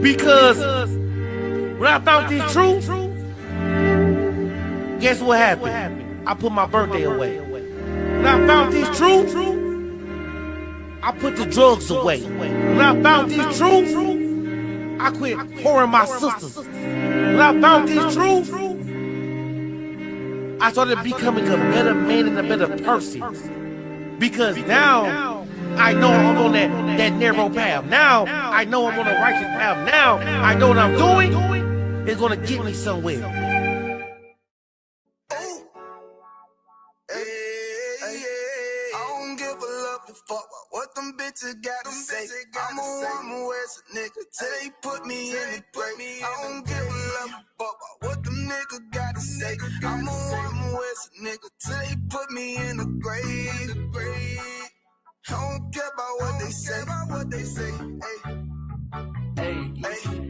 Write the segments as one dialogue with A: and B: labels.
A: Because when I found this truth, guess what happened? I put my birthday away. When I found this truth, I put the drugs away. When I found this truth, I quit whoring my sisters. When I found this truth, I started becoming a better man and a better person. Because now I know I'm on that narrow path. Now I know I'm on the righteous path. Now I know what I'm doing is gonna get me somewhere.
B: Fuck what them bitches gotta say. I'm a West nigga till they put me in the grave. I don't give a love fuck what them niggas gotta say. I'm a West nigga till they put me in the grave. I don't care about what they say. Hey.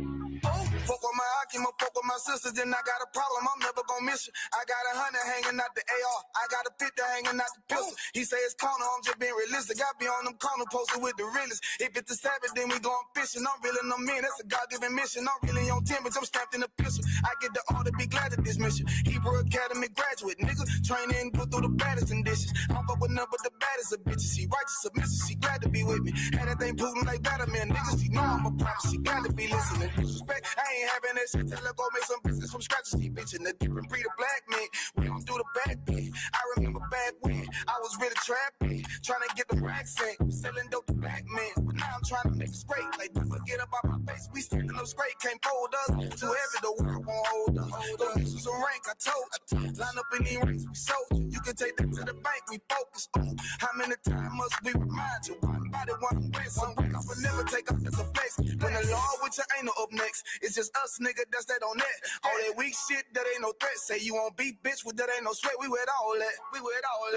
B: Fuck with my Akima, fuck with my sisters, then I got a problem, I'm never gonna miss you. I got 100 hanging out the AR, I got a 50 hanging out the pistol. He say it's corner, I'm just being realistic. I be on them corner posted with the realest. If it's the Sabbath, then we going fishing. I'm really no man, that's a God-given mission. I'm really on 10, but I'm strapped in a pistol. I get the order, be glad of this mission. Hebrew Academy graduate, nigga, training, go through the baddest conditions. I'm fuck with none but the baddest of bitches. She righteous, submissive, she glad to be with me. Had that thing Putin like Batman, niggas, she know I'm a prophet, she glad to be listening. Disrespect, I ain't having that shit till I go make some business from scratch. See, bitch, in a different breed of black man. We don't do the back thing. I remember back when I was really trapping, trying to get the racks in, selling dope to black men. But now I'm trying to make it straight. Like, don't forget about my face. We standing up straight, can't fold us. Too heavy, the world won't hold us. Don't miss some rank, I told you. Line up in these ranks, we sold you. You can take that to the bank, we focus on. How many times must we remind you? One body, one way, some way. I will never take up as a place. When the law with you ain't no up next. It's just us, nigga, that's that on that. All that weak shit, that ain't no threat. Say you won't beat, bitch, with that ain't no sweat. We with all that. The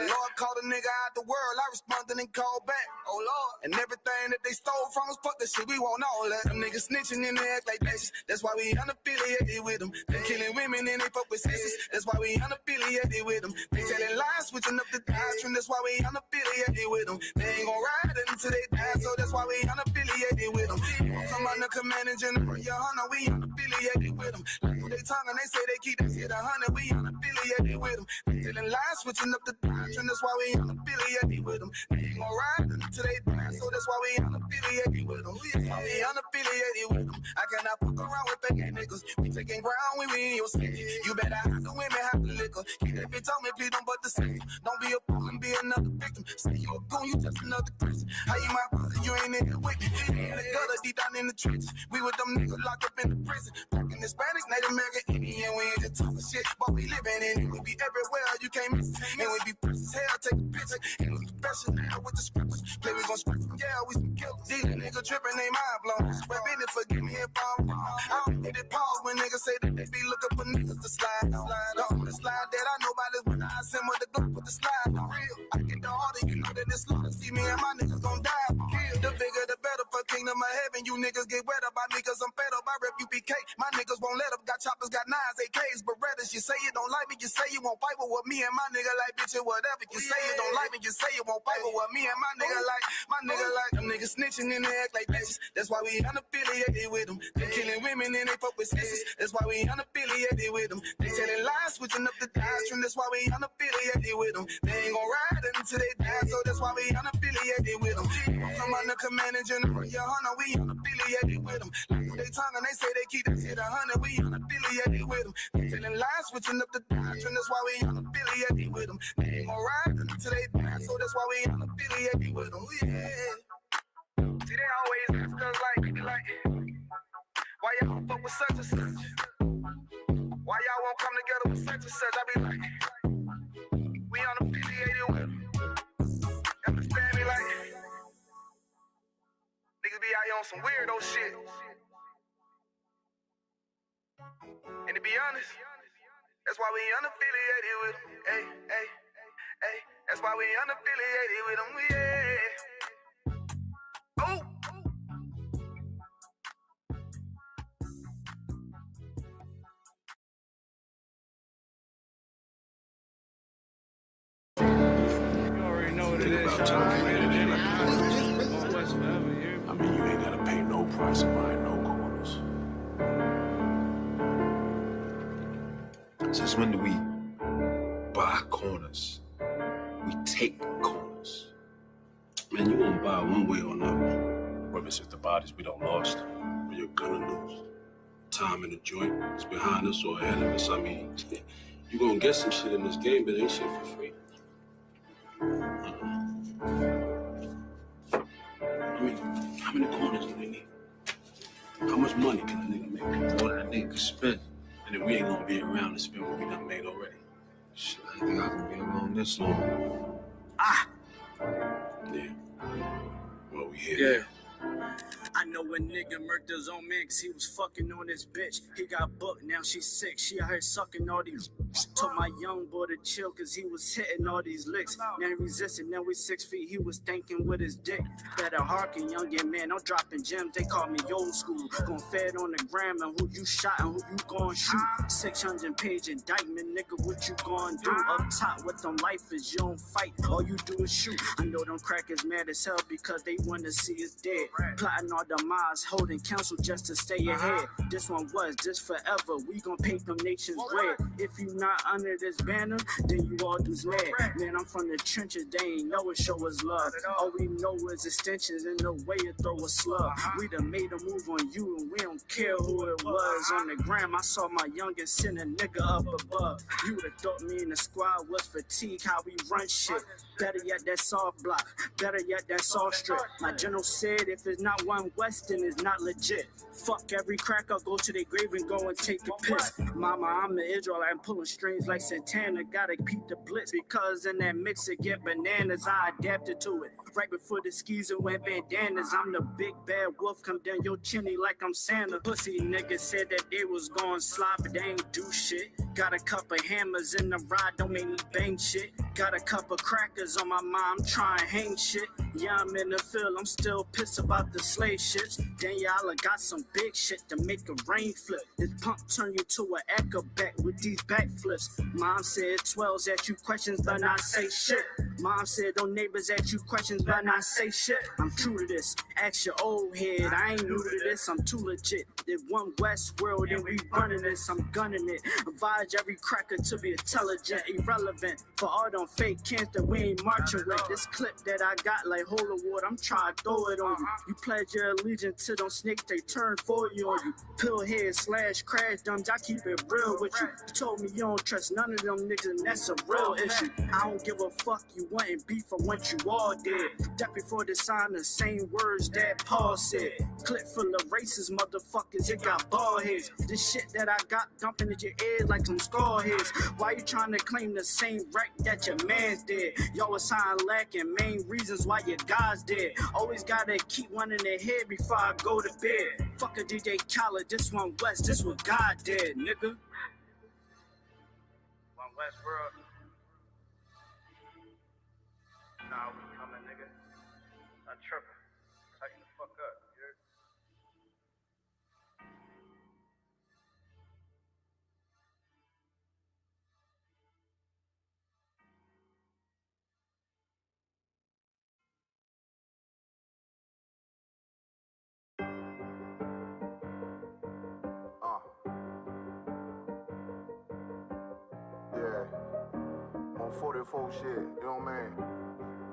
B: Lord called a nigga out the world. I responded and called back. Oh, Lord. And everything that they stole from us, fuck that shit. We want all that. Them niggas snitching and they act like bitches. That's why we unaffiliated with them. They killing women and they fuck with sisters. That's why we unaffiliated with them. They telling lies, switching up the doctrine. That's why we unaffiliated with them. They ain't gon' ride until they die, so that's why we unaffiliated with them. Come on the command and general, your honor, we unaffiliated with them. Like they tongue and they say they keep that shit 100, we unaffiliated with them. They telling lies, switching up the doctrine, that's why we unaffiliated with them. They ain't gon' ride until they die, so that's why we unaffiliated with them. We unaffiliated with them. I cannot fuck around with fake niggas. We taking ground when we in your city. You better have the women, have the liquor. Keep that bitch on me, please don't but the same. Don't be a fool and be another victim. Say you a goon, you just another Christian. How you my brother, you ain't in here with me. In the gutter, deep down in the trenches. We with them niggas locked up in the prison. Fucking Hispanic, Native American, Indian. We ain't just talking shit, but we living in it. We be everywhere, you can't miss it. And we be fresh as hell, take a picture. And we special now with the scriptures. Play, we gon' scratch them, yeah, we some killers. These niggas tripping, they mind blown. Swear business, forgive me if I'm wrong. I don't get it pause when niggas say that they be looking for niggas to slide. On the slide that I know about is when I send with the gun with the slide. For real, I get the order, you know that it's slaughter. See me and my niggas gon' die. Kill. The bigger the better for kingdom of heaven. You niggas get wet up by me cause I'm fed up. I rep UPK. My niggas won't let up. Got choppers, got nines, AKs, Berettas. You say you don't like me, you say you won't fight, but with me and my nigga like bitch and whatever. You say you don't like me, you say you won't fight, but with me and my nigga like them niggas snitching and they act like bitches. That's why we unaffiliated with them. They killing women and they fuck with sisters. That's why we unaffiliated with them. They telling lies, switching up the doctrine. That's why we unaffiliated with them. They ain't gon' ride until they die, so that's why we unaffiliated with them. Come on the command and general, your honor, we unaffiliated with them. Like they tongue and they say they keep that shit 100, we unaffiliated with them. They telling lies, switching up the doctrine. That's why we unaffiliated with them. They ain't gon' ride until they die, so that's why we unaffiliated with them. Yeah. See, they always ask us like, why y'all fuck with such and such? Why y'all won't come together with such and such? I be like, we unaffiliated with them. Understand me? Like, niggas be out here on some weirdo shit. And to be honest, that's why we unaffiliated with them. Hey, that's why we unaffiliated with them. Yeah. Oh.
C: I mean, you ain't gotta pay no price of buying no corners. Since when do we buy corners? We take corners.
D: Man, you won't buy one way or another. Whether it's if the bodies we don't lost, or you're gonna lose. Time in the joint is behind us or ahead of us. I mean, you gonna get some shit in this game, but ain't shit for free. I mean, how many corners do we need? How much money can a nigga make?
C: More than a nigga can spend.
D: And then we ain't gonna be around to spend what we done made already.
C: Shit, I think I can be around this long.
D: Yeah. Well, we here.
E: Yeah. I know a nigga murked his own man cause he was fucking on this bitch. He got booked, now she's sick. She out here sucking all these. Told my young boy to chill cause he was hitting all these licks. Now he resisted, now we 6 feet. He was thinking with his dick. Better hearken, youngin' man. I'm dropping gems, they call me old school. Gon' fed on the gram and who you shot and who you gon' shoot. 600 page indictment, nigga, what you gon' do? Up top with them lifers, you don't fight, all you do is shoot. I know them crackers mad as hell because they wanna see us dead. Plotting all the miles, holding counsel just to stay ahead. This one was, this forever. We gon' paint them nations red. If you not under this banner, then you all dudes mad. Man, I'm from the trenches, they ain't know it, show us love. All we know is extensions and the way you throw a slug. We done made a move on you and we don't care who it was. On the gram, I saw my youngest send a nigga up above. You would've thought me and the squad was fatigued, how we run shit. Better yet, that's all block. Better yet, that's all strip. My general said if it's not one West, then it's not legit. Fuck every cracker, go to their grave and go and take a piss. Mama, I'm the Israelite, I'm pulling strings like Santana. Gotta peep the blitz because in that mix it get bananas. I adapted to it. Right before the skis and went bandanas. I'm the big bad wolf, come down your chimney like I'm Santa. Pussy niggas said that they was gon' slide, but they ain't do shit. Got a couple hammers in the ride, don't make me bang shit. Got a couple crackers on my mind, trying to hang shit. Yeah, I'm in the field, I'm still pissed about the slave ships. Daniela got some big shit to make a rain flip. This pump turn you to an echo back with these backflips. Mom said 12s ask you questions, but not say shit. Mom said don't neighbors ask you questions, but not say shit. I'm true to this, ask your old head. I ain't new to this, I'm too legit. If one West world and we running this, I'm gunning it. Advise every cracker to be intelligent, irrelevant. For all them fake cans that we ain't marching with. This clip that I got like holy water, I'm trying to throw it on you. You pledge your allegiance to them snakes, they turn for you on you. Pillhead / crash dumps, I keep it real with you. You told me you don't trust none of them niggas, and that's a real issue. I don't give a fuck, you wantin' beef, I want you all dead. That before they sign the same words that Paul said. Clip full of racist motherfuckers, it got bald heads. This shit that I got dumping in your ear like some skull heads. Why you trying to claim the same right that your man's dead? Y'all was sign lacking, main reasons why your God's dead. Always gotta keep one in the head before I go to bed. Fuck a DJ Khaled, this one West, this what God did, nigga. One West world. Nah, we coming, nigga. Not tripping. Tighten the fuck up, you heard?
B: Yeah. On 44 shit, you know what I mean?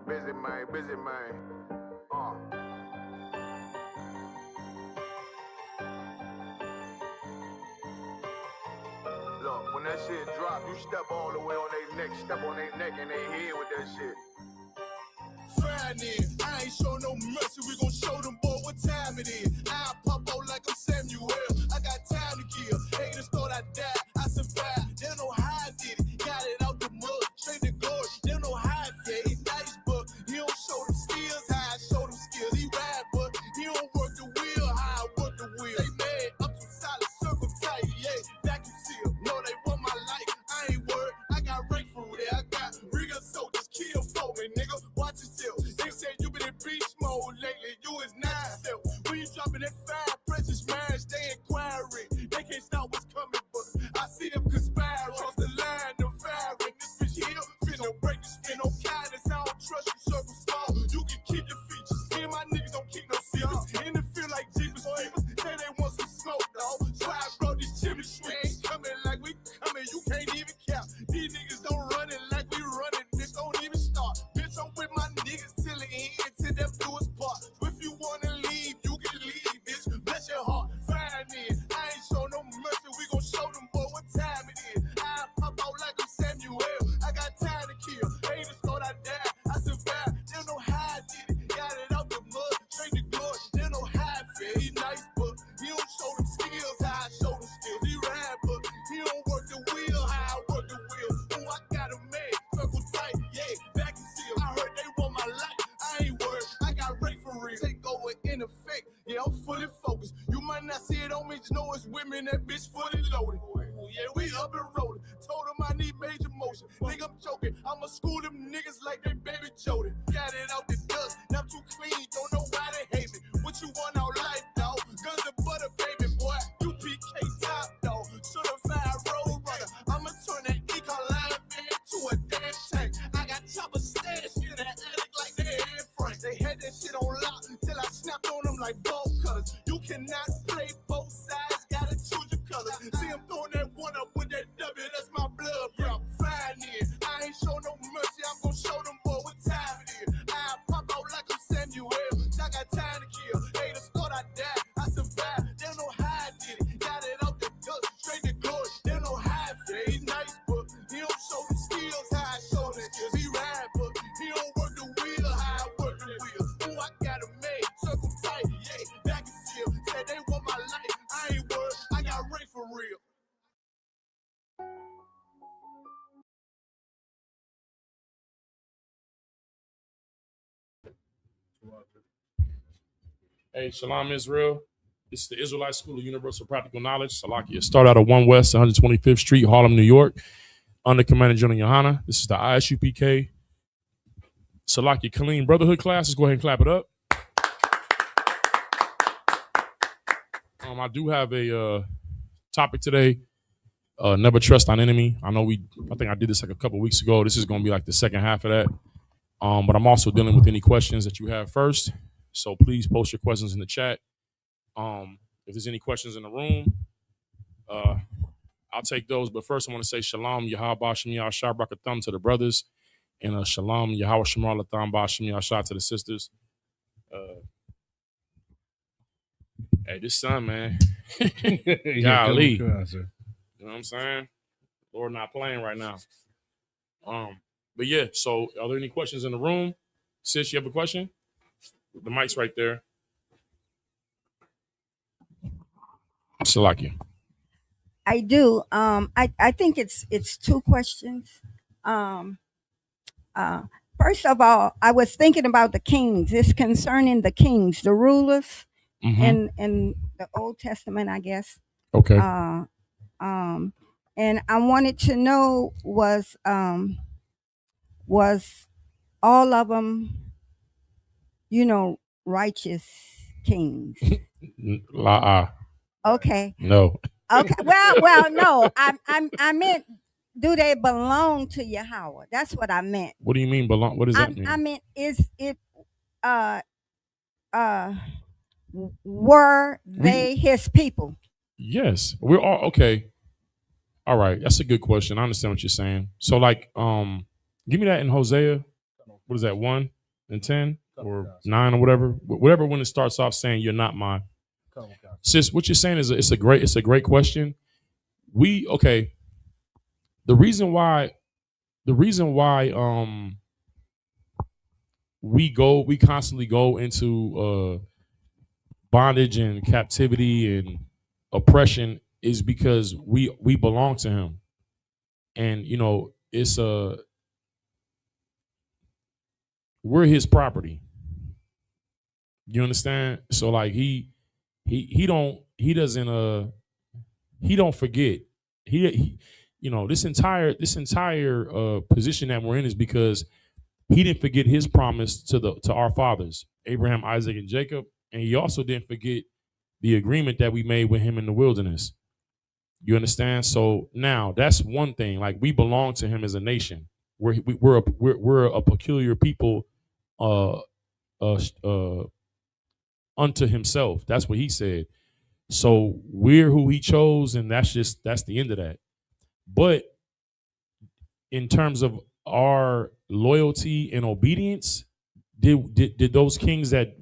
B: Busy man. Look, when that shit drop, you step all the way on their neck, step on their neck and their head with that shit.
F: Friday, I ain't show no mercy, we gon' show them boy what time it is. I pop out like I'm Samuel, I got time to kill. Haters thought I died, I survived. They don't know how I did it, got it out the mud, straight to glory. They don't know how I did it, nice, but he don't show them skills, how I show them skills. He ride, but he don't work the wheel, how I work the wheel. They mad, up to solid, circle tight, yeah, vacuum seal. No, they want my life, I ain't worried. I got rank through there, I got real soldiers, kill for me, nigga. Watch yourself. They said you been in beast mode lately, you is not yourself. When you dropping that 5 see it on me, just know it's women, that bitch fully loaded. Ooh, yeah, we up and rolling. Told him I need major motion. Think I'm joking. I'ma school them niggas like they baby Jody. Got it out the dust. Now I'm too clean. Don't know why they hate me. What you want out life, dog? Guns and butter, baby boy. UPK top, dog. Certified road runner. I'ma turn that eco line into a damn tank. I got choppers stashed in the attic like they Air Frank. They had that shit on lock until I snapped on them like bolt cutters. You cannot play both sides. Gotta choose your colors. See him throwing that one up with that W. That's my blood, bro. Fine in. I ain't show no mercy. I'm gonna show them boy what time it is. I pop out like I'm Samuel. I got time to kill. Haters thought I died. I survived. They don't know how I did it. Got it out the dust. Straight to glory. They don't know how I feel. He nice, but he don't show the skills how I show the skills. He ride, but he don't work the wheel how I work the wheel. Ooh, I got it made. Circle tight. Yeah, back and still. Said they want my life. I ain't worried. I got Ray for real.
G: Hey, Shalom Israel. This is the Israelite School of Universal Practical Knowledge. Salakia. Start out at 1 West 125th Street, Harlem, New York. Under Commander General Yohana. This is the ISUPK ISUPK Brotherhood Class. Let's go ahead and clap it up. I do have a topic today. Never trust an enemy. I think I did this like a couple weeks ago. This is going to be like the second half of that. But I'm also dealing with any questions that you have first. So please post your questions in the chat. If there's any questions in the room, I'll take those. But first, I want to say shalom, Yahweh Shem Yahshua Brakatham to the brothers, and shalom, Yahweh Shemar Latham Bashem Yahshua to the sisters. Hey, this son, man. Golly. You know what I'm saying? Lord not playing right now. But yeah, so are there any questions in the room? Sis, you have a question? The mic's right there. Salakia.
H: I do. I think it's two questions. First of all, I was thinking about the kings. It's concerning the kings, the rulers in the Old Testament, I guess.
G: Okay.
H: And I wanted to know was all of them, righteous kings? Okay.
G: No.
H: Okay. Well, no. I meant, do they belong to Yahweh? That's what I meant.
G: What do you mean belong? What does that mean?
H: I meant, is it were they his people?
G: Yes. We're all okay. All right. That's a good question. I understand what you're saying. So like give me that in Hosea. What is that, 1 and 10 or 9 or whatever? Whatever when it starts off saying you're not mine. Sis, what you're saying is it's a great question. The reason why we constantly go into bondage and captivity and oppression is because we belong to him. And it's we're his property. You understand? So like he don't forget. He this entire position that we're in is because he didn't forget his promise to our fathers, Abraham, Isaac, and Jacob, and he also didn't forget the agreement that we made with him in the wilderness. You understand? So now that's one thing. Like we belong to him as a nation. We're a peculiar people unto himself. That's what he said. So we're who he chose, and that's the end of that. But in terms of our loyalty and obedience, did those kings that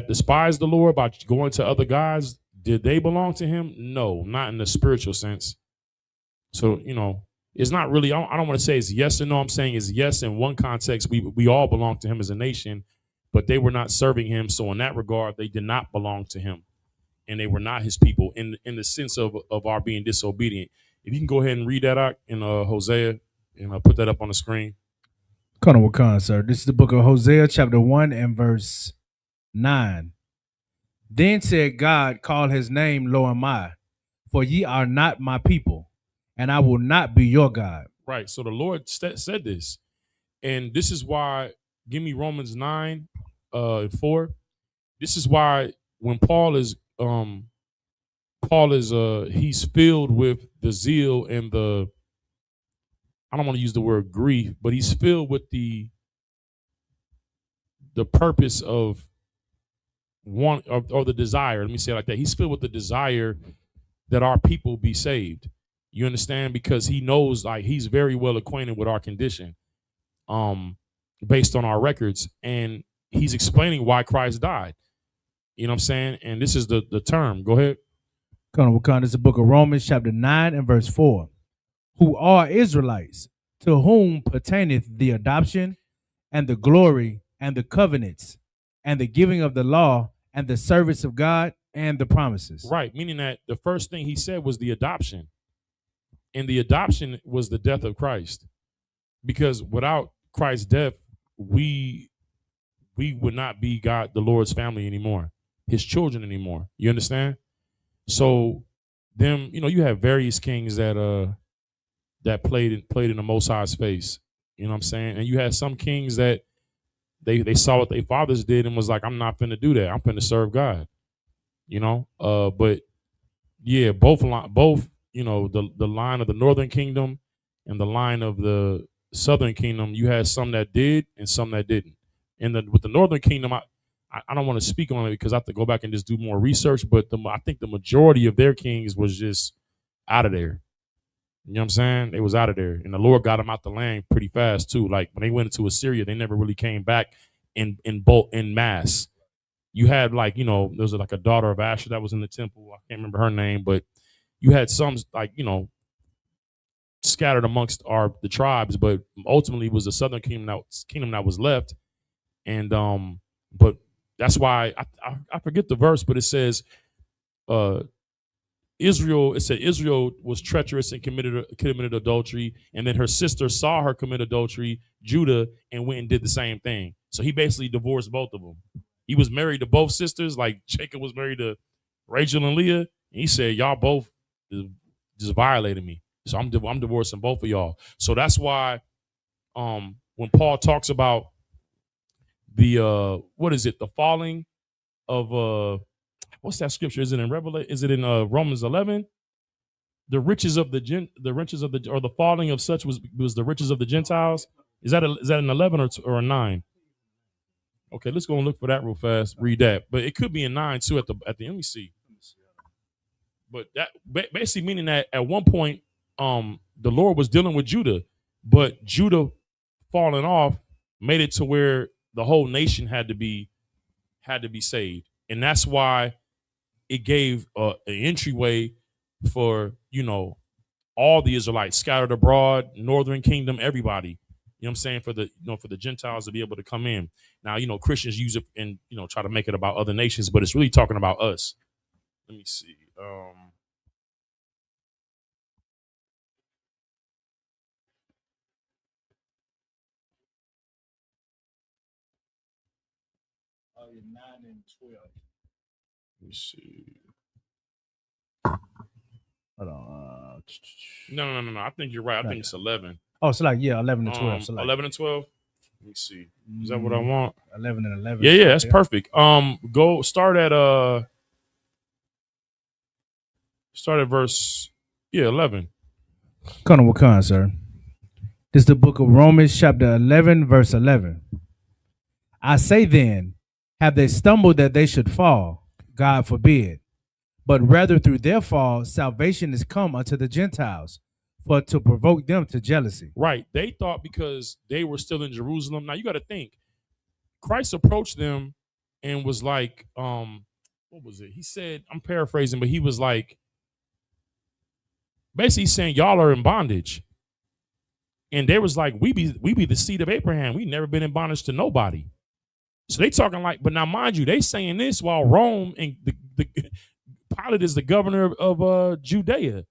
G: despised the Lord by going to other gods, did they belong to him? No, not in the spiritual sense. So it's not really. I don't want to say it's yes or no. I'm saying it's yes in one context. We all belong to him as a nation, but they were not serving him. So in that regard, they did not belong to him, and they were not his people in the sense of our being disobedient. If you can go ahead and read that out in Hosea, and I'll put that up on the screen.
I: Colonel Wakan, sir. This is the book of Hosea, chapter 1 and verse 9. Then said God, call his name, Lo am I, for ye are not my people, and I will not be your God.
G: Right. So the Lord said this. And this is why, give me Romans 9 and 4. This is why when he's filled with the zeal and the, I don't want to use the word grief, but he's filled with the purpose of one or the desire. Let me say it like that. He's filled with the desire that our people be saved. You understand? Because he knows, like, he's very well acquainted with our condition, based on our records, and he's explaining why Christ died. You know what I'm saying? And this is the term. Go ahead.
I: Colonel Wakan, this is the book of Romans, chapter 9 and verse 4. Who are Israelites, to whom pertaineth the adoption and the glory and the covenants and the giving of the law and the service of God and the promises.
G: Right, meaning that the first thing he said was the adoption. And the adoption was the death of Christ. Because without Christ's death, we would not be God, the Lord's family anymore, his children anymore. You understand? So them, you have various kings that played in the Most High's face. You know what I'm saying? And you had some kings that they saw what their fathers did and was like, I'm not finna do that. I'm finna serve God. But yeah, both the line of the northern kingdom and the line of the southern kingdom, you had some that did and some that didn't. And with the northern kingdom, I don't want to speak on it because I have to go back and just do more research. But I think the majority of their kings was just out of there. You know what I'm saying? They was out of there, and the Lord got them out the land pretty fast too. Like when they went into Assyria, they never really came back in mass. You had there was like a daughter of Asher that was in the temple. I can't remember her name, but you had some scattered amongst the tribes, but ultimately it was the southern kingdom that was left. And but that's why I forget the verse, but it says Israel was treacherous and committed adultery, and then her sister saw her commit adultery, Judah, and went and did the same thing. So he basically divorced both of them. He was married to both sisters, like Jacob was married to Rachel and Leah, and he said, y'all both just violated me. So I'm divorcing both of y'all. So that's why when Paul talks about the the falling of what's that scripture? Is it in Revelation? Is it in Romans 11? The riches of the falling of such was the riches of the Gentiles. Is that an 11 or a 9? Okay, let's go and look for that real fast. Read that, but it could be a 9 too at the let me see. But that basically meaning that at one point, the Lord was dealing with Judah, but Judah falling off made it to where the whole nation had to be saved, and that's why it gave an entryway for all the Israelites scattered abroad, northern kingdom, everybody. You know what I'm saying? For the Gentiles to be able to come in. Now, Christians use it and try to make it about other nations, but it's really talking about us. Let me see.
I: You're 9 and 12.
G: Let me see.
I: Hold on.
G: No. I think you're right. I think it's 11.
I: Oh, so 11 and 12. So
G: 11 and 12. Let me see. Is that what I want?
I: 11 and 11.
G: Yeah, that's perfect. Go start at verse 11.
I: Colonel Wakan, sir. This is the book of Romans, chapter 11, verse 11. I say then, have they stumbled that they should fall? God forbid. But rather through their fall, salvation is come unto the Gentiles, for to provoke them to jealousy.
G: Right. They thought because they were still in Jerusalem. Now you got to think, Christ approached them and was like, what was it? He said, I'm paraphrasing, but he was like, basically saying, y'all are in bondage. And they was like, we be the seed of Abraham. We never been in bondage to nobody. So they talking like, but now mind you, they saying this while Rome and the Pilate is the governor of Judea.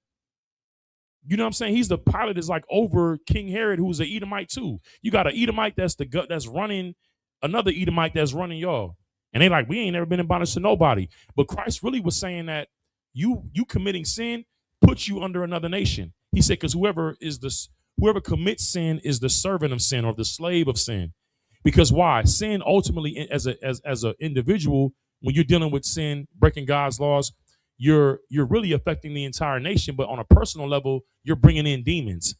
G: You know what I'm saying? He's the pilot is like over King Herod, who's an Edomite too. You got an Edomite that's running another Edomite that's running y'all. And they like, we ain't never been in bondage to nobody. But Christ really was saying that you committing sin puts you under another nation. He said, because whoever commits sin is the servant of sin or the slave of sin. Because why? Sin ultimately, as an individual, when you're dealing with sin, breaking God's laws, you're really affecting the entire nation. But on a personal level, you're bringing in demons.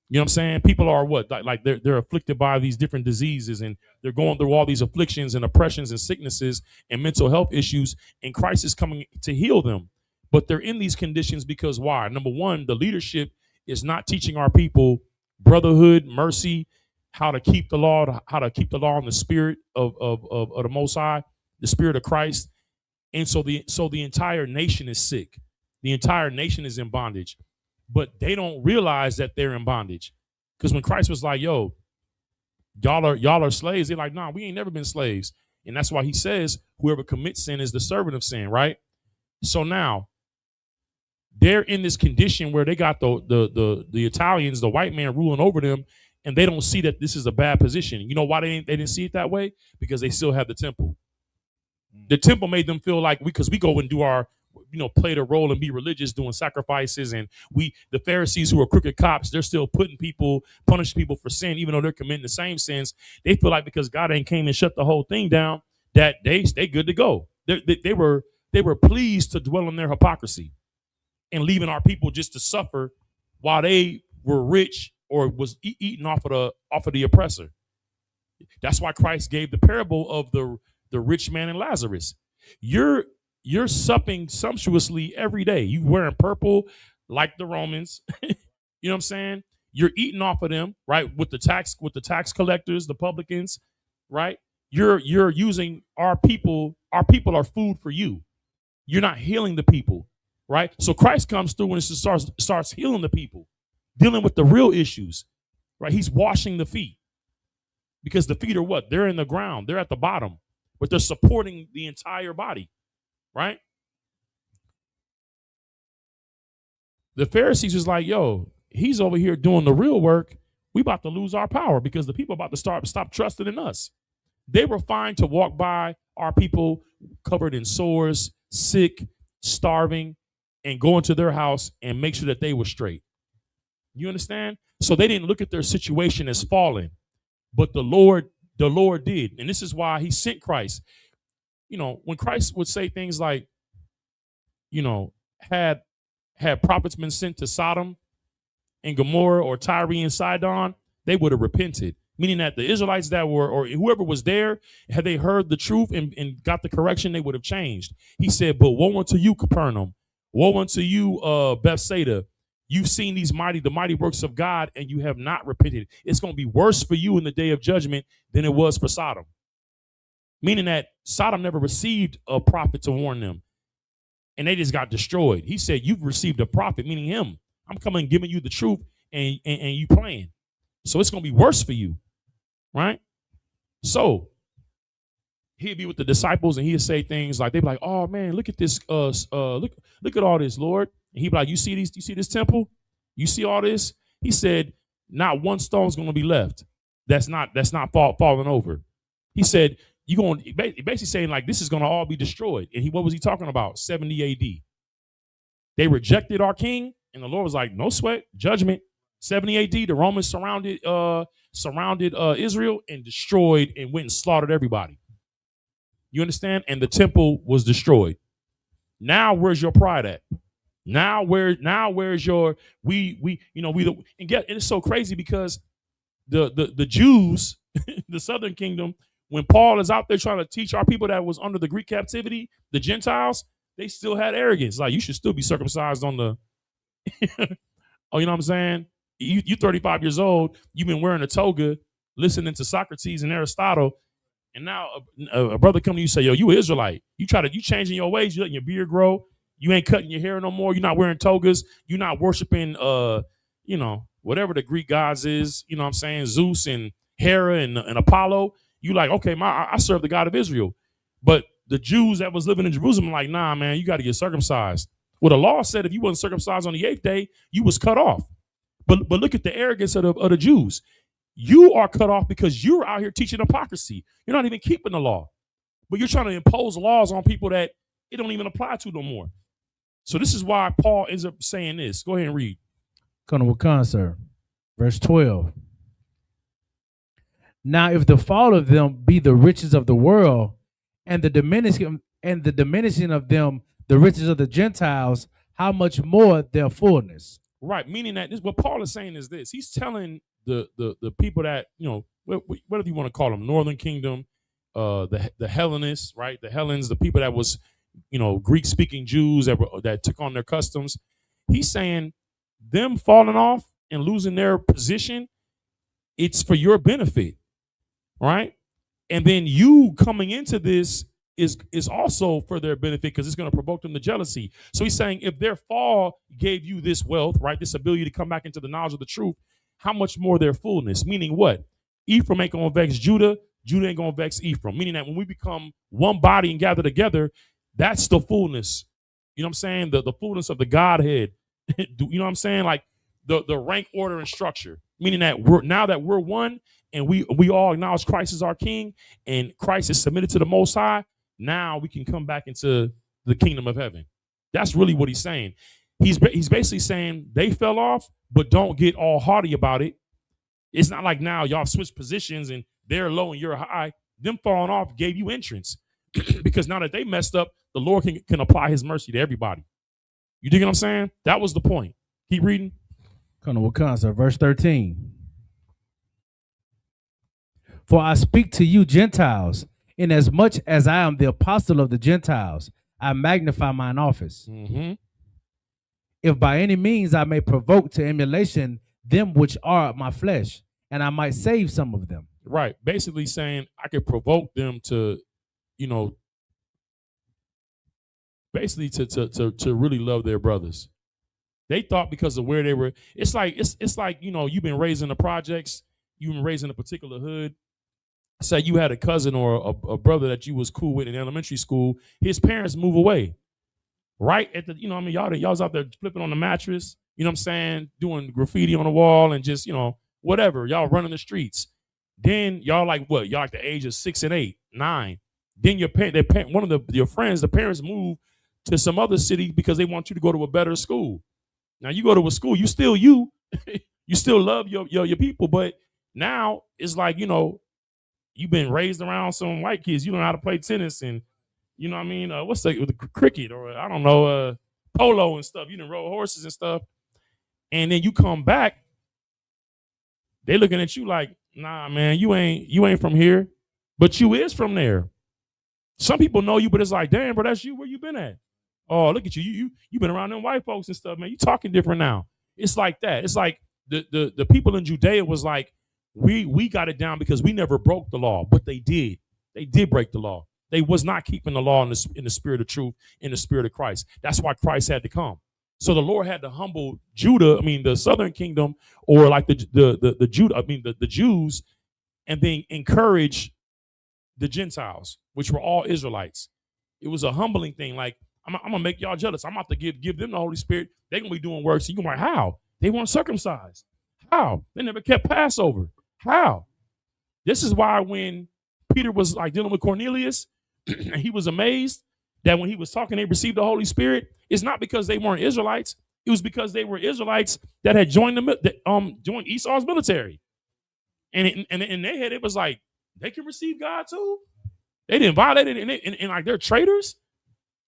G: You know what I'm saying? People are what? Like they're afflicted by these different diseases, and they're going through all these afflictions and oppressions and sicknesses and mental health issues, and Christ is coming to heal them. But they're in these conditions because why? Number one, the leadership is not teaching our people brotherhood, mercy, how to keep the law in the spirit of the Most High, the spirit of Christ. And so the entire nation is sick. The entire nation is in bondage. But they don't realize that they're in bondage. Because when Christ was like, yo, y'all are slaves, they're like, nah, we ain't never been slaves. And that's why he says whoever commits sin is the servant of sin, right? So now they're in this condition where they got the Italians, the white man ruling over them, and they don't see that this is a bad position. You know why they didn't see it that way? Because they still have the temple. The temple made them feel like because we go and do our, play the role and be religious, doing sacrifices, and the Pharisees who are crooked cops, they're still punishing people for sin, even though they're committing the same sins. They feel like because God ain't came and shut the whole thing down, that they good to go. They were pleased to dwell in their hypocrisy and leaving our people just to suffer while they were rich or was eating off of the oppressor. That's why Christ gave the parable of the rich man and Lazarus. You're supping sumptuously every day. You wearing purple like the Romans. You know what I'm saying? You're eating off of them, right? With the tax collectors, the publicans, right? You're using our people. Our people are food for you. You're not healing the people, right? So Christ comes through and starts healing the people, dealing with the real issues, right? He's washing the feet because the feet are what? They're in the ground. They're at the bottom, but they're supporting the entire body. Right? The Pharisees was like, yo, he's over here doing the real work. We about to lose our power because the people about to stop trusting in us. They were fine to walk by our people covered in sores, sick, starving, and go into their house and make sure that they were straight. You understand? So they didn't look at their situation as fallen, but the Lord did. And this is why he sent Christ. When Christ would say things like, had prophets been sent to Sodom and Gomorrah or Tyre and Sidon, they would have repented. Meaning that the Israelites that were, or whoever was there, had they heard the truth and got the correction, they would have changed. He said, but woe unto you, Capernaum. Woe unto you, Bethsaida. You've seen the mighty works of God, and you have not repented. It's going to be worse for you in the day of judgment than it was for Sodom. Meaning that Sodom never received a prophet to warn them. And they just got destroyed. He said, you've received a prophet, meaning him. I'm coming giving you the truth and you playing. So it's going to be worse for you. Right? So he'd be with the disciples and he'd say things like, they'd be like, oh man, look at this. Look at all this, Lord. And he'd be like, you see this temple? You see all this? He said, not one stone's going to be left. That's not falling over. He said, you're going basically saying like this is going to all be destroyed. And what was he talking about? 70 AD. They rejected our king, and the Lord was like, no sweat, judgment. 70 AD, the Romans surrounded Israel and destroyed and went and slaughtered everybody. You understand? And the temple was destroyed. Now where's your pride at? Now where's your and it's so crazy because the Jews, the southern kingdom, when Paul is out there trying to teach our people that was under the Greek captivity, the Gentiles, they still had arrogance. Like, you should still be circumcised on the, oh, you know what I'm saying? You 35 years old, you've been wearing a toga, listening to Socrates and Aristotle, and now a brother come to you and say, yo, you Israelite. You changing your ways, you letting your beard grow, you ain't cutting your hair no more, you're not wearing togas, you're not worshiping, whatever the Greek gods is, you know what I'm saying, Zeus and Hera and Apollo. You like, okay, I serve the God of Israel. But the Jews that was living in Jerusalem like, nah, man, you got to get circumcised. Well, the law said if you wasn't circumcised on the 8th day, you was cut off. But look at the arrogance of the Jews. You are cut off because you're out here teaching hypocrisy. You're not even keeping the law, but you're trying to impose laws on people that it don't even apply to no more. So this is why Paul ends up saying this. Go ahead and read.
I: Sir. Verse 12. Now, if the fall of them be the riches of the world, and the diminishing of them the riches of the Gentiles, how much more their fullness?
G: Right, meaning that this, what Paul is saying is this. He's telling the people that, whatever you want to call them, Northern Kingdom, the Hellenists, right? The Hellenes, the people that was, Greek-speaking Jews that took on their customs. He's saying them falling off and losing their position, it's for your benefit, right? And then you coming into this is also for their benefit because it's going to provoke them to jealousy. So he's saying if their fall gave you this wealth, right, this ability to come back into the knowledge of the truth, how much more their fullness? Meaning what? Ephraim ain't going to vex Judah. Judah ain't going to vex Ephraim. Meaning that when we become one body and gather together, that's the fullness. You know what I'm saying? The fullness of the Godhead. You know what I'm saying? Like the rank, order, and structure. Meaning that we're one and we all acknowledge Christ as our King and Christ is submitted to the Most High. Now we can come back into the kingdom of heaven. That's really what he's saying. He's basically saying they fell off, but don't get all haughty about it. It's not like now y'all switched positions and they're low and you're high. Them falling off gave you entrance because now that they messed up, the Lord can apply his mercy to everybody. You dig what I'm saying? That was the point. Keep reading.
I: Verse 13. For I speak to you Gentiles, inasmuch as I am the apostle of the Gentiles, I magnify mine office.
G: Mm-hmm.
I: If by any means I may provoke to emulation them which are my flesh, and I might save some of them.
G: Right. Basically saying I could provoke them to, basically to really love their brothers. They thought because of where they were, it's like, you've been raised in the projects, you've been raised in a particular hood. Say you had a cousin or a brother that you was cool with in elementary school, his parents move away. Right at the, y'all was out there flipping on the mattress, you know what I'm saying, doing graffiti on the wall and just, whatever, y'all running the streets. Then y'all like what? Y'all like the age of 6 and 8, 9. Then your friends, the parents move to some other city because they want you to go to a better school. Now you go to a school, you still you still love your people, but now it's like, you've been raised around some white kids. You don't know how to play tennis and, what's the cricket or I don't know, polo and stuff. You done rode horses and stuff. And then you come back, they looking at you like, nah, man, you ain't from here, but you is from there. Some people know you, but it's like, damn, bro, that's you. Where you been at? Oh, look at you. You been around them white folks and stuff, man. You talking different now. It's like that. It's like the people in Judea was like, we got it down because we never broke the law, but they did. They did break the law. They was not keeping the law in the spirit of truth, in the spirit of Christ. That's why Christ had to come. So the Lord had to humble Judah, the southern kingdom, or like the Jews, and then encourage the Gentiles, which were all Israelites. It was a humbling thing. Like, I'm gonna make y'all jealous. I'm about to give them the Holy Spirit. They're gonna be doing works. So you're gonna be like, how? They weren't circumcised. How? They never kept Passover. How? This is why when Peter was like dealing with Cornelius, and he was amazed that when he was talking, they received the Holy Spirit. It's not because they weren't Israelites. It was because they were Israelites that had joined joined Esau's military. And in their head, it was like, they can receive God too? They didn't violate it, and like they're traitors?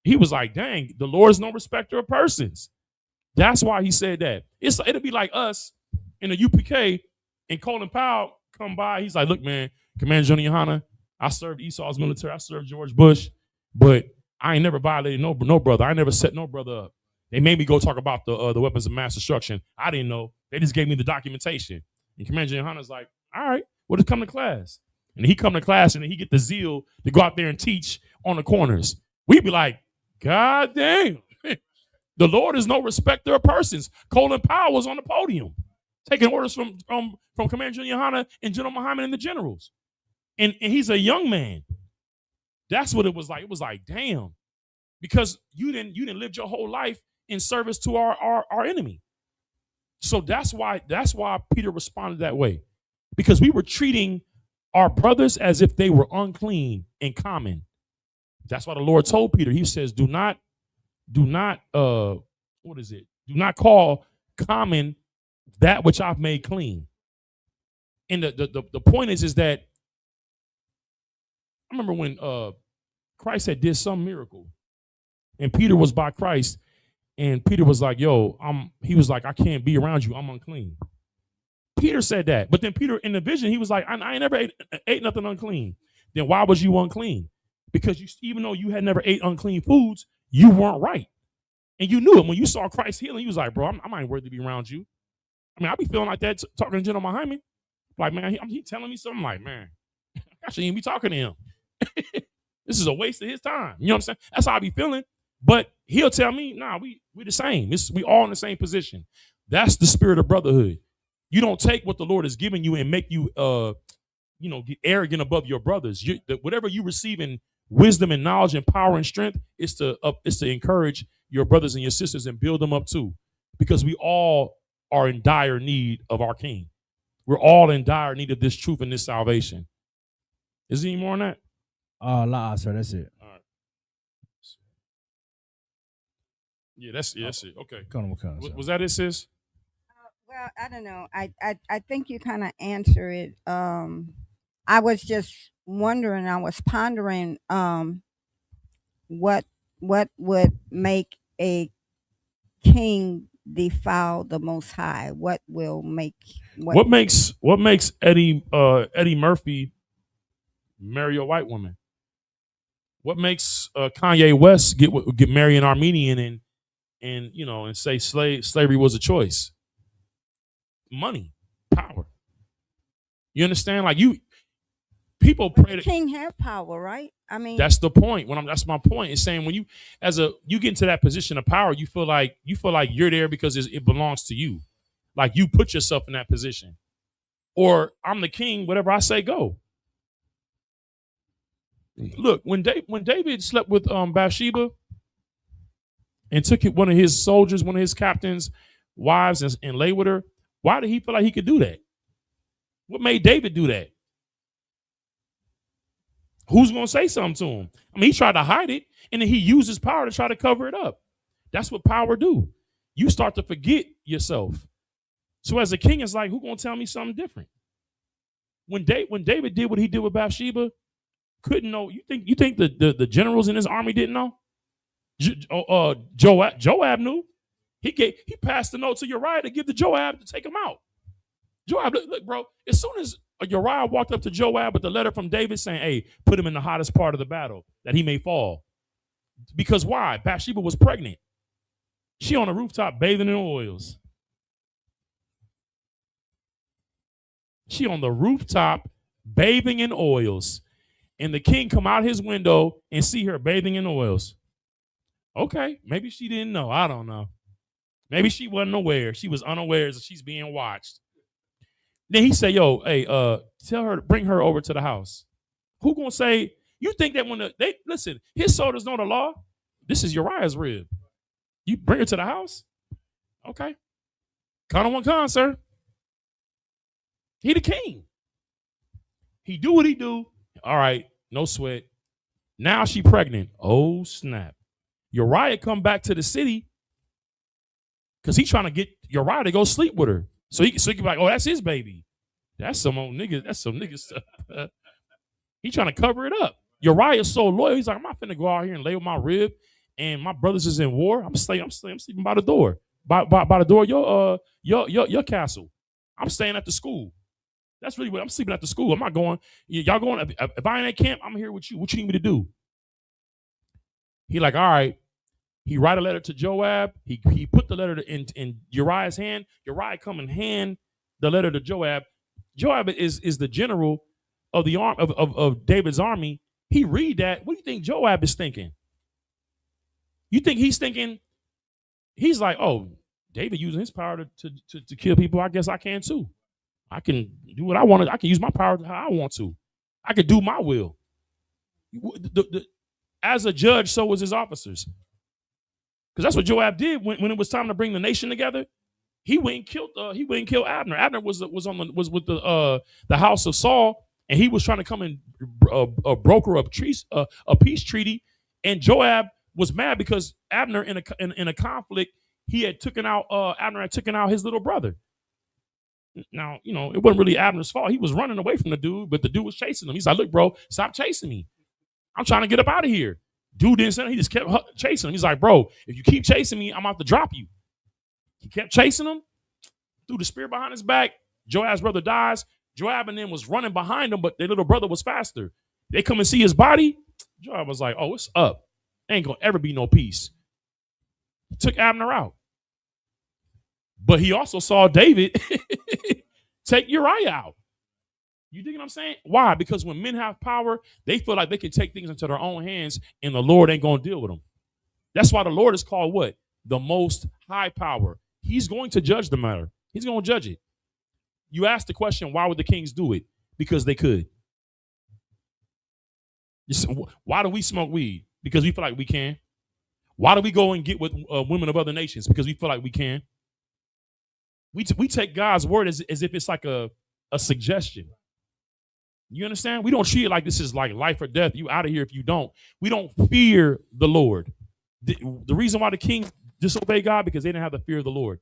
G: He was like, dang, the Lord is no respecter of persons. That's why he said that. It'll be like us in the UPK, and Colin Powell come by. He's like, look, man, Commander Johnny Hanna, I served Esau's military. I served George Bush, but I ain't never violated no brother. I never set no brother up. They made me go talk about the weapons of mass destruction. I didn't know. They just gave me the documentation. And Commander Johnny Hanna's like, all right, well, just come to class. And he come to class, and then he get the zeal to go out there and teach on the corners. We'd be like, God damn. The Lord is no respecter of persons. Colin Powell was on the podium taking orders from Commander Junior Hanna and General Muhammad and the generals. And he's a young man. That's what it was like. It was like, damn. Because you didn't live your whole life in service to our enemy. So that's why Peter responded that way, because we were treating our brothers as if they were unclean and common. That's why the Lord told Peter, he says, do not what is it? Do not call common that which I've made clean. And the point is that I remember when Christ had did some miracle and Peter was by Christ, and Peter was like, he was like, I can't be around you, I'm unclean. Peter said that, but then Peter in the vision, he was like, I ain't never ate nothing unclean. Then why was you unclean? Because even though you had never ate unclean foods, you weren't right. And you knew it. When you saw Christ healing, you was like, bro, I'm not worthy to be around you. I mean, I be feeling like that talking to General behind me. Like, man, he telling me something like, man, I shouldn't even be talking to him. This is a waste of his time. You know what I'm saying? That's how I be feeling. But he'll tell me, nah, we the same. We all in the same position. That's the spirit of brotherhood. You don't take what the Lord has given you and make you, get arrogant above your brothers. Whatever you receive in wisdom and knowledge and power and strength is to encourage your brothers and your sisters and build them up too, because we all are in dire need of our King. We're all in dire need of this truth and this salvation. Is there any more on that?
I: La, sir, that's it.
G: All right. Yeah, that's it. Okay. Was that it, sis?
H: Well, I don't know. I think you kind of answer it. I was just wondering. I was pondering. What would make a king defile the Most High? What will make
G: what makes Eddie Murphy marry a white woman? What makes Kanye West get marry an Armenian and say slavery was a choice? Money, power. You understand? Like people pray
H: the king have power, right? I mean,
G: that's the point. That's my point. It's saying when you get into that position of power, you feel like you're there because it belongs to you. Like you put yourself in that position. Or I'm the king, whatever I say, go. Look, when David slept with Bathsheba and took one of his soldiers, one of his captains' wives, and lay with her, why did he feel like he could do that? What made David do that? Who's going to say something to him? I mean, he tried to hide it, and then he used his power to try to cover it up. That's what power do. You start to forget yourself. So as a king, it's like, who's going to tell me something different? When David did what he did with Bathsheba, couldn't know. You think the generals in his army didn't know? Joab knew. He passed the note to Uriah to give to Joab to take him out. Joab, look, bro, as soon as Uriah walked up to Joab with the letter from David saying, hey, put him in the hottest part of the battle that he may fall. Because why? Bathsheba was pregnant. She on the rooftop bathing in oils. She on the rooftop bathing in oils. And the king come out his window and see her bathing in oils. Okay, maybe she didn't know. I don't know. Maybe she wasn't aware. She was unaware that she's being watched. Then he say, yo, hey, tell her to bring her over to the house. Who gonna say, you think that when listen, his soldiers know the law? This is Uriah's rib. You bring her to the house? Okay. Count on one con, sir. He the king. He do what he do. All right, no sweat. Now she pregnant. Oh, snap. Uriah come back to the city because he trying to get Uriah to go sleep with her. So he can be like, oh, that's his baby. That's some old nigga. That's some nigga stuff. He trying to cover it up. Uriah's so loyal. He's like, I'm not finna go out here and lay with my rib, and my brothers is in war. I'm sleeping by the door, by the door of your castle. I'm staying at the school. That's really what I'm sleeping at the school. I'm not going. Y'all going? If I ain't at camp, I'm here with you. What you need me to do? He like, all right. He write a letter to Joab. He put the letter in Uriah's hand. Uriah come and hand the letter to Joab. Joab is the general of the arm of David's army. He read that. What do you think Joab is thinking? You think he's thinking? He's like, oh, David using his power to kill people. I guess I can too. I can do what I want. I can use my power how I want to. I can do my will. As a judge, so was his officers. Because that's what Joab did when it was time to bring the nation together. He went and killed. He went and killed Abner. Abner was with the house of Saul, and he was trying to come and broker a peace treaty. And Joab was mad because Abner in a conflict, he had taken out Abner had taken out his little brother. Now, it wasn't really Abner's fault. He was running away from the dude, but the dude was chasing him. He's like, "Look, bro, stop chasing me. I'm trying to get up out of here." Dude didn't say anything. He just kept chasing him. He's like, "Bro, if you keep chasing me, I'm about to drop you." He kept chasing him, threw the spear behind his back. Joab's brother dies. Joab and them was running behind him, but their little brother was faster. They come and see his body. Joab was like, "Oh, it's up. Ain't gonna ever be no peace." He took Abner out. But he also saw David take Uriah out. You dig what I'm saying? Why? Because when men have power, they feel like they can take things into their own hands and the Lord ain't going to deal with them. That's why the Lord is called what? The most high power. He's going to judge the matter. He's going to judge it. You ask the question, why would the kings do it? Because they could. Why do we smoke weed? Because we feel like we can. Why do we go and get with women of other nations? Because we feel like we can. We take God's word as if it's like a suggestion. You understand? We don't treat it like this is like life or death. You out of here if you don't. We don't fear the Lord. The reason why the kings disobey God, because they didn't have the fear of the Lord.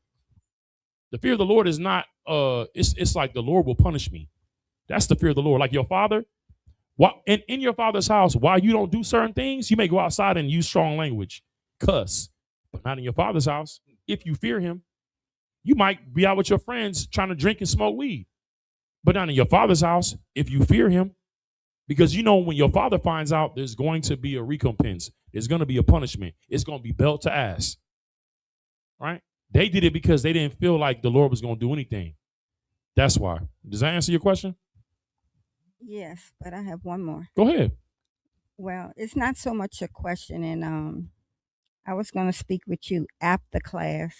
G: The fear of the Lord is not, it's like the Lord will punish me. That's the fear of the Lord. Like your father, in your father's house, while you don't do certain things, you may go outside and use strong language, cuss, but not in your father's house. If you fear him, you might be out with your friends trying to drink and smoke weed. But not in your father's house, if you fear him, because when your father finds out, there's going to be a recompense. There's going to be a punishment. It's going to be belt to ass. Right? They did it because they didn't feel like the Lord was going to do anything. That's why. Does that answer your question?
H: Yes, but I have one more.
G: Go ahead.
H: Well, it's not so much a question, and I was going to speak with you after class.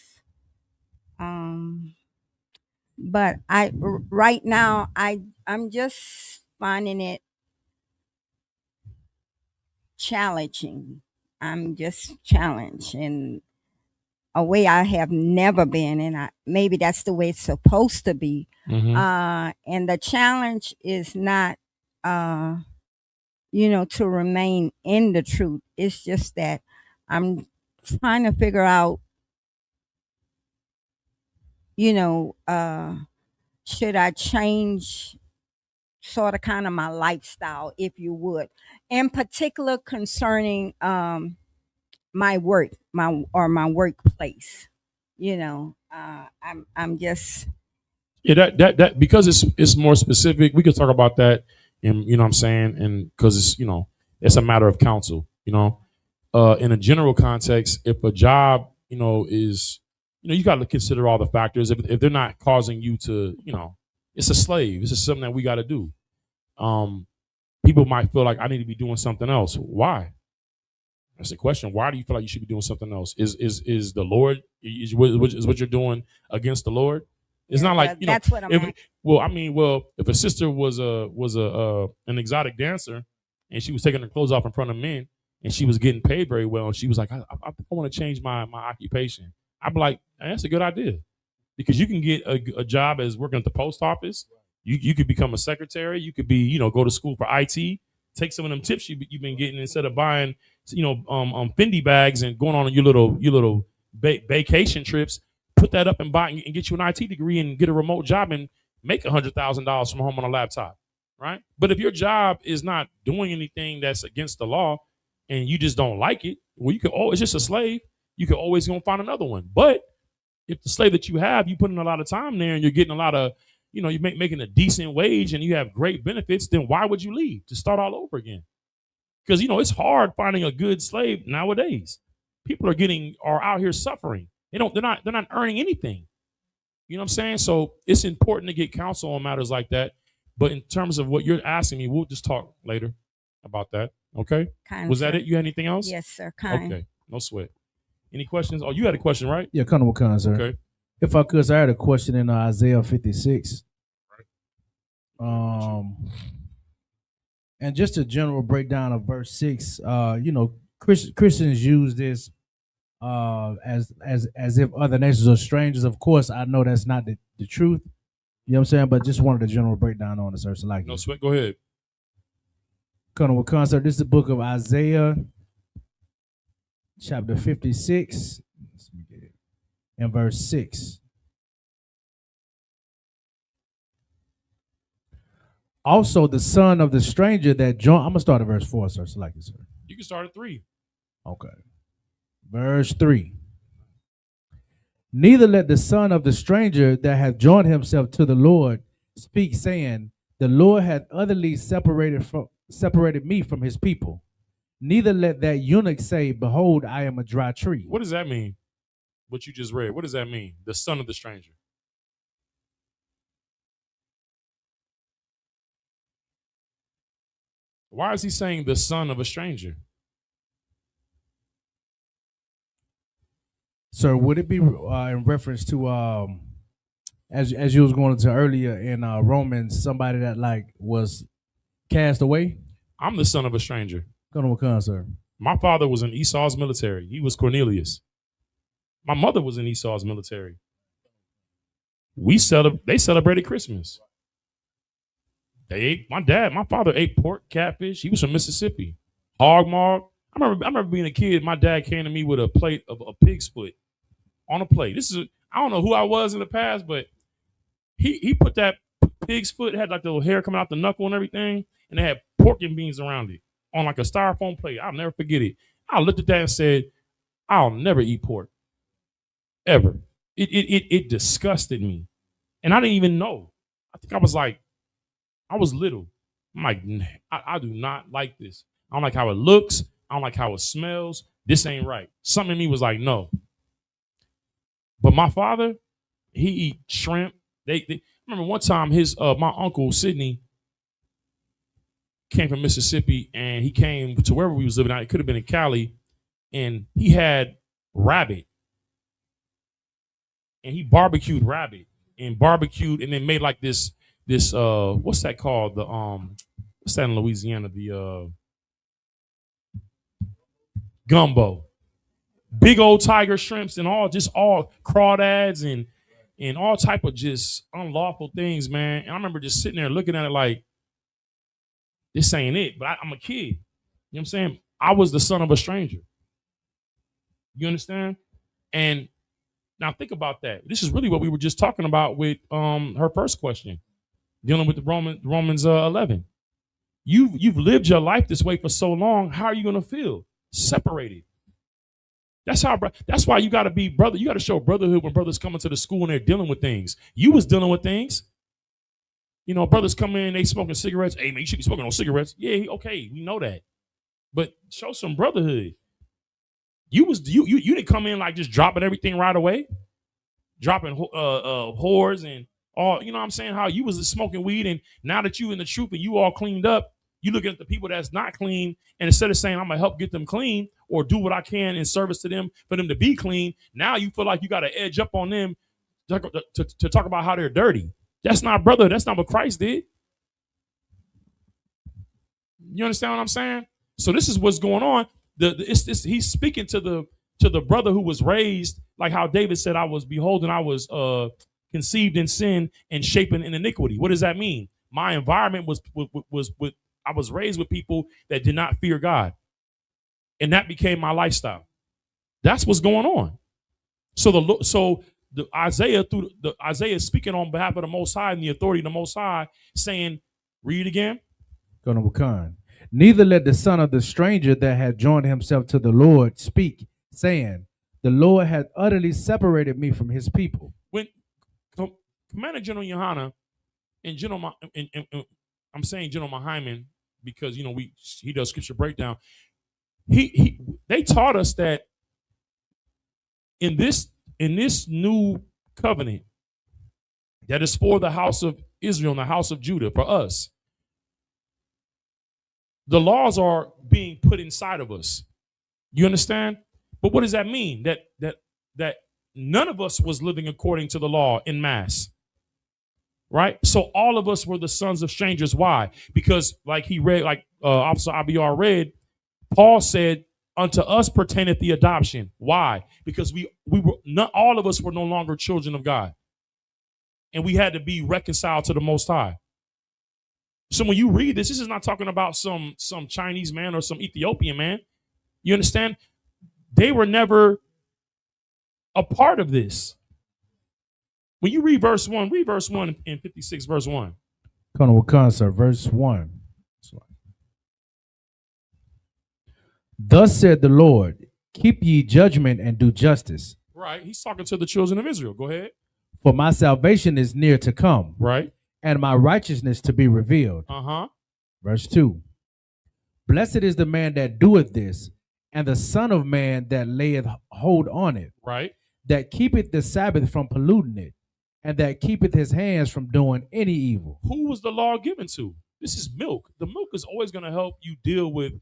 H: But right now I'm just finding it challenging. I'm just challenged in a way I have never been, and maybe that's the way it's supposed to be.
G: Mm-hmm.
H: And the challenge is not, to remain in the truth. It's just that I'm trying to figure out, should I change sort of kind of my lifestyle, if you would, in particular concerning my work, my workplace. I'm just
G: that because it's more specific. We could talk about that, and what I'm saying, and because it's a matter of counsel. In a general context, if a job is you got to consider all the factors. If they're not causing you to it's a slave. It's just something that we got to do. People might feel like I need to be doing something else. Why? That's the question. Why do you feel like you should be doing something else? Is the Lord is what you're doing against the Lord? It's not like
H: that's what I'm
G: if, if a sister was an exotic dancer and she was taking her clothes off in front of men and she was getting paid very well and she was like, I want to change my occupation. I'd be like, that's a good idea, because you can get a job as working at the post office. You could become a secretary. You could be go to school for IT. Take some of them tips you've been getting instead of buying Fendi bags and going on your little vacation trips. Put that up and buy and get you an IT degree and get a remote job and make $100,000 from home on a laptop, right? But if your job is not doing anything that's against the law and you just don't like it, well, it's just a slave. You can always go find another one. But if the slave that you have, you put in a lot of time there and you're getting a lot of, you're making a decent wage and you have great benefits, then why would you leave to start all over again? Because, it's hard finding a good slave nowadays. People are out here suffering. They're not earning anything. You know what I'm saying? So it's important to get counsel on matters like that. But in terms of what you're asking me, we'll just talk later about that. Okay?
H: Kind,
G: Was that it? You had anything else?
H: Yes, sir. Kind.
G: Okay. No sweat. Any questions? Oh, you had a question, right?
I: Yeah, kind, sir.
G: Okay.
I: If I could, sir, I had a question in Isaiah 56. And just a general breakdown of verse 6. Christians use this as if other nations are strangers. Of course, I know that's not the truth. You know what I'm saying? But just wanted a general breakdown on the sir. So like
G: No sweat. Go ahead.
I: Colonel Concert. This is the book of Isaiah, chapter 56, and verse 6. Also, the son of the stranger that joined. I'm gonna start at verse 4, sir. So like it, sir.
G: You can start at 3.
I: Okay. Verse 3. Neither let the son of the stranger that hath joined himself to the Lord speak, saying, the Lord hath utterly separated me from his people. Neither let that eunuch say, behold, I am a dry tree.
G: What does that mean? What you just read. What does that mean? The son of the stranger. Why is he saying the son of a stranger?
I: Sir, would it be in reference to as you was going into earlier in Romans, somebody that like was cast away?
G: I'm the son of a stranger.
I: Going to come, sir.
G: My father was in Esau's military. He was Cornelius. My mother was in Esau's military. They celebrated Christmas. My father ate pork, catfish. He was from Mississippi. Hog maw. I remember being a kid. My dad came to me with a plate of a pig's foot on a plate. I don't know who I was in the past, but he put that pig's foot, it had like the little hair coming out the knuckle and everything, and it had pork and beans around it on like a styrofoam plate. I'll never forget it. I looked at that and said, I'll never eat pork. Ever. It disgusted me. And I didn't even know. I think I was little. I'm like, I do not like this. I don't like how it looks. I don't like how it smells. This ain't right. Something in me was like, no. But my father, he eat shrimp. They remember one time my uncle Sidney came from Mississippi, and he came to wherever we was living at. It could have been in Cali, and he had rabbit. And he barbecued rabbit and then made like this what's that called? What's that in Louisiana? The gumbo. Big old tiger shrimps and all crawdads and all type of just unlawful things, man. And I remember just sitting there looking at it like, this ain't it. But I'm a kid. You know what I'm saying? I was the son of a stranger. You understand? And now think about that. This is really what we were just talking about with her first question, dealing with the Romans 11. You've lived your life this way for so long. How are you going to feel? Separated. That's why you got to be brother. You got to show brotherhood when brothers come into the school and they're dealing with things. You was dealing with things. You know, brothers come in, they smoking cigarettes. Hey man, you should be smoking on cigarettes. Yeah, okay, we know that. But show some brotherhood. You didn't come in like just dropping everything right away, dropping whores and all. You know what I'm saying? How you was smoking weed, and now that you in the truth and you all cleaned up, you looking at the people that's not clean, and instead of saying I'm gonna help get them clean or do what I can in service to them for them to be clean, now you feel like you got to edge up on them to talk about how they're dirty. That's not brotherhood. That's not what Christ did. You understand what I'm saying? So this is what's going on. He's speaking to the brother who was raised like how David said, I was conceived in sin and shapen in iniquity. What does that mean? My environment was I was raised with people that did not fear God, and that became my lifestyle. That's what's going on. So Isaiah is speaking on behalf of the Most High and the authority of the Most High, saying, read again.
I: Gonna Wakan. Neither let the son of the stranger that had joined himself to the Lord speak, saying, the Lord hath utterly separated me from his people.
G: When Commander General Yohana and General, I'm saying General Mahyman because he does scripture breakdown. They taught us that in this new covenant that is for the house of Israel and the house of Judah, for us, the laws are being put inside of us. You understand? But what does that mean? That none of us was living according to the law in mass. Right? So all of us were the sons of strangers. Why? Because like he read, like Officer IBR read, Paul said, unto us pertaineth the adoption. Why? Because we were not all of us were no longer children of God. And we had to be reconciled to the Most High. So when you read this is not talking about some Chinese man or some Ethiopian man. You understand? They were never a part of this. When you read verse 1 in 56, verse 1.
I: Colonel Wakan, sir, verse 1. Thus said the Lord, keep ye judgment and do justice.
G: Right. He's talking to the children of Israel. Go ahead.
I: For my salvation is near to come.
G: Right.
I: And my righteousness to be revealed. Verse 2. Blessed is the man that doeth this, and the son of man that layeth hold on it.
G: Right.
I: That keepeth the Sabbath from polluting it, and that keepeth his hands from doing any evil.
G: Who was the law given to? This is milk. The milk is always going to help you deal with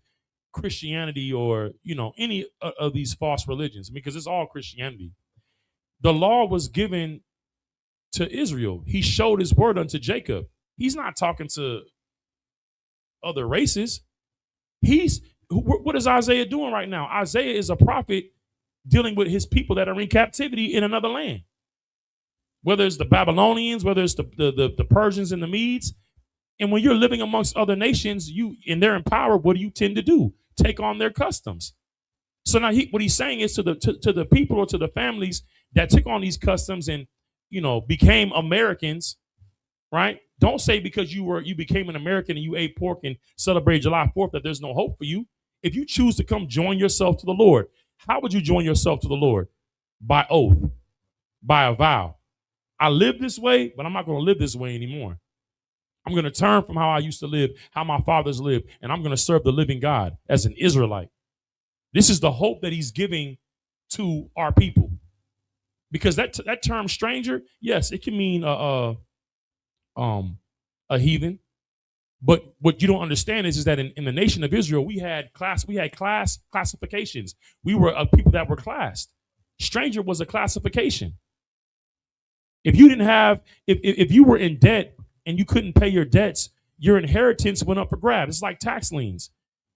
G: Christianity or, any of these false religions, because it's all Christianity. The law was given to Israel. He showed his word unto Jacob. He's not talking to other races. What is Isaiah doing right now? Isaiah is a prophet dealing with his people that are in captivity in another land. Whether it's the Babylonians, whether it's the Persians and the Medes. And when you're living amongst other nations, and they're in power, what do you tend to do? Take on their customs. So now what he's saying is to the people or to the families that took on these customs and became Americans, right? Don't say because you became an American and you ate pork and celebrated July 4th that there's no hope for you. If you choose to come join yourself to the Lord, how would you join yourself to the Lord? By oath, by a vow. I live this way, but I'm not going to live this way anymore. I'm going to turn from how I used to live, how my fathers lived, and I'm going to serve the living God as an Israelite. This is the hope that he's giving to our people. Because that term stranger, yes, it can mean a heathen. But what you don't understand is that in the nation of Israel, we had class classifications. We were people that were classed. Stranger was a classification. If you didn't have, if you were in debt and you couldn't pay your debts, your inheritance went up for grabs. It's like tax liens.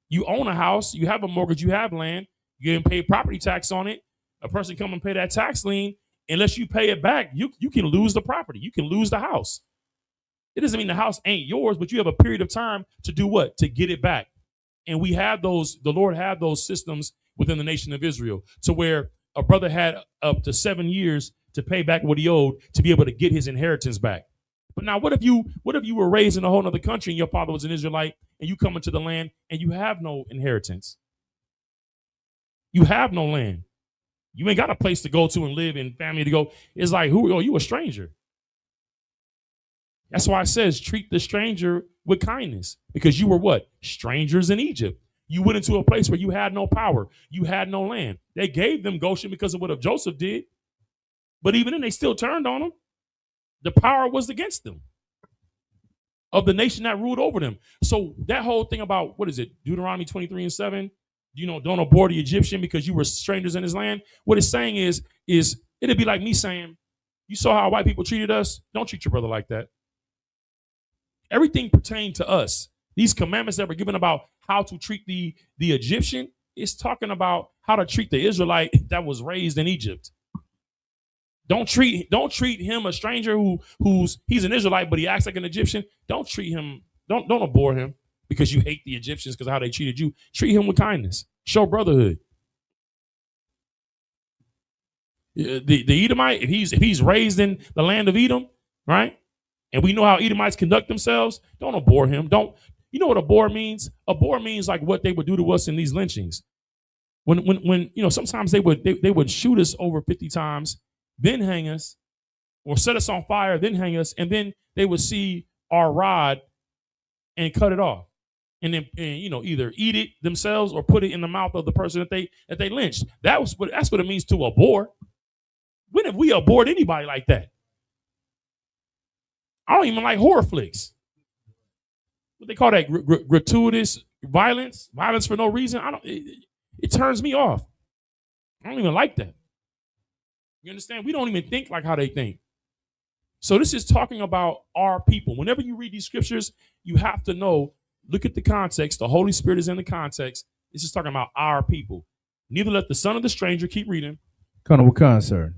G: You own a house, you have a mortgage, you have land, you didn't pay property tax on it. A person come and pay that tax lien. Unless you pay it back, you can lose the property. You can lose the house. It doesn't mean the house ain't yours, but you have a period of time to do what? To get it back. And we have those, the Lord had those systems within the nation of Israel to where a brother had up to 7 years to pay back what he owed to be able to get his inheritance back. But now what if you were raised in a whole other country and your father was an Israelite and you come into the land and you have no inheritance? You have no land. You ain't got a place to go to and live and family to go. It's like, you a stranger. That's why it says treat the stranger with kindness, because you were what? Strangers in Egypt. You went into a place where you had no power. You had no land. They gave them Goshen because of what Joseph did. But even then, they still turned on them. The power was against them of the nation that ruled over them. So that whole thing about, what is it? Deuteronomy 23:7. Don't abhor the Egyptian because you were strangers in his land. What it's saying is it'd be like me saying, you saw how white people treated us? Don't treat your brother like that. Everything pertained to us. These commandments that were given about how to treat the Egyptian is talking about how to treat the Israelite that was raised in Egypt. Don't treat him a stranger he's an Israelite, but he acts like an Egyptian. Don't treat him, don't abhor him because you hate the Egyptians because of how they treated you. Treat him with kindness. Show brotherhood. The Edomite, if he's raised in the land of Edom, right? And we know how Edomites conduct themselves, don't abhor him. You know what abhor means? Abhor means like what they would do to us in these lynchings. When sometimes they would shoot us over 50 times, then hang us, or set us on fire, then hang us, and then they would see our rod and cut it off. And then either eat it themselves or put it in the mouth of the person that they lynched. That's what it means to abhor. When have we abhorred anybody like that? I don't even like horror flicks. What they call that, gratuitous violence for no reason. It turns me off. I don't even like that. You understand? We don't even think like how they think. So this is talking about our people. Whenever you read these scriptures, you have to know, look at the context. The Holy Spirit is in the context. This is talking about our people. Neither let the son of the stranger, keep reading.
I: Con, sir.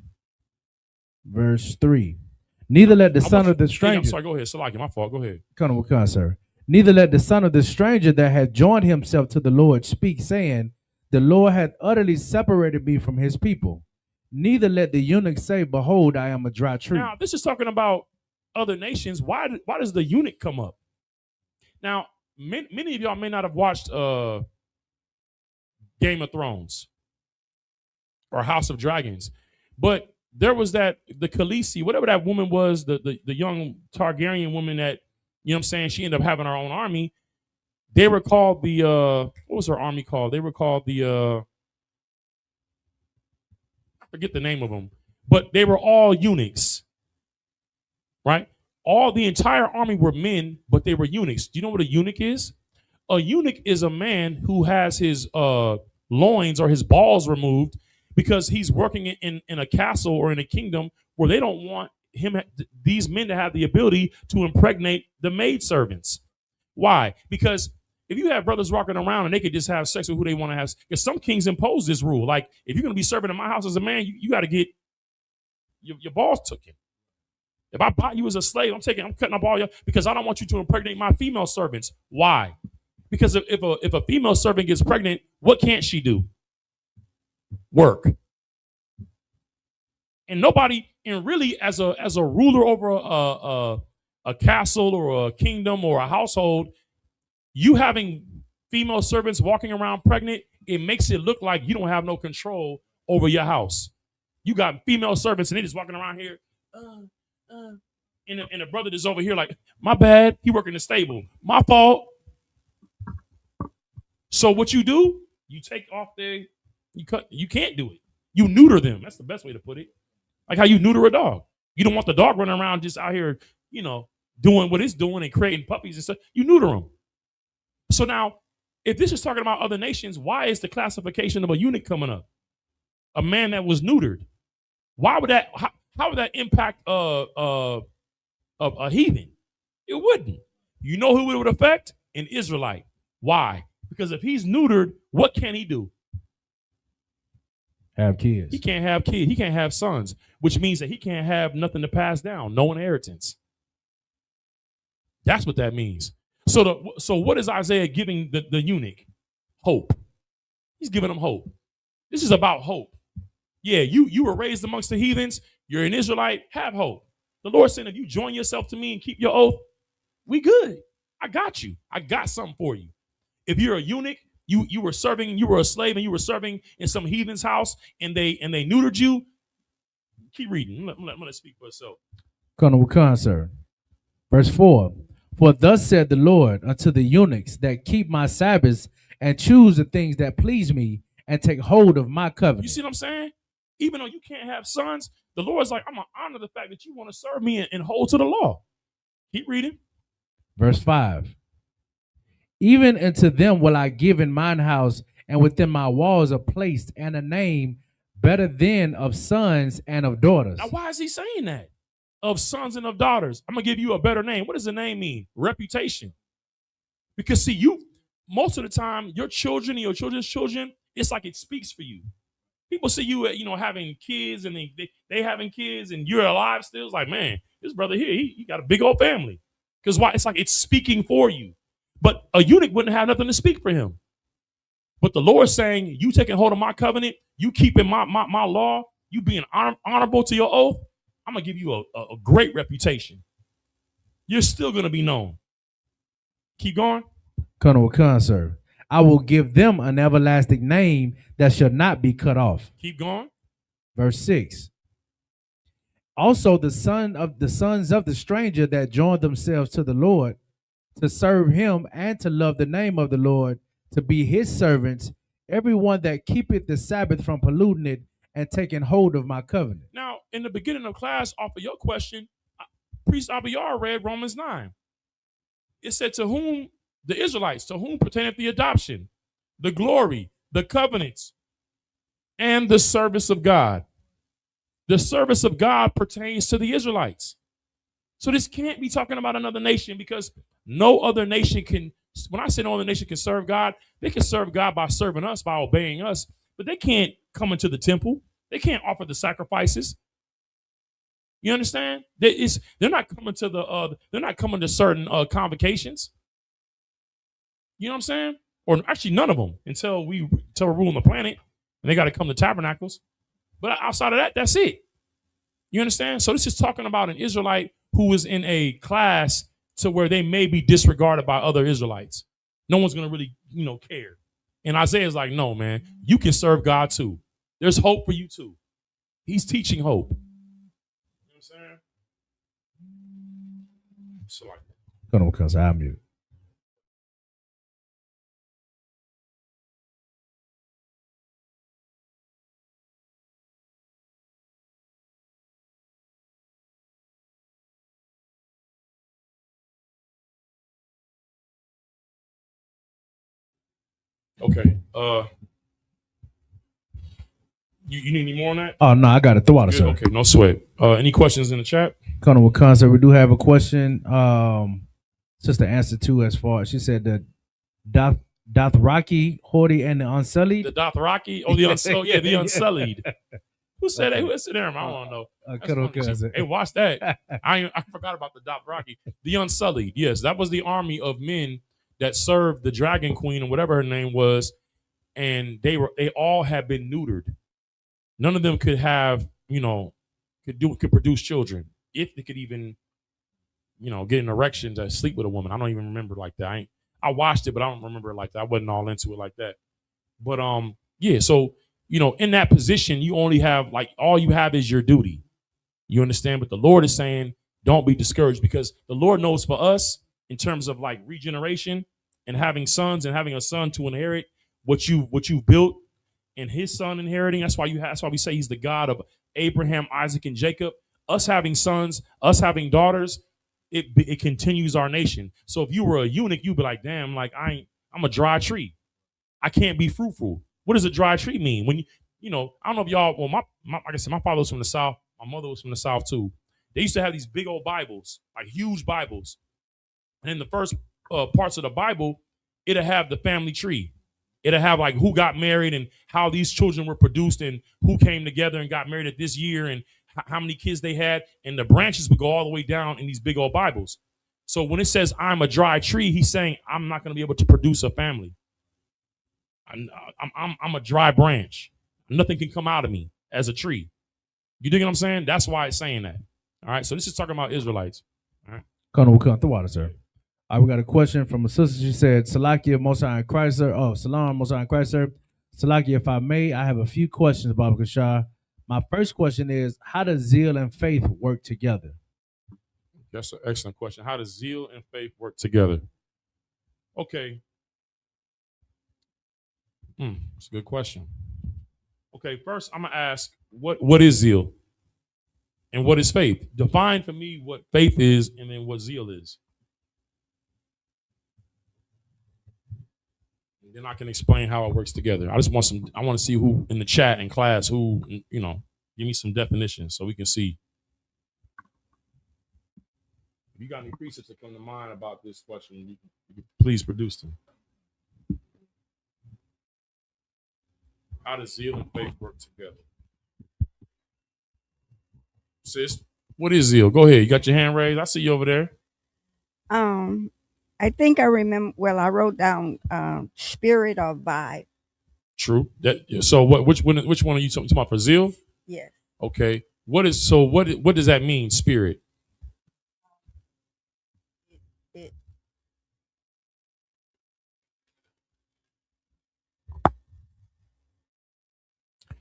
I: Verse 3. Neither let the son of the stranger.
G: I'm sorry, go ahead. Salaki, my fault. Go ahead.
I: Con, sir. Neither let the son of the stranger that hath joined himself to the Lord speak, saying, the Lord hath utterly separated me from his people. Neither let the eunuch say, behold, I am a dry tree.
G: Now, this is talking about other nations. Why does the eunuch come up? Now, many of y'all may not have watched Game of Thrones or House of Dragons, but there was the Khaleesi, whatever that woman was, the young Targaryen woman that, you know what I'm saying, she ended up having her own army. They were called the, what was her army called? They were called the, I forget the name of them, but they were all eunuchs, right? The entire army were men, but they were eunuchs. Do you know what a eunuch is? A eunuch is a man who has his loins or his balls removed because he's working in a castle or in a kingdom where they don't want these men to have the ability to impregnate the maidservants. Why? Because if you have brothers walking around and they could just have sex with who they want to have, because some kings impose this rule. Like, if you're going to be serving in my house as a man, you got to get your balls taken. If I buy you as a slave, I'm cutting up all your, because I don't want you to impregnate my female servants. Why? Because if a female servant gets pregnant, what can't she do? Work. And nobody, and really as a ruler over a castle or a kingdom or a household, you having female servants walking around pregnant, it makes it look like you don't have no control over your house. You got female servants and they just walking around here, and the brother is over here like, my bad, he working the stable, my fault. So what you do, you take off you can't do it. You neuter them. That's the best way to put it. Like how you neuter a dog. You don't want the dog running around just out here, doing what it's doing and creating puppies and stuff. You neuter them. So now, if this is talking about other nations, why is the classification of a eunuch coming up? A man that was neutered. Why would that? How would that impact a heathen? It wouldn't. You know who it would affect? An Israelite. Why? Because if he's neutered, what can he do?
I: Have kids.
G: He can't have kids. He can't have sons, which means that he can't have nothing to pass down, no inheritance. That's what that means. So what is Isaiah giving the eunuch? Hope. He's giving them hope. This is about hope. Yeah, you were raised amongst the heathens. You're an Israelite. Have hope. The Lord said, if you join yourself to me and keep your oath, we good. I got you. I got something for you. If you're a eunuch, you were serving, you were a slave, and you were serving in some heathen's house, and they neutered you. Keep reading. Let it speak for itself.
I: Con, sir. Verse 4. For thus said the Lord unto the eunuchs that keep my Sabbaths and choose the things that please me and take hold of my covenant.
G: You see what I'm saying? Even though you can't have sons, the Lord's like, I'm going to honor the fact that you want to serve me and hold to the law. Keep reading.
I: Verse 5. Even unto them will I give in mine house and within my walls a place and a name better than of sons and of daughters.
G: Now, why is he saying that? Of sons and of daughters. I'm going to give you a better name. What does the name mean? Reputation. Because see, most of the time, your children and your children's children, it's like it speaks for you. People see you, having kids and they having kids and you're alive still. It's like, man, this brother here, he got a big old family. Because why? It's like it's speaking for you. But a eunuch wouldn't have nothing to speak for him. But the Lord's saying, you taking hold of my covenant, you keeping my law, you being honorable to your oath, I'm going to give you a great reputation. You're still going to be known. Keep going.
I: Con, sir. I will give them an everlasting name that shall not be cut off.
G: Keep going.
I: Verse 6. Also the sons of the stranger that joined themselves to the Lord to serve him and to love the name of the Lord, to be his servants, everyone that keepeth the Sabbath from polluting it and taking hold of my covenant.
G: Now, in the beginning of class, off of your question, Priest Abiyar read Romans 9. It said, to whom the Israelites, to whom pertaineth the adoption, the glory, the covenants, and the service of God. The service of God pertains to the Israelites. So this can't be talking about another nation, because no other nation can When I say no other nation can serve God, they can serve God by serving us, by obeying us, but they can't come into the temple. They can't offer the sacrifices. You understand? They're not coming to they're not coming to certain convocations. You know what I'm saying? Or actually none of them until we're ruling the planet, and they got to come to tabernacles. But outside of that, that's it. You understand? So this is talking about an Israelite who is in a class to where they may be disregarded by other Israelites. No one's gonna really, care. And Isaiah's like, no, man, you can serve God too. There's hope for you too. He's teaching hope. You know what I'm saying? So like,
I: Hold on, because I'm mute.
G: okay. You need any more on that?
I: Oh no, I got it. Throw out, sir.
G: Okay, no sweat. Any questions in the chat?
I: Colonel Wakan, we do have a question. Sister answer to as far as she said that Dothraki, Horty, and the Unsullied.
G: The Dothraki? Oh, the Unsullied. Who said that? Who said that? I don't know. Hey, watch that. I forgot about the Dothraki. The Unsullied. Yes, that was the army of men that served the Dragon Queen or whatever her name was, and they all had been neutered. None of them could have, could produce children if they could even, get an erection to sleep with a woman. I don't even remember like that. I watched it, but I don't remember it like that. I wasn't all into it like that. But yeah. So in that position, you only have all you have is your duty. You understand? But the Lord is saying, don't be discouraged, because the Lord knows for us in terms of regeneration and having sons and having a son to inherit what you've built, and his son inheriting. That's why we say he's the God of Abraham, Isaac, and Jacob. Us having sons, us having daughters, it continues our nation. So if you were a eunuch, you'd be like, damn, I'm a dry tree. I can't be fruitful. What does a dry tree mean? When I don't know if y'all. Well, like I said, my father was from the South. My mother was from the South too. They used to have these big old Bibles, like huge Bibles, and in the first parts of the Bible, it'll have the family tree. It'll have who got married and how these children were produced and who came together and got married at this year and how many kids they had. And the branches would go all the way down in these big old Bibles. So when it says I'm a dry tree, he's saying I'm not going to be able to produce a family. I'm a dry branch. Nothing can come out of me as a tree. You dig what I'm saying? That's why it's saying that. All right. So this is talking about Israelites. All right.
I: Colonel, we'll come the water, sir. All right, we got a question from a sister. She said, Salakia, Most High in Christ, sir. Oh, Salam, Most High in Christ, sir. Salakia, if I may, I have a few questions, Baba Kashar. My first question is, how does zeal and faith work together?
G: That's an excellent question. How does zeal and faith work together? Okay. That's a good question. Okay, first I'm going to ask, what is zeal? And what is faith? Define for me what faith is and then what zeal is. Then I can explain how it works together. I want to see who in the chat in class who, give me some definitions so we can see. If you got any precepts that come to mind about this question, you can please produce them. How does zeal and faith work together? Sis, what is zeal? Go ahead. You got your hand raised. I see you over there.
H: I think I remember. Well, I wrote down spirit or vibe.
G: True. So which one are you talking about for zeal?
H: Yes.
G: Okay. What does that mean? Spirit.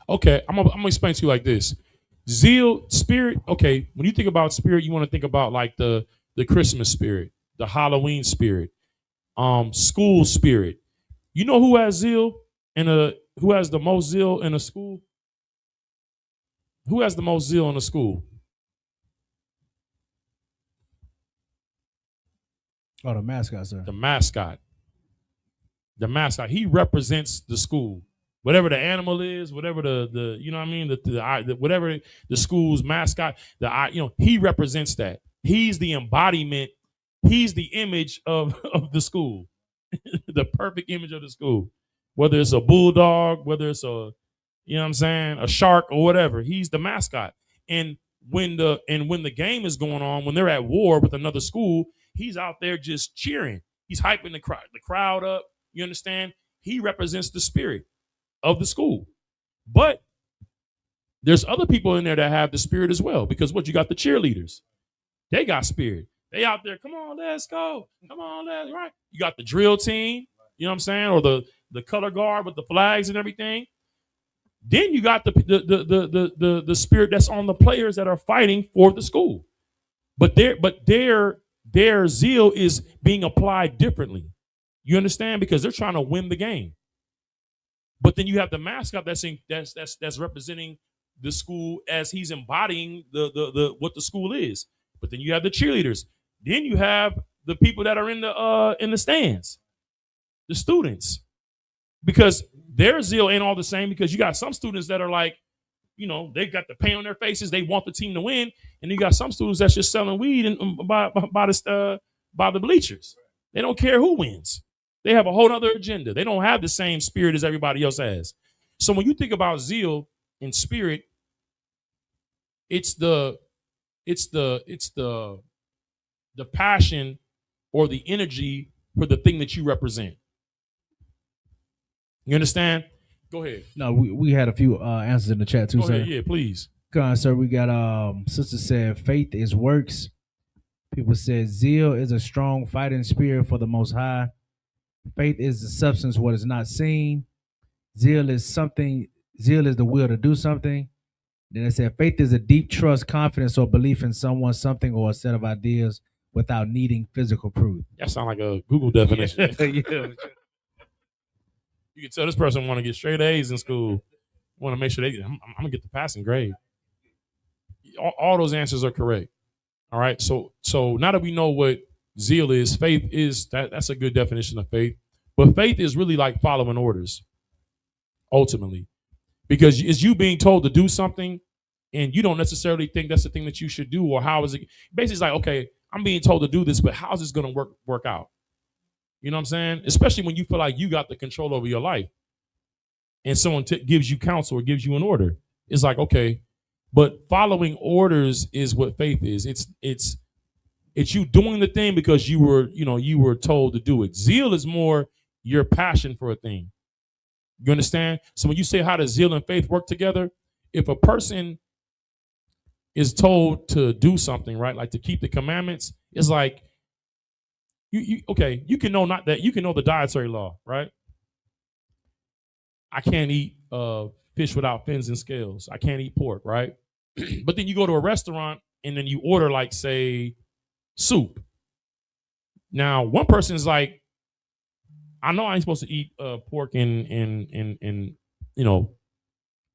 G: Okay, I'm gonna explain to you like this. Zeal, spirit. Okay, when you think about spirit, you want to think about the Christmas spirit, the Halloween spirit, school spirit. You know who has zeal who has the most zeal in a school? Who has the most zeal in a school?
I: Oh, the mascot, sir.
G: The mascot. The mascot. He represents the school. Whatever the animal is, whatever the you know what I mean, the whatever the school's mascot, he represents that. He's the embodiment. He's the image of the school. the perfect image of the school. Whether it's a bulldog, whether it's a, you know what I'm saying, a shark or whatever, he's the mascot. And when the game is going on, when they're at war with another school, he's out there just cheering. He's hyping the crowd up. You understand? He represents the spirit of the school. But there's other people in there that have the spirit as well, because what, you got the cheerleaders. They got spirit. They out there, come on, let's go. Come on, let's right. You got the drill team, you know what I'm saying, or the color guard with the flags and everything. Then you got the spirit that's on the players that are fighting for the school. But their zeal is being applied differently. You understand? Because they're trying to win the game. But then you have the mascot that's representing the school as he's embodying the what the school is. But then you have the cheerleaders. Then you have the people that are in the stands, the students, because their zeal ain't all the same. Because you got some students that are like, you know, they got the paint on their faces. They want the team to win, and you got some students that's just selling weed and by the bleachers. They don't care who wins. They have a whole other agenda. They don't have the same spirit as everybody else has. So when you think about zeal and spirit, it's the passion or the energy for the thing that you represent. You understand? Go ahead.
I: No, we had a few answers in the chat too,
G: Go
I: sir.
G: ahead. Yeah, please.
I: Come on, sir. We got sister said faith is works. People said zeal is a strong fighting spirit for the Most High. Faith is the substance what is not seen. Zeal is the will to do something. Then it said faith is a deep trust, confidence, or belief in someone, something, or a set of ideas without needing physical proof.
G: That sounds like a Google definition.
I: Yeah.
G: You can tell this person want to get straight A's in school. Want to make sure I'm gonna get the passing grade. All those answers are correct. All right. So now that we know what zeal is, faith is that's a good definition of faith. But faith is really like following orders, ultimately, because it's you being told to do something, and you don't necessarily think that's the thing that you should do, or how is it? Basically, it's like, okay, I'm being told to do this, but how's this gonna work out? You know what I'm saying? Especially when you feel like you got the control over your life, and someone gives you counsel or gives you an order. It's like, okay, but following orders is what faith is. It's you doing the thing because you were told to do it. Zeal is more your passion for a thing. You understand? So when you say how does zeal and faith work together, if a person is told to do something, right, like to keep the commandments, it's like you can know the dietary law, right? I can't eat fish without fins and scales. I can't eat pork, right? But then you go to a restaurant and then you order, like, say, soup. Now, one person's like, I know I ain't supposed to eat pork and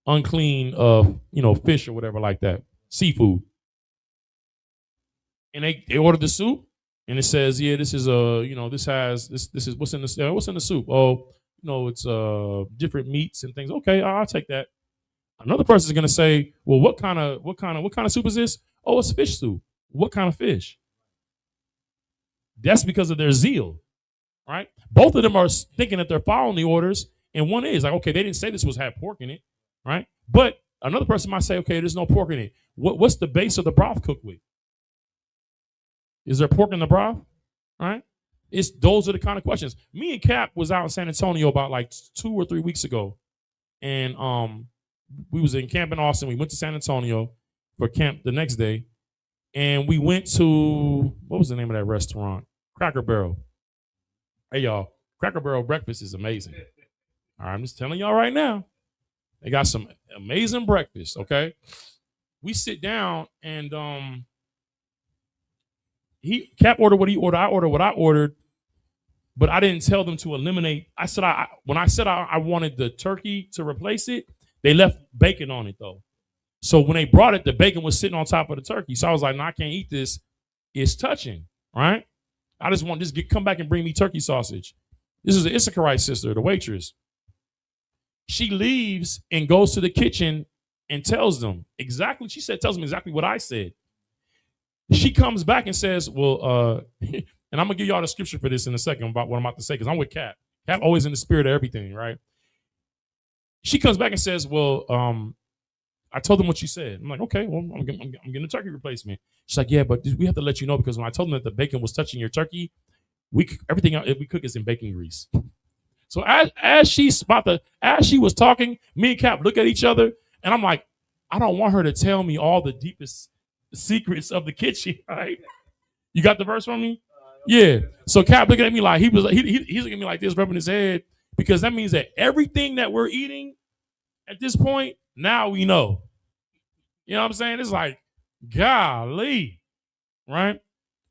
G: unclean fish or whatever like that, seafood. And they order the soup, and it says, yeah, this is this is what's in the soup. Oh, it's different meats and things. Okay, I'll take that. Another person is gonna say, well, what kind of soup is this? Oh, it's fish soup. What kind of fish? That's because of their zeal, right? Both of them are thinking that they're following the orders, and one is like, okay, they didn't say this had pork in it, right? But another person might say, okay, there's no pork in it. What's the base of the broth cooked with? Is there pork in the broth? Right? Those are the kind of questions. Me and Cap was out in San Antonio about like 2 or 3 weeks ago, and we was in camp in Austin. We went to San Antonio for camp the next day, and we went to, what was the name of that restaurant? Cracker Barrel. Hey, y'all, Cracker Barrel breakfast is amazing. All right, I'm just telling y'all right now. They got some amazing breakfast, okay? We sit down, and Cap ordered what he ordered. I ordered what I ordered, but I didn't tell them to eliminate. I said when I said I wanted the turkey to replace it, they left bacon on it, though. So when they brought it, the bacon was sitting on top of the turkey. So I was like, no, I can't eat this. It's touching, right? I just want come back and bring me turkey sausage. This is the Issacharite sister, the waitress. She leaves and goes to the kitchen and tells them exactly. She tells them exactly what I said. She comes back and says, well, and And I'm gonna give y'all the scripture for this in a second about what I'm about to say, because I'm with Kat. Kat always in the spirit of everything, right? She comes back and says, well, I told them what you said. I'm like, okay, well, I'm getting a turkey replacement. She's like, yeah, but we have to let you know, because when I told them that the bacon was touching your turkey, everything we cook is in bacon grease. So as she was talking, me and Cap look at each other, and I'm like, I don't want her to tell me all the deepest secrets of the kitchen, right? You got the verse from me? Yeah. So Cap looking at me like he's looking at me like this, rubbing his head, because that means that everything that we're eating at this point, now we know. You know what I'm saying? It's like, golly, right?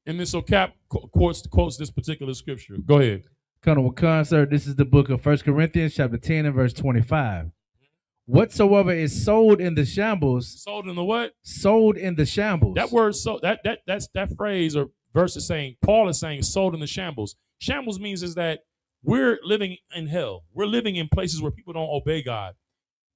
G: And then so Cap quotes this particular scripture. Go ahead.
I: Colonel Wakan, sir, this is the book of 1 Corinthians chapter 10 and verse 25. Whatsoever is sold in the shambles.
G: Sold in the what?
I: Sold in the shambles.
G: That word, so that phrase or verse is saying, Paul is saying sold in the shambles. Shambles means is that we're living in hell. We're living in places where people don't obey God.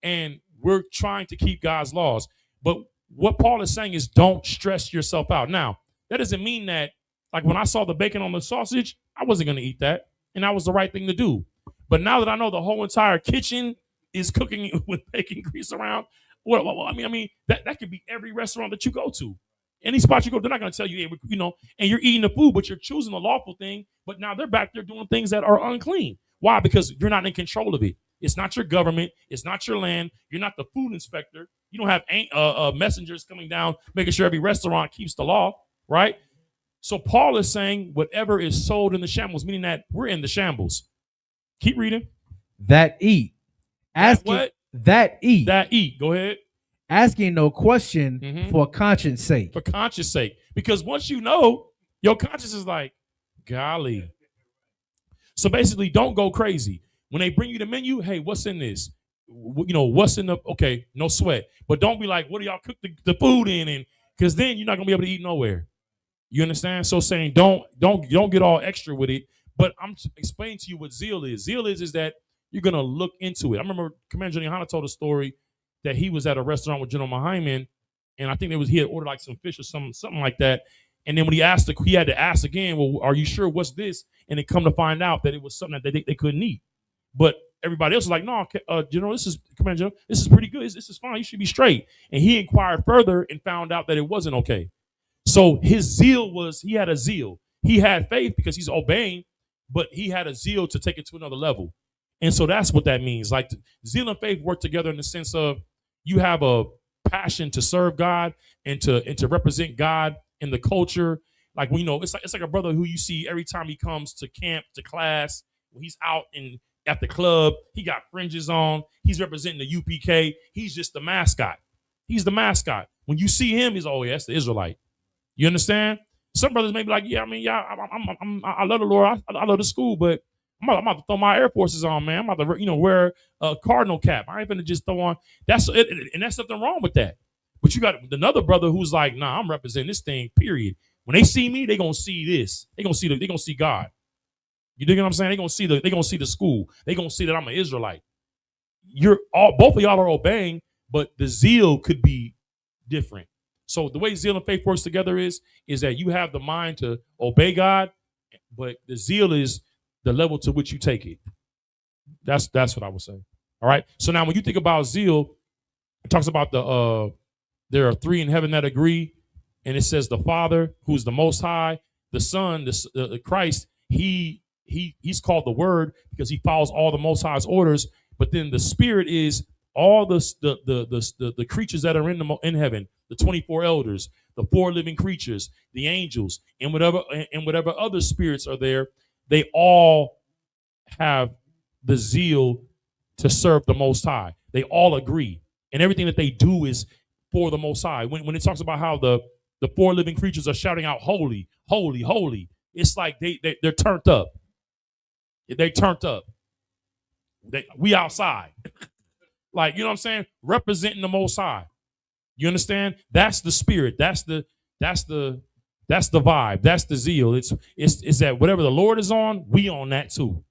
G: And we're trying to keep God's laws. But what Paul is saying is don't stress yourself out. Now, that doesn't mean that, like when I saw the bacon on the sausage, I wasn't going to eat that. And that was the right thing to do. But now that I know the whole entire kitchen is cooking with bacon grease around, well, I mean, that could be every restaurant that you go to. Any spot you go, they're not going to tell you, and you're eating the food, but you're choosing the lawful thing. But now they're back there doing things that are unclean. Why? Because you're not in control of it. It's not your government. It's not your land. You're not the food inspector. You don't have messengers coming down, making sure every restaurant keeps the law, right? So Paul is saying whatever is sold in the shambles, meaning that we're in the shambles. Keep reading.
I: That eat. Asking,
G: what?
I: That eat.
G: That eat. Go ahead.
I: Asking no question for conscience sake.
G: For conscience sake. Because once you know, your conscience is like, golly. So basically, don't go crazy. When they bring you the menu, hey, what's in this? What's in the, okay, no sweat. But don't be like, what do y'all cook the food in? And because then you're not going to be able to eat nowhere. You understand? So saying don't get all extra with it. But I'm explaining to you what zeal is. Zeal is that you're going to look into it. I remember Commander Johnny Hanna told a story that he was at a restaurant with General Hyman, and I think he had ordered like some fish or something like that. And then when he asked, he had to ask again, well, are you sure what's this? And it come to find out that it was something that they couldn't eat. But everybody else was like, no, General, this is pretty good. This is fine. You should be straight. And he inquired further and found out that it wasn't okay. So his zeal he had a zeal. He had faith because he's obeying, but he had a zeal to take it to another level. And so that's what that means. Like zeal and faith work together in the sense of you have a passion to serve God and to represent God in the culture. Like, it's like a brother who you see every time he comes to camp, to class, when he's out at the club, he got fringes on. He's representing the UPK. He's just the mascot. He's the mascot. When you see him, he's, oh, yeah, that's the Israelite. You understand? Some brothers may be like, yeah, I mean, yeah, I love the Lord. I love the school, but I'm about to throw my Air Forces on, man. I'm about to, wear a Cardinal cap. I ain't gonna just throw on. That's it, and that's nothing wrong with that. But you got another brother who's like, nah, I'm representing this thing. Period. When they see me, they gonna see this. They gonna see God. You dig what I'm saying? They gonna see the school. They gonna see that I'm an Israelite. Both of y'all are obeying, but the zeal could be different. So the way zeal and faith works together is that you have the mind to obey God, but the zeal is the level to which you take it. That's what I would say. All right. So now when you think about zeal, it talks about there are three in heaven that agree, and it says the Father, who's the Most High, the Son, the Christ. He's called the Word because he follows all the Most High's orders. But then the Spirit is all the creatures that are in heaven, the 24 elders, the 4 living creatures, the angels, and whatever other spirits are there. They all have the zeal to serve the Most High. They all agree, and everything that they do is for the Most High. When it talks about how the 4 living creatures are shouting out, "Holy, holy, holy," it's like they're turned up. They turned up. We outside. Like, you know what I'm saying? Representing the Most High. You understand? That's the spirit. That's the vibe. That's the zeal. It's that whatever the Lord is on, we on that too.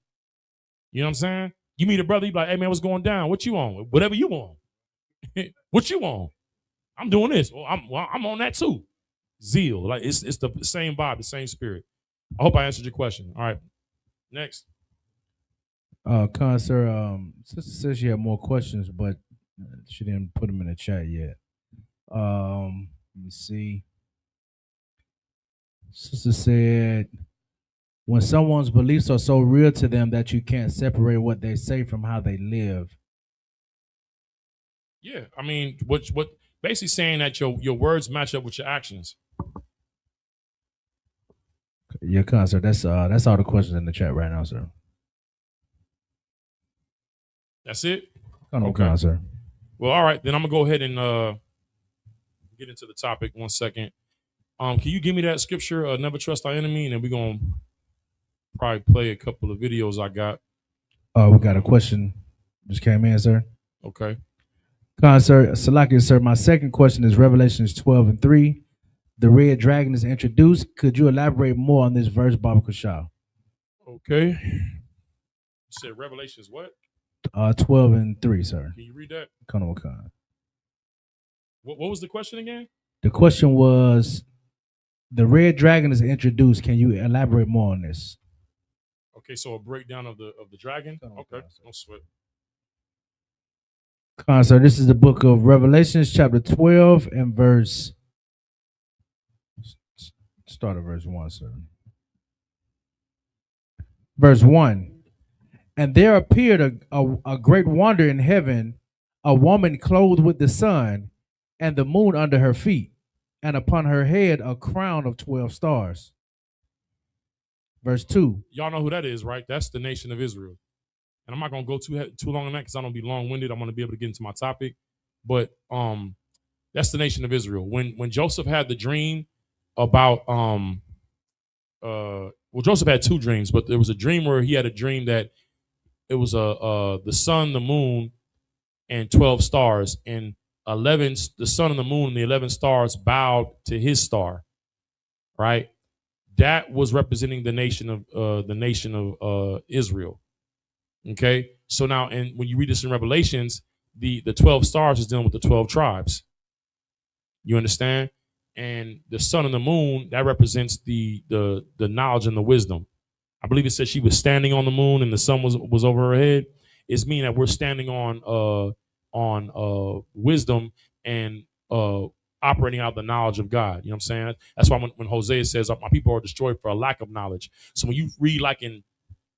G: You know what I'm saying? You meet a brother, you be like, hey man, what's going down? What you on? Whatever you on. What you on? I'm doing this. I'm on that too. Zeal. Like it's the same vibe, the same spirit. I hope I answered your question. All right. Next.
I: Sir, sister says she had more questions, but she didn't put them in the chat yet. Let me see. Sister said, when someone's beliefs are so real to them that you can't separate what they say from how they live.
G: Yeah. I mean, what basically saying that your words match up with your actions.
I: Yeah, sir. That's all the questions in the chat right now, sir.
G: That's it?
I: Okay, sir.
G: Well, all right. Then I'm gonna go ahead and get into the topic 1 second. Can you give me that scripture, never trust our enemy? And then we're gonna probably play a couple of videos I got.
I: We got a question just came in, sir.
G: Okay.
I: Sir, Salaki, sir, my second question is Revelations 12:3. The red dragon is introduced. Could you elaborate more on this verse, Baba Kushal?
G: Okay. You said Revelations what?
I: 12:3, sir.
G: Can you read that? What was the question again?
I: The question was, the red dragon is introduced. Can you elaborate more on this?
G: Okay, so a breakdown of the dragon. Okay, no sweat.
I: Sir, this is the book of Revelations, chapter 12, and verse. Start at verse 1, sir. Verse 1. And there appeared a great wonder in heaven, a woman clothed with the sun, and the moon under her feet, and upon her head a crown of 12 stars. Verse 2.
G: Y'all know who that is, right? That's the nation of Israel. And I'm not gonna go too long on that because I don't be long-winded. I'm gonna be able to get into my topic. But that's the nation of Israel. When Joseph had the dream about Joseph had two dreams, but there was a dream where he had a dream that it was the sun, the moon, and 12 stars, and 11, the sun and the moon and the 11 stars bowed to his star, right? That was representing the nation of Israel. Okay, so now, and when you read this in Revelations, the 12 stars is dealing with the 12 tribes. You understand? And the sun and the moon, that represents the knowledge and the wisdom. I believe it says she was standing on the moon and the sun was over her head. It's meaning that we're standing on wisdom and operating out the knowledge of God. You know what I'm saying? That's why when Hosea says, my people are destroyed for a lack of knowledge. So when you read like in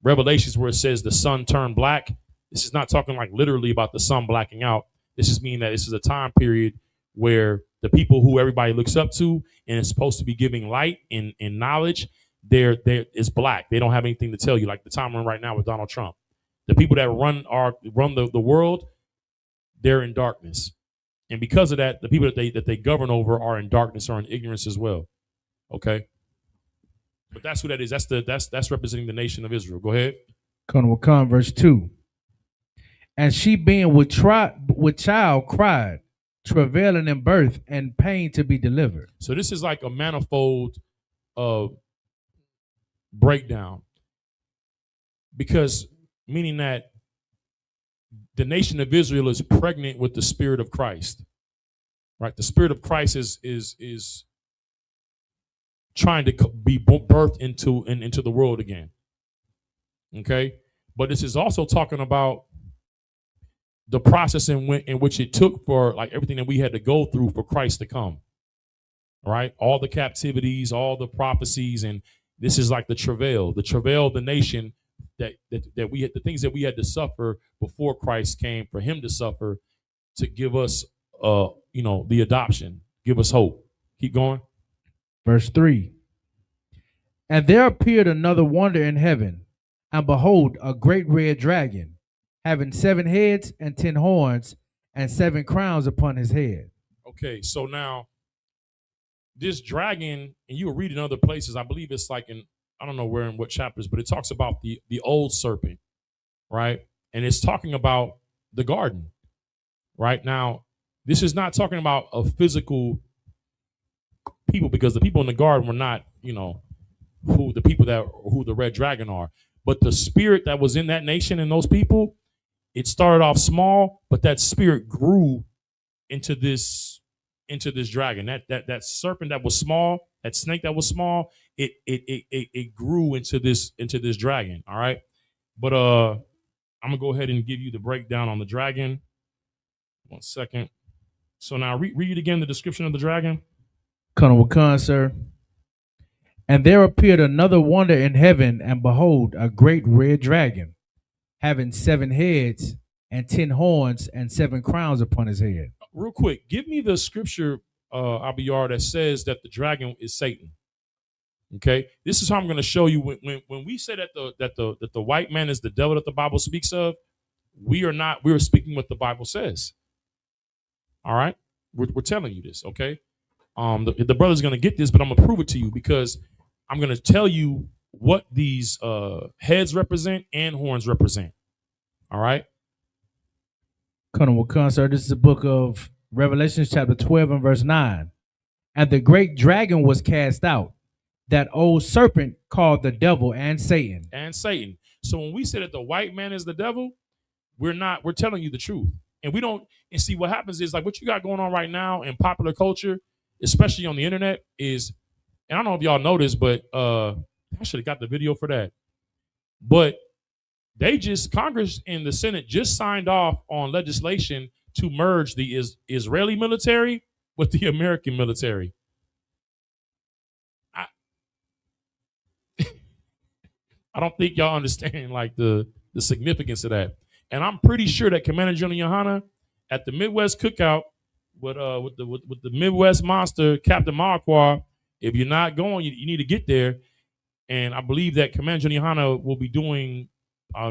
G: Revelations where it says the sun turned black, this is not talking like literally about the sun blacking out. This is meaning that this is a time period where the people who everybody looks up to and is supposed to be giving light and knowledge, they're is black. They don't have anything to tell you. Like the time we're in right now with Donald Trump. The people that run the world, they're in darkness. And because of that, the people that they govern over are in darkness or in ignorance as well. Okay. But that's who that is. That's representing the nation of Israel. Go ahead.
I: Verse 2. And she being with child cried, travailing in birth and pain to be delivered.
G: So this is like a manifold breakdown. Because meaning that the nation of Israel is pregnant with the spirit of Christ. Right? The spirit of Christ is trying to be birthed into the world again. Okay? But this is also talking about the process in which it took for like everything that we had to go through for Christ to come. Right? All the captivities, all the prophecies, and this is like the travail of the nation that we had, the things that we had to suffer before Christ came for him to suffer to give us the adoption, give us hope. Keep going.
I: Verse 3. And there appeared another wonder in heaven, and behold, a great red dragon, having 7 heads and 10 horns, and 7 crowns upon his head.
G: Okay, so now this dragon, and you will read in other places, I believe it's like in, I don't know where in what chapters, but it talks about the old serpent, right? And it's talking about the garden, right? Now, this is not talking about a physical people, because the people in the garden were not, who the red dragon are. But the spirit that was in that nation and those people, it started off small, but that spirit grew into this dragon. That serpent that was small that snake that was small, it grew into this dragon. All right, but I'm gonna go ahead and give you the breakdown on the dragon. 1 second. So now read again the description of the dragon.
I: Colonel Wakan, sir. And there appeared another wonder in heaven, and behold, a great red dragon, having 7 heads and 10 horns and 7 crowns upon his head.
G: Real quick, give me the scripture, Abiyar, that says that the dragon is Satan. Okay, this is how I'm going to show you when we say that the white man is the devil that the Bible speaks of. We are speaking what the Bible says. All right, we're telling you this. Okay, the brother's going to get this, but I'm going to prove it to you because I'm going to tell you what these heads represent and horns represent. All right.
I: Colonel Wakan, sir, this is the book of Revelation, chapter 12 and verse 9. And the great dragon was cast out, that old serpent called the devil and Satan.
G: And Satan. So when we say that the white man is the devil, we're telling you the truth. And we don't, and see what happens is like what you got going on right now in popular culture, especially on the internet, is, and I don't know if y'all know this, but I should have got the video for that. But Congress and the Senate just signed off on legislation to merge the Israeli military with the American military. I don't think y'all understand like the significance of that. And I'm pretty sure that Commander General Yohana at the Midwest Cookout with the Midwest Monster, Captain Marquardt, if you're not going, you need to get there. And I believe that Commander General Yohana will be doing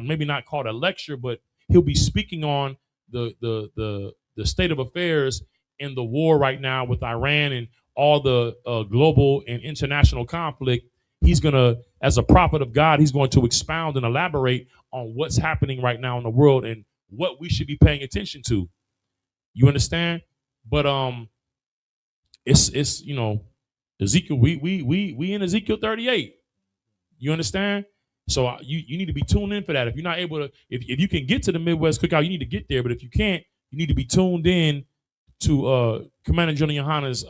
G: maybe not called a lecture, but he'll be speaking on the state of affairs in the war right now with Iran and all the global and international conflict. He's going to, as a prophet of God, he's going to expound and elaborate on what's happening right now in the world and what we should be paying attention to. You understand? But it's Ezekiel. We in Ezekiel 38. You understand? So you need to be tuned in for that. If you're not able to, if you can get to the Midwest Cookout, you need to get there. But if you can't, you need to be tuned in to Commander General Yohana's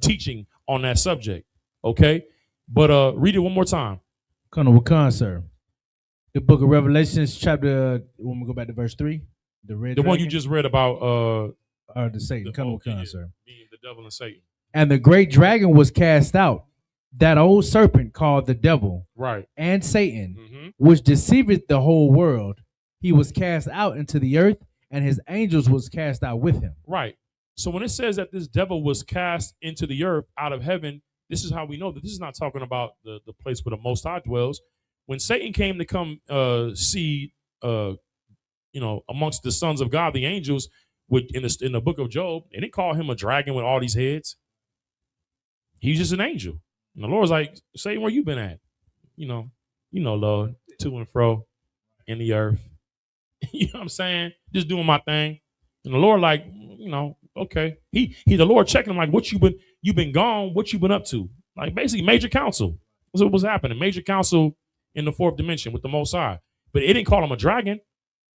G: teaching on that subject. Okay? But read it one more time.
I: Colonel Wakan, sir. The book of Revelations, chapter, when we go back to verse 3, the
G: one you just read about
I: the Satan. Colonel Wakan, sir.
G: The devil and Satan.
I: And the great dragon was cast out, that old serpent called the devil,
G: right,
I: and Satan, which deceiveth the whole world. He was cast out into the earth, and his angels was cast out with him.
G: Right. So when it says that this devil was cast into the earth out of heaven, this is how we know that this is not talking about the place where the Most High dwells. When Satan came to come see, amongst the sons of God, the angels, in the book of Job, they didn't call him a dragon with all these heads. He's just an angel. And the Lord's like, Satan, where you been at? Lord, to and fro in the earth. You know what I'm saying? Just doing my thing. And the Lord, like, okay. He the Lord checking him, like, you've been gone, what you been up to? Like basically major council. That's what was happening. Major council in the 4th dimension with the Most High. But it didn't call him a dragon,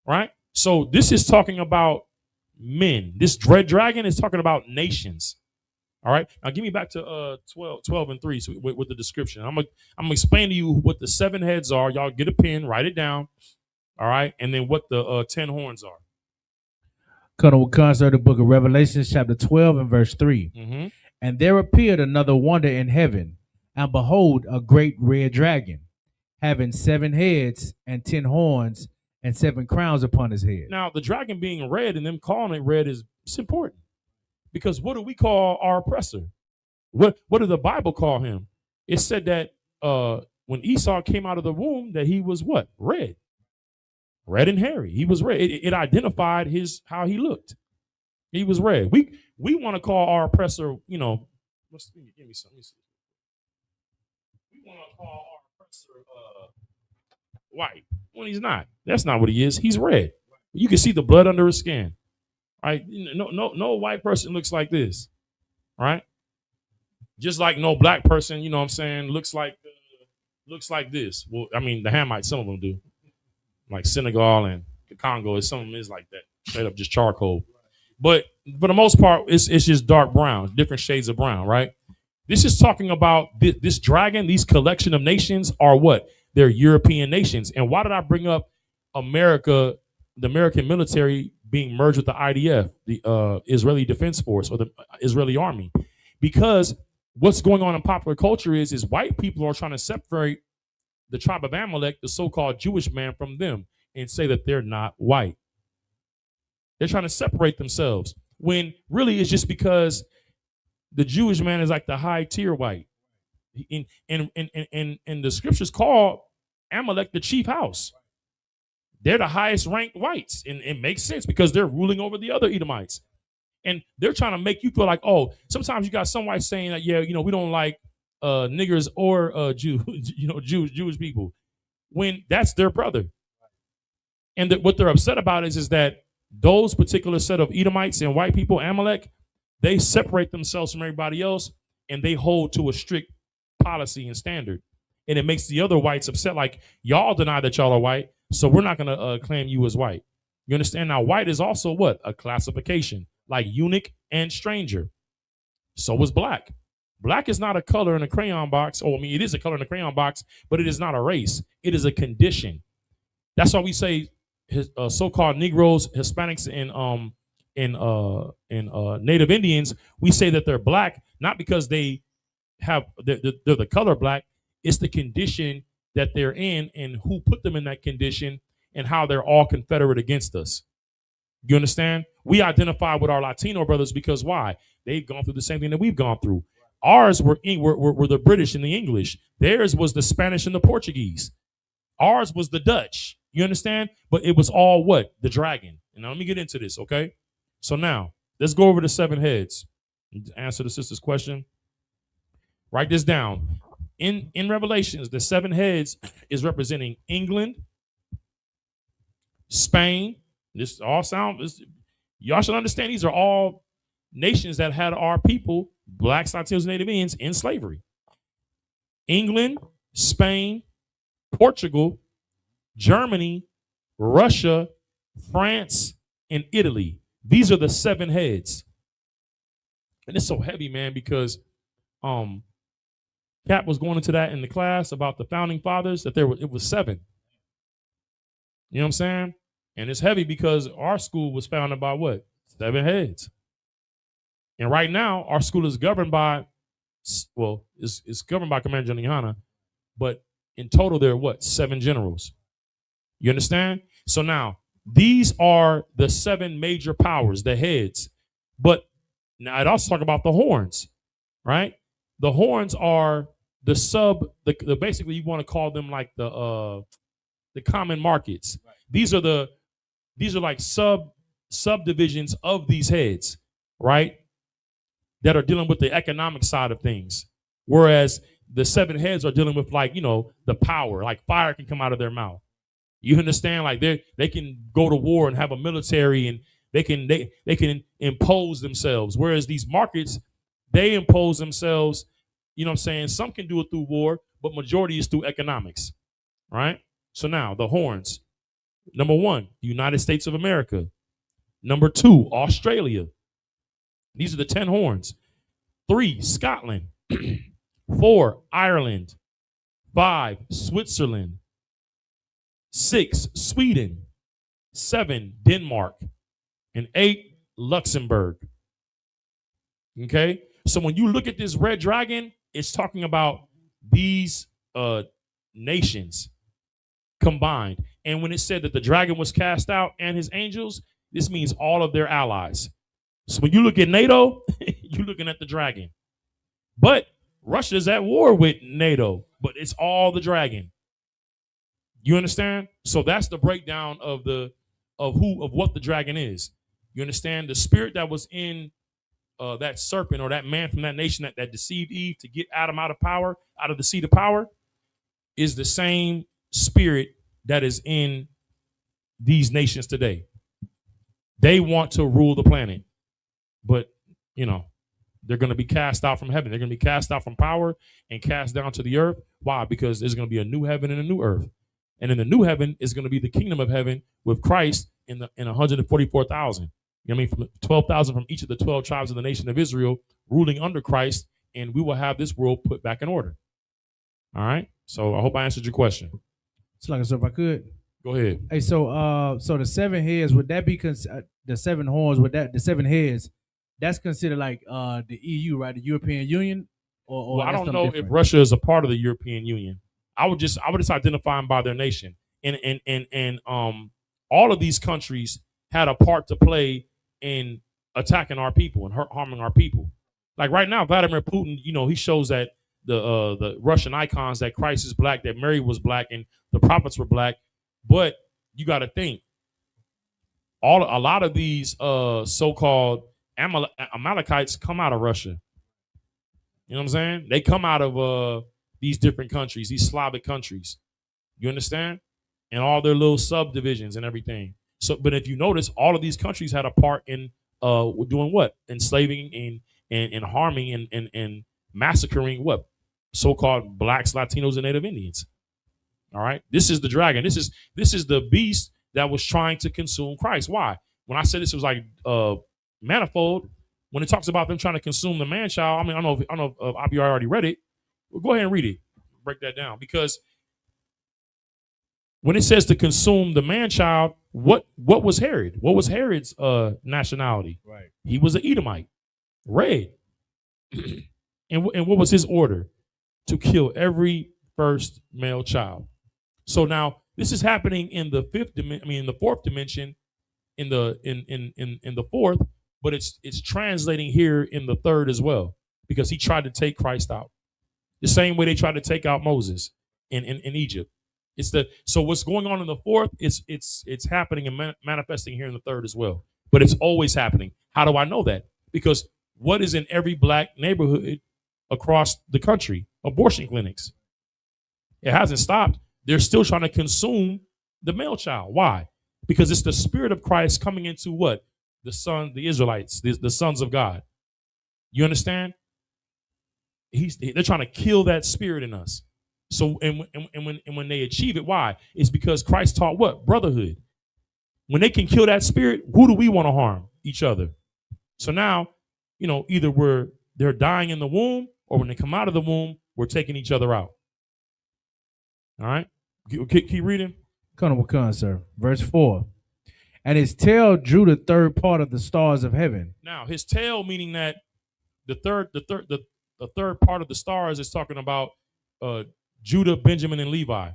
G: right? So this is talking about men. This dread dragon is talking about nations. All right. Now give me back to 12 and 3 so with the description. I'm gonna explain to you what the 7 heads are. Y'all get a pen, write it down. All right, and then what the 10 horns are.
I: Colonel Wakan, sir, the book of Revelation, chapter 12 and verse 3. And there appeared another wonder in heaven, and behold, a great red dragon, having 7 heads and 10 horns and 7 crowns upon his head.
G: Now, the dragon being red and them calling it red it's important. Because what do we call our oppressor? What did the Bible call him? It said that when Esau came out of the womb, that he was what? Red and hairy. He was red. It identified how he looked. He was red. We want to call our oppressor, give me something. We want to call our oppressor white when he's not. That's not what he is. He's red. You can see the blood under his skin. Right? No white person looks like this. Right? Just like no black person, you know what I'm saying, looks like this. Well, I mean, the Hamites, some of them do. Like Senegal and the Congo, some of them is like that. Straight up just charcoal. But for the most part, it's just dark brown, different shades of brown, right? This is talking about this dragon, these collection of nations are what? They're European nations. And why did I bring up America, the American military being merged with the IDF, the Israeli Defense Force or the Israeli Army? Because what's going on in popular culture is white people are trying to separate the tribe of Amalek, the so-called Jewish man, from them and say that they're not white. They're trying to separate themselves when really it's just because the Jewish man is like the high tier white. And the scriptures call Amalek the chief house. They're the highest ranked whites. And it makes sense because they're ruling over the other Edomites. And they're trying to make you feel like, oh, sometimes you got some whites saying that, yeah, we don't like niggers or Jew, Jewish people, when that's their brother. And what they're upset about is that those particular set of Edomites and white people, Amalek, they separate themselves from everybody else and they hold to a strict policy and standard. And it makes the other whites upset, like, y'all deny that y'all are white, so we're not going to claim you as white. You understand? Now, white is also what? A classification, like eunuch and stranger. So is black. Black is not a color in a crayon box. Oh, I mean, it is a color in a crayon box, but it is not a race. It is a condition. That's why we say so-called Negroes, Hispanics, and Native Indians. We say that they're black not because they're the color black. It's the condition that they're in and who put them in that condition and how they're all Confederate against us. You understand? We identify with our Latino brothers because why? They've gone through the same thing that we've gone through. Ours were the British and the English. Theirs was the Spanish and the Portuguese. Ours was the Dutch. You understand? But it was all what? The dragon. And now let me get into this, okay? So now, let's go over the 7 heads. Answer the sister's question. Write this down. In Revelations, the 7 heads is representing England, Spain. This all y'all should understand these are all nations that had our people, blacks, Latinos, and Native Indians, in slavery. England, Spain, Portugal, Germany, Russia, France, and Italy. These are the 7 heads. And it's so heavy, man, because Cap was going into that in the class about the founding fathers, that it was 7. You know what I'm saying? And it's heavy because our school was founded by what? 7 heads. And right now, our school is governed by, well, it's governed by Commander Johnny, but in total, there are what? 7 generals. You understand? So now, these are the 7 major powers, the heads. But now I'd also talk about the horns, right? The horns are the basically you want to call them like the common markets. Right. These are like subdivisions of these heads, right? That are dealing with the economic side of things. Whereas the 7 heads are dealing with, like, the power, like fire can come out of their mouth. You understand? Like they can go to war and have a military, and they can impose themselves. Whereas these markets, they impose themselves. You know what I'm saying? Some can do it through war, but majority is through economics, right? So now the horns. Number 1, the United States of America. Number 2, Australia. These are the 10 horns. 3, Scotland. 4, Ireland. 5, Switzerland. 6, Sweden. 7, Denmark. And 8, Luxembourg. Okay? So when you look at this red dragon, it's talking about these nations combined. And when it said that the dragon was cast out and his angels, this means all of their allies. So when you look at NATO, you're looking at the dragon. But Russia's at war with NATO, but it's all the dragon. You understand? So that's the breakdown of what the dragon is. You understand? The spirit that was in that serpent or that man from that nation that deceived Eve to get Adam out of power, out of the seat of power, is the same spirit that is in these nations today. They want to rule the planet, but they're going to be cast out from heaven. They're going to be cast out from power and cast down to the earth. Why? Because there's going to be a new heaven and a new earth. And in the new heaven is going to be the kingdom of heaven with Christ in 144,000. You know what I mean? From 12,000 from each of the 12 tribes of the nation of Israel ruling under Christ and we will have this world put back in order. All right. So I hope I answered your question.
I: So like I said, if I could.
G: Go ahead.
I: Hey, so the 7 heads, would that be the 7 horns? Would that the 7 heads? That's considered like the EU, right? The European Union, or
G: Well, I
I: that's
G: don't know
I: different?
G: if Russia is a part of the European Union. I would just identify them by their nation, and all of these countries had a part to play in attacking our people and harming our people. Like right now, Vladimir Putin, he shows that the Russian icons that Christ is black, that Mary was black, and the prophets were black. But you got to think, a lot of these so-called Amalekites come out of Russia. You know what I'm saying? They come out of these different countries, these Slavic countries. You understand? And all their little subdivisions and everything. So, but if you notice, all of these countries had a part in doing what? Enslaving and harming and massacring what? So-called blacks, Latinos, and Native Indians. All right. This is the dragon. This is the beast that was trying to consume Christ. Why? When I said this, it was like manifold. When it talks about them trying to consume the man child, I mean, I don't know if Abi already read it. Well, go ahead and read it. Break that down. Because when it says to consume the man child, what was Herod? What was Herod's nationality?
I: Right.
G: He was an Edomite, red. and what was his order? To kill every first male child. So now this is happening in the in the fourth dimension, in the fourth, but it's translating here in the third as well, because he tried to take Christ out. The same way they tried to take out Moses in Egypt. So what's going on in the fourth, it's happening and manifesting here in the third as well. But it's always happening. How do I know that? Because what is in every black neighborhood across the country? Abortion clinics. It hasn't stopped. They're still trying to consume the male child. Why? Because it's the spirit of Christ coming into what? The Israelites, the sons of God. You understand? They're trying to kill that spirit in us. So and when they achieve it, why? It's because Christ taught what? Brotherhood. When they can kill that spirit, who do we want to harm? Each other. So now, either they're dying in the womb, or when they come out of the womb, we're taking each other out. All right? Keep reading.
I: Come, sir. Verse 4. And his tail drew the third part of the stars of heaven.
G: Now, his tail, meaning that the third part of the stars is talking about Judah, Benjamin, and Levi.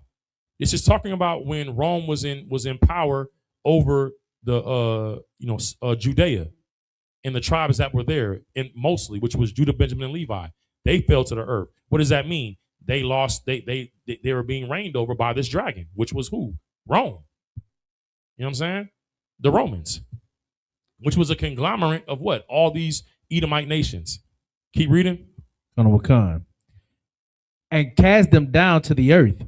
G: This is talking about when Rome was in power over the Judea and the tribes that were there, and mostly, which was Judah, Benjamin, and Levi. They fell to the earth. What does that mean? They lost. They were being reigned over by this dragon, which was who? Rome. You know what I'm saying? The Romans, which was a conglomerate of what? All these Edomite nations. Keep reading.
I: And cast them down to the earth.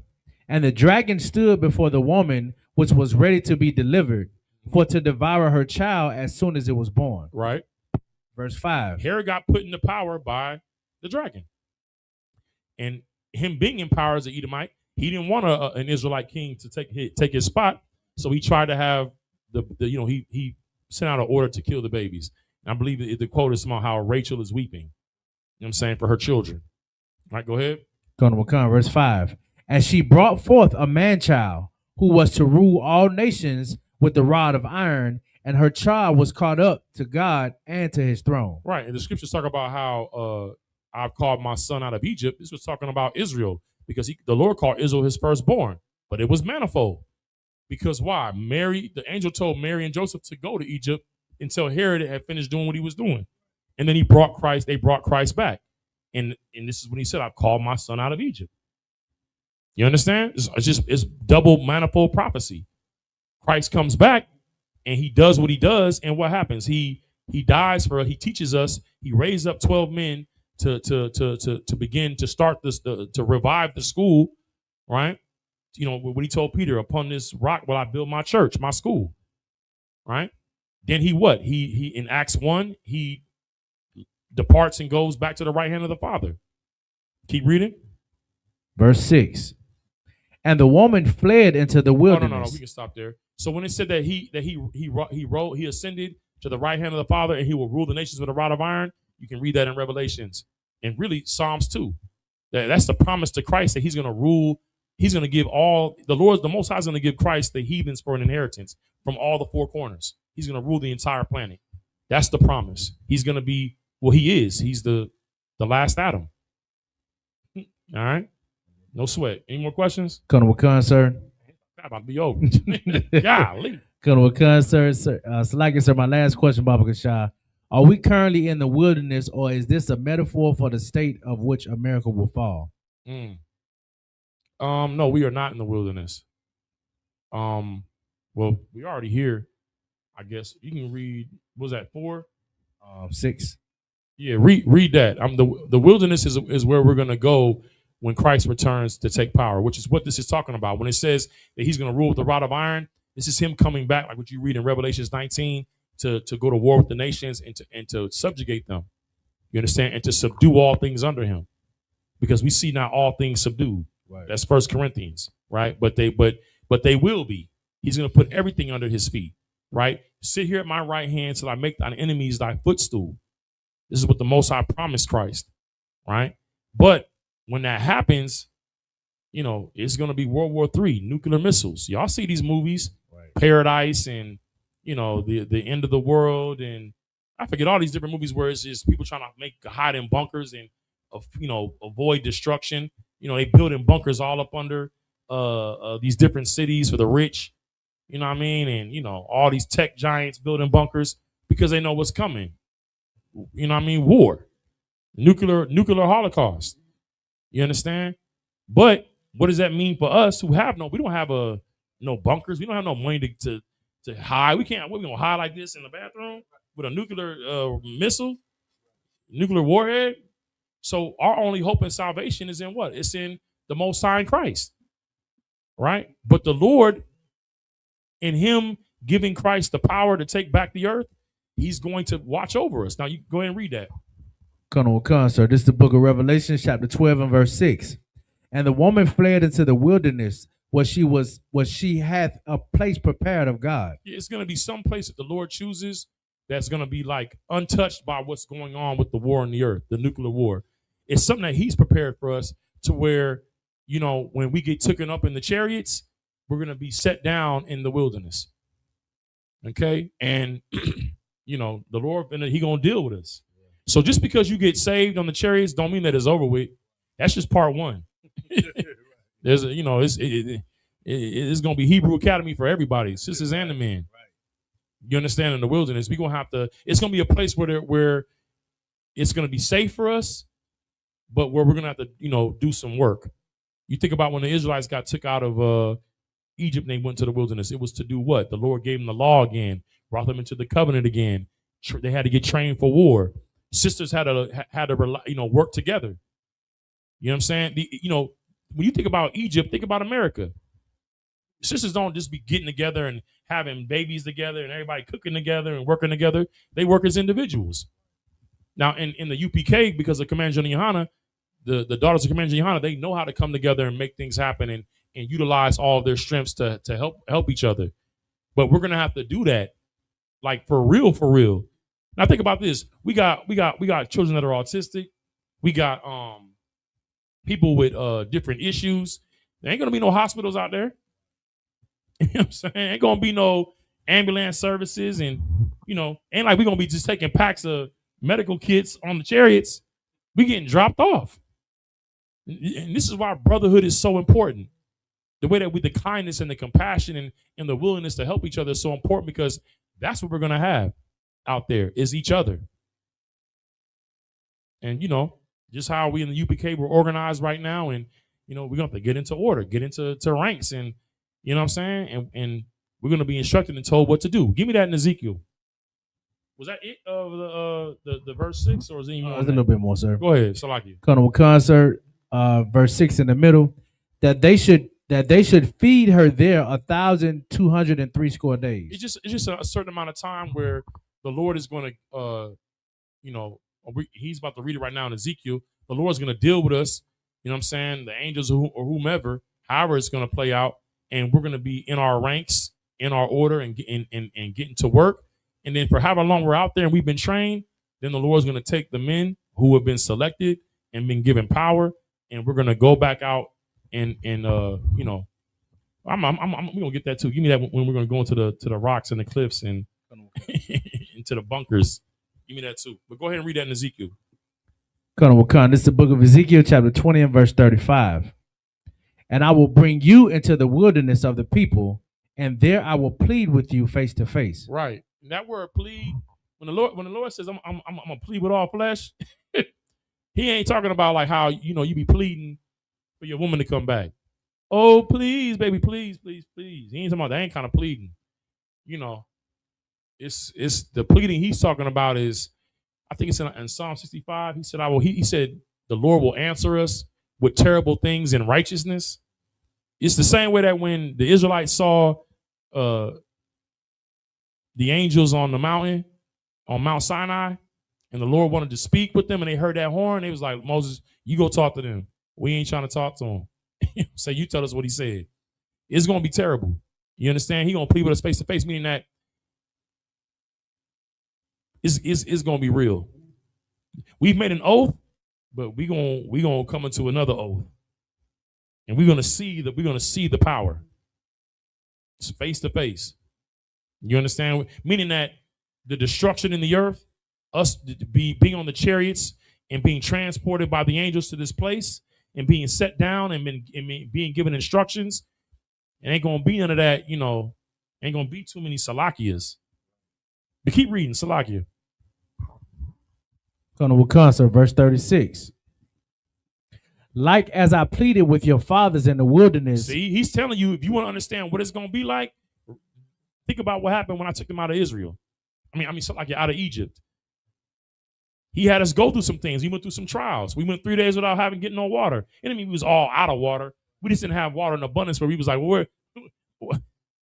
I: And the dragon stood before the woman, which was ready to be delivered, for to devour her child as soon as it was born.
G: Right.
I: Verse 5.
G: Herod got put into power by the dragon. And him being in power as an Edomite, he didn't want an Israelite king to take his spot. So he tried to have he sent out an order to kill the babies. And I believe the quote is somehow how Rachel is weeping. You know what I'm saying? For her children. All right, go ahead.
I: Verse 5. And she brought forth a man child who was to rule all nations with the rod of iron, and her child was caught up to God and to his throne.
G: Right. And the scriptures talk about how I've called my son out of Egypt. This was talking about Israel, because the Lord called Israel his firstborn, but it was manifold. Because why? The angel told Mary and Joseph to go to Egypt until Herod had finished doing what he was doing. And then they brought Christ back. And this is when he said, I've called my son out of Egypt. You understand? It's double manifold prophecy. Christ comes back and he does what he does. And what happens? He dies he teaches us, he raised up 12 men to begin to start this, to revive the school, right? What he told Peter, upon this rock will I build my church, my school, right? Then he in Acts 1, he departs and goes back to the right hand of the Father. Keep reading.
I: Verse 6. And the woman fled into the wilderness.
G: No, we can stop there. So when it said that he ascended to the right hand of the Father and he will rule the nations with a rod of iron, you can read that in Revelations. and really Psalms 2. That's the promise to Christ that he's going to rule. He's going to give the Most High is going to give Christ the heathens for an inheritance from all the four corners. He's going to rule the entire planet. That's the promise. He's going to be, he is. He's the last Adam. All right. No sweat. Any more questions?
I: Colonel Wakan, sir.
G: About to be over. Golly.
I: Colonel Wakan, sir. Salaki, sir, my last question, Baba Kashah. Are we currently in the wilderness, or is this a metaphor for the state of which America will fall?
G: No, we are not in the wilderness. Well, we're already here. I guess you can read. What was that 4?
I: 6.
G: Yeah, read that. The wilderness is where we're gonna go when Christ returns to take power, which is what this is talking about. When it says that he's gonna rule with the rod of iron, this is him coming back, like what you read in Revelations 19, to go to war with the nations and to subjugate them. You understand? And to subdue all things under him, because we see now all things subdued. Right. That's 1 Corinthians, right? But they will be. He's gonna put everything under his feet, right? Sit here at my right hand till I make thine enemies thy footstool. This is what the Most High promised Christ, right? But when that happens, it's going to be World War III, nuclear missiles. Y'all see these movies, right? Paradise and, the end of the world. And I forget all these different movies where it's just people trying to hide in bunkers and, avoid destruction. They build in bunkers all up under these different cities for the rich, you know what I mean? And, all these tech giants building bunkers because they know what's coming. You know what I mean? War, nuclear holocaust. You understand? But what does that mean for us who have we don't have no bunkers. We don't have no money to hide. We're going to hide like this in the bathroom with a nuclear missile, nuclear warhead. So our only hope and salvation is in what? It's in the Most High in Christ, right? But the Lord, in him giving Christ the power to take back the earth, he's going to watch over us. Now, you go ahead and read that.
I: Colonel Wakan, sir. This is the book of Revelation, chapter 12 and verse 6. And the woman fled into the wilderness where she hath a place prepared of God.
G: It's going to be some place that the Lord chooses that's going to be like untouched by what's going on with the war on the earth, the nuclear war. It's something that he's prepared for us to where, when we get taken up in the chariots, we're going to be set down in the wilderness. Okay? And the Lord, he gonna deal with us. So just because you get saved on the chariots, don't mean that it's over with. That's just part one. There's it's gonna be Hebrew Academy for everybody, sisters and the men. You understand? In the wilderness, we gonna have to. It's gonna be a place where it's gonna be safe for us, but where we're gonna have to do some work. You think about when the Israelites got took out of Egypt, and they went to the wilderness. It was to do what? The Lord gave them the law again, brought them into the covenant again. They had to get trained for war. Sisters had to work together. You know what I'm saying? When you think about Egypt, think about America. Sisters don't just be getting together and having babies together and everybody cooking together and working together. They work as individuals. Now, in the UPK, because of Commander General Yohana, the daughters of Commander General Yohana, they know how to come together and make things happen and utilize all of their strengths to help each other. But we're gonna have to do that, like for real. Now think about this. We got children that are autistic. We got people with different issues. There ain't gonna be no hospitals out there. You know what I'm saying? Ain't gonna be no ambulance services, and ain't like we're gonna be just taking packs of medical kits on the chariots. We getting dropped off. And this is why brotherhood is so important. The way that the kindness and the compassion and the willingness to help each other is so important, because that's what we're going to have out there is each other. And, just how we in the UPK, we're organized right now. And, we're going to have to get into order, get into ranks. And, you know what I'm saying? And we're going to be instructed and told what to do. Give me that in Ezekiel. Was that it of the verse 6, or is it even more?
I: There's a little bit more, sir.
G: Go ahead. Salaki.
I: Colonel Wakan, sir. Verse 6 in the middle, that they should feed her there 1,203 score days.
G: It's just a certain amount of time where the Lord is going to, he's about to read it right now in Ezekiel. The Lord's going to deal with us. You know what I'm saying? The angels or whomever, however it's going to play out, and we're going to be in our ranks, in our order, and getting to work. And then for however long we're out there and we've been trained, then the Lord's going to take the men who have been selected and been given power, and we're gonna go back out and you know, I'm we gonna get that too. Give me that when we're gonna go into the rocks and the cliffs and into the bunkers. Give me that too. But go ahead and read that in Ezekiel.
I: Colonel Wakan, this is the book of Ezekiel, chapter 20 and verse 35. And I will bring you into the wilderness of the people, and there I will plead with you face to face.
G: Right. And that word plead, when the Lord says I'm gonna plead with all flesh, he ain't talking about like how you be pleading for your woman to come back. Oh, please, baby, please, please, please. He ain't talking about that. Ain't kind of pleading. You know, it's the pleading he's talking about is, I think it's in Psalm 65. He said, he said, the Lord will answer us with terrible things in righteousness. It's the same way that when the Israelites saw the angels on the mountain, on Mount Sinai, and the Lord wanted to speak with them, and they heard that horn, they was like, Moses, you go talk to them. We ain't trying to talk to them. So you tell us what he said. It's going to be terrible. You understand? He going to plead with us face to face, meaning that it's going to be real. We've made an oath, but we gonna come into another oath, and we're gonna see the power. It's face to face. You understand? Meaning that the destruction in the earth, us being on the chariots and being transported by the angels to this place and being set down and being given instructions, it ain't gonna be none of that. Ain't gonna be too many Salakias. But keep reading Salakia.
I: Colonel Wakan, verse 36. Like as I pleaded with your fathers in the wilderness.
G: See, he's telling you, if you want to understand what it's going to be like, think about what happened when I took them out of Israel. Like out of Egypt. He had us go through some things. We went through some trials. We went 3 days without getting no water. It didn't mean we was all out of water. We just didn't have water in abundance where we was like, well,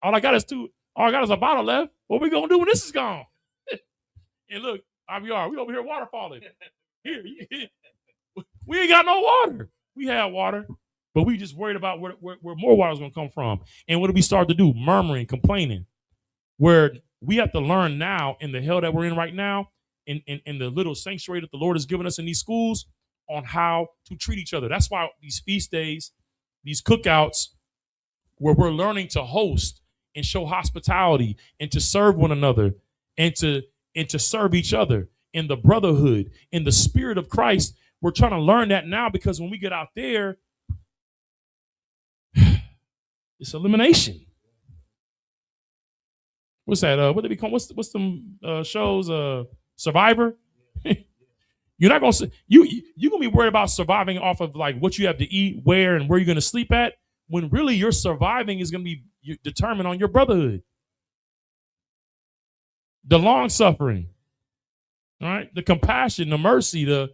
G: all I got is a bottle left. What we going to do when this is gone? And look, we over here water falling. Here, we ain't got no water. We have water, but we just worried about where more water is going to come from. And what do we start to do? Murmuring, complaining. Where we have to learn now in the hell that we're in right now, in the little sanctuary that the Lord has given us in these schools, on how to treat each other. That's why these feast days, these cookouts, where we're learning to host and show hospitality and to serve one another and to serve each other in the brotherhood, in the spirit of Christ. We're trying to learn that now, because when we get out there, it's elimination. What's that? What do they call? What's them shows? Survivor. You're not gonna you're gonna be worried about surviving off of like what you have to eat, where, and where you're gonna sleep at. When really your surviving is gonna be determined on your brotherhood, the long suffering, all right, the compassion, the mercy, the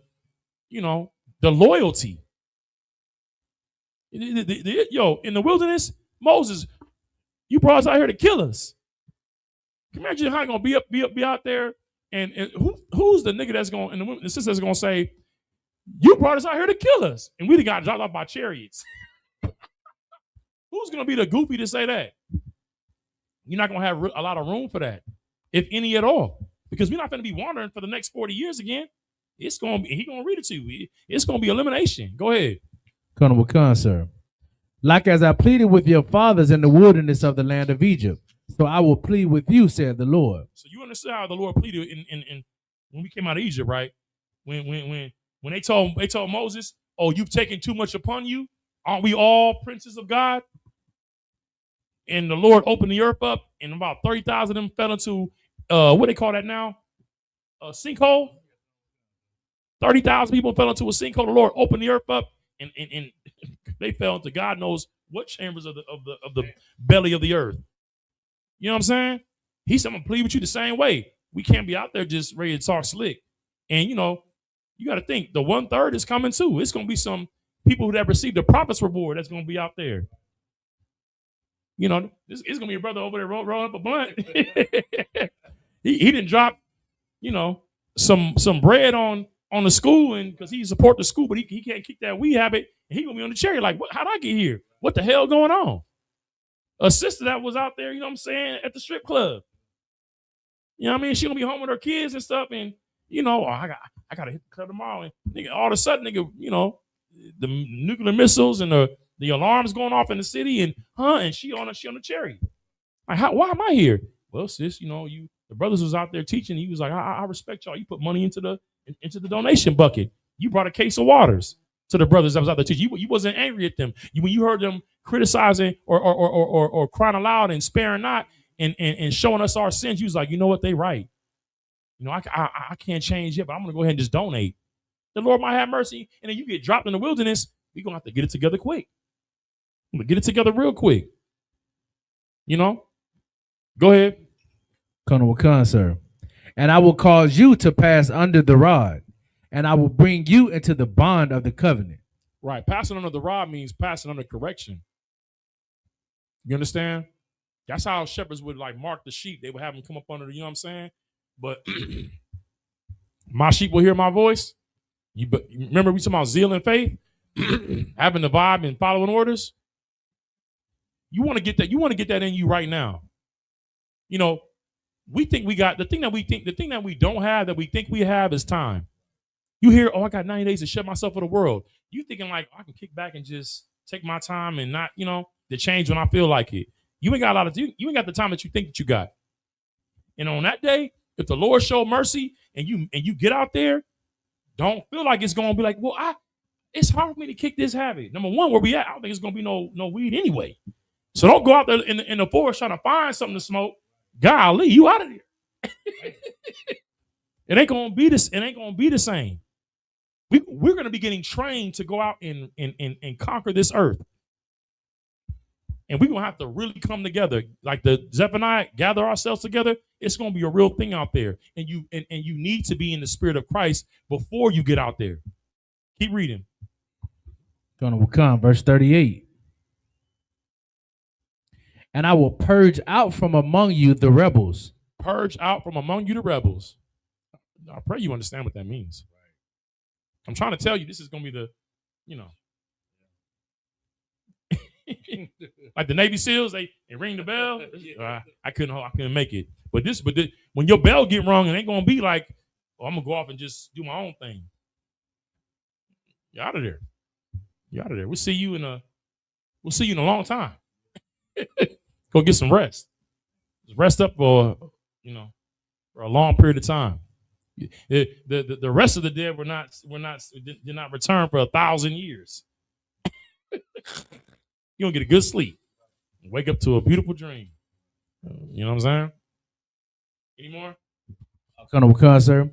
G: loyalty. Yo, in the wilderness, Moses, you brought us out here to kill us. Can you imagine how you're gonna be out there, and who's the nigga that's going, and the sister that's gonna say, you brought us out here to kill us, and we got dropped off by chariots. Who's gonna be the goofy to say that? You're not gonna have a lot of room for that, if any at all, because we're not gonna be wandering for the next 40 years again. He's gonna read it to you. It's gonna be elimination. Go ahead.
I: Colonel Wakan, sir. Like as I pleaded with your fathers in the wilderness of the land of Egypt, so I will plead with you, said the Lord. So
G: you understand how the Lord pleaded in when we came out of Egypt, right? When they told Moses, "Oh, you've taken too much upon you. Aren't we all princes of God?" And the Lord opened the earth up, and about 30,000 of them fell into what they call that now? A sinkhole. 30,000 people fell into a sinkhole. The Lord opened the earth up, and they fell into God knows what chambers of the belly of the earth. You know what I'm saying? He said, I'm gonna plead with you the same way. We can't be out there just ready to talk slick. And you got to think the 1/3 is coming too. It's gonna be some people who have received the prophet's reward that's gonna be out there. It's gonna be a brother over there rolling up a blunt. he didn't drop, some bread on the school, and because he support the school, but he can't keep that weed habit, and he gonna be on the cherry like, how'd I get here? What the hell going on? A sister that was out there, at the strip club. She gonna be home with her kids and stuff, and I I gotta hit the club tomorrow. And nigga, all of a sudden, nigga, you know, the nuclear missiles and the alarms going off in the city, and she on the cherry. Like, why am I here? Well, sis, you know, the brothers was out there teaching. He was like, I respect y'all. You put money into the donation bucket. You brought a case of waters to the brothers that was out there teaching. You wasn't angry at them. When you heard them criticizing or crying aloud and sparing not and showing us our sins, you was like, you know what, they right. You know, I can't change it, but I'm gonna go ahead and just donate. The Lord might have mercy, and then you get dropped in the wilderness. We're gonna have to get it together quick. I'm gonna get it together real quick. You know? Go ahead.
I: Colonel Wakan, sir. And I will cause you to pass under the rod, and I will bring you into the bond of the covenant.
G: Right. Passing under the rod means passing under correction. You understand? That's how shepherds would like mark the sheep. They would have them come up under the, you know what I'm saying? But my sheep will hear my voice. But remember we talking about zeal and faith, having the vibe and following orders. You want to get that. You want to get that in you right now. You know, we think we got the thing that we don't have that we think we have is time. You hear, oh, I got 90 days to shut myself for the world. You thinking like I can kick back and just take my time and not, you know, to change when I feel like it. You ain't got a lot of you ain't got the time that you think that you got. And on that day, if the Lord show mercy and you get out there, don't feel like it's gonna be like, well, it's hard for me to kick this habit. Number one, where we at, I don't think it's gonna be no weed anyway. So don't go out there in the forest trying to find something to smoke. Golly, you out of there. It ain't gonna be this. It ain't gonna be the same. We're gonna be getting trained to go out and conquer this earth. And we're gonna have to really come together, like the Zephaniah, gather ourselves together. It's gonna be a real thing out there, and you need to be in the spirit of Christ before you get out there. Keep reading.
I: Gonna will come, verse 38. And I will purge out from among you the rebels.
G: Purge out from among you the rebels. I pray you understand what that means. I'm trying to tell you, this is gonna be the, you know. Like the Navy SEALs, they ring the bell. I couldn't make it. But when your bell get rung, it ain't gonna be like, oh, I'm gonna go off and just do my own thing. You're out of there. You're out of there. We'll see you in a long time. Go get some rest. Just rest up for a long period of time. The rest of the dead did not return for 1,000 years. You're gonna get a good sleep. Wake up to a beautiful dream. You know what I'm saying? Any more?
I: Colonel, sir.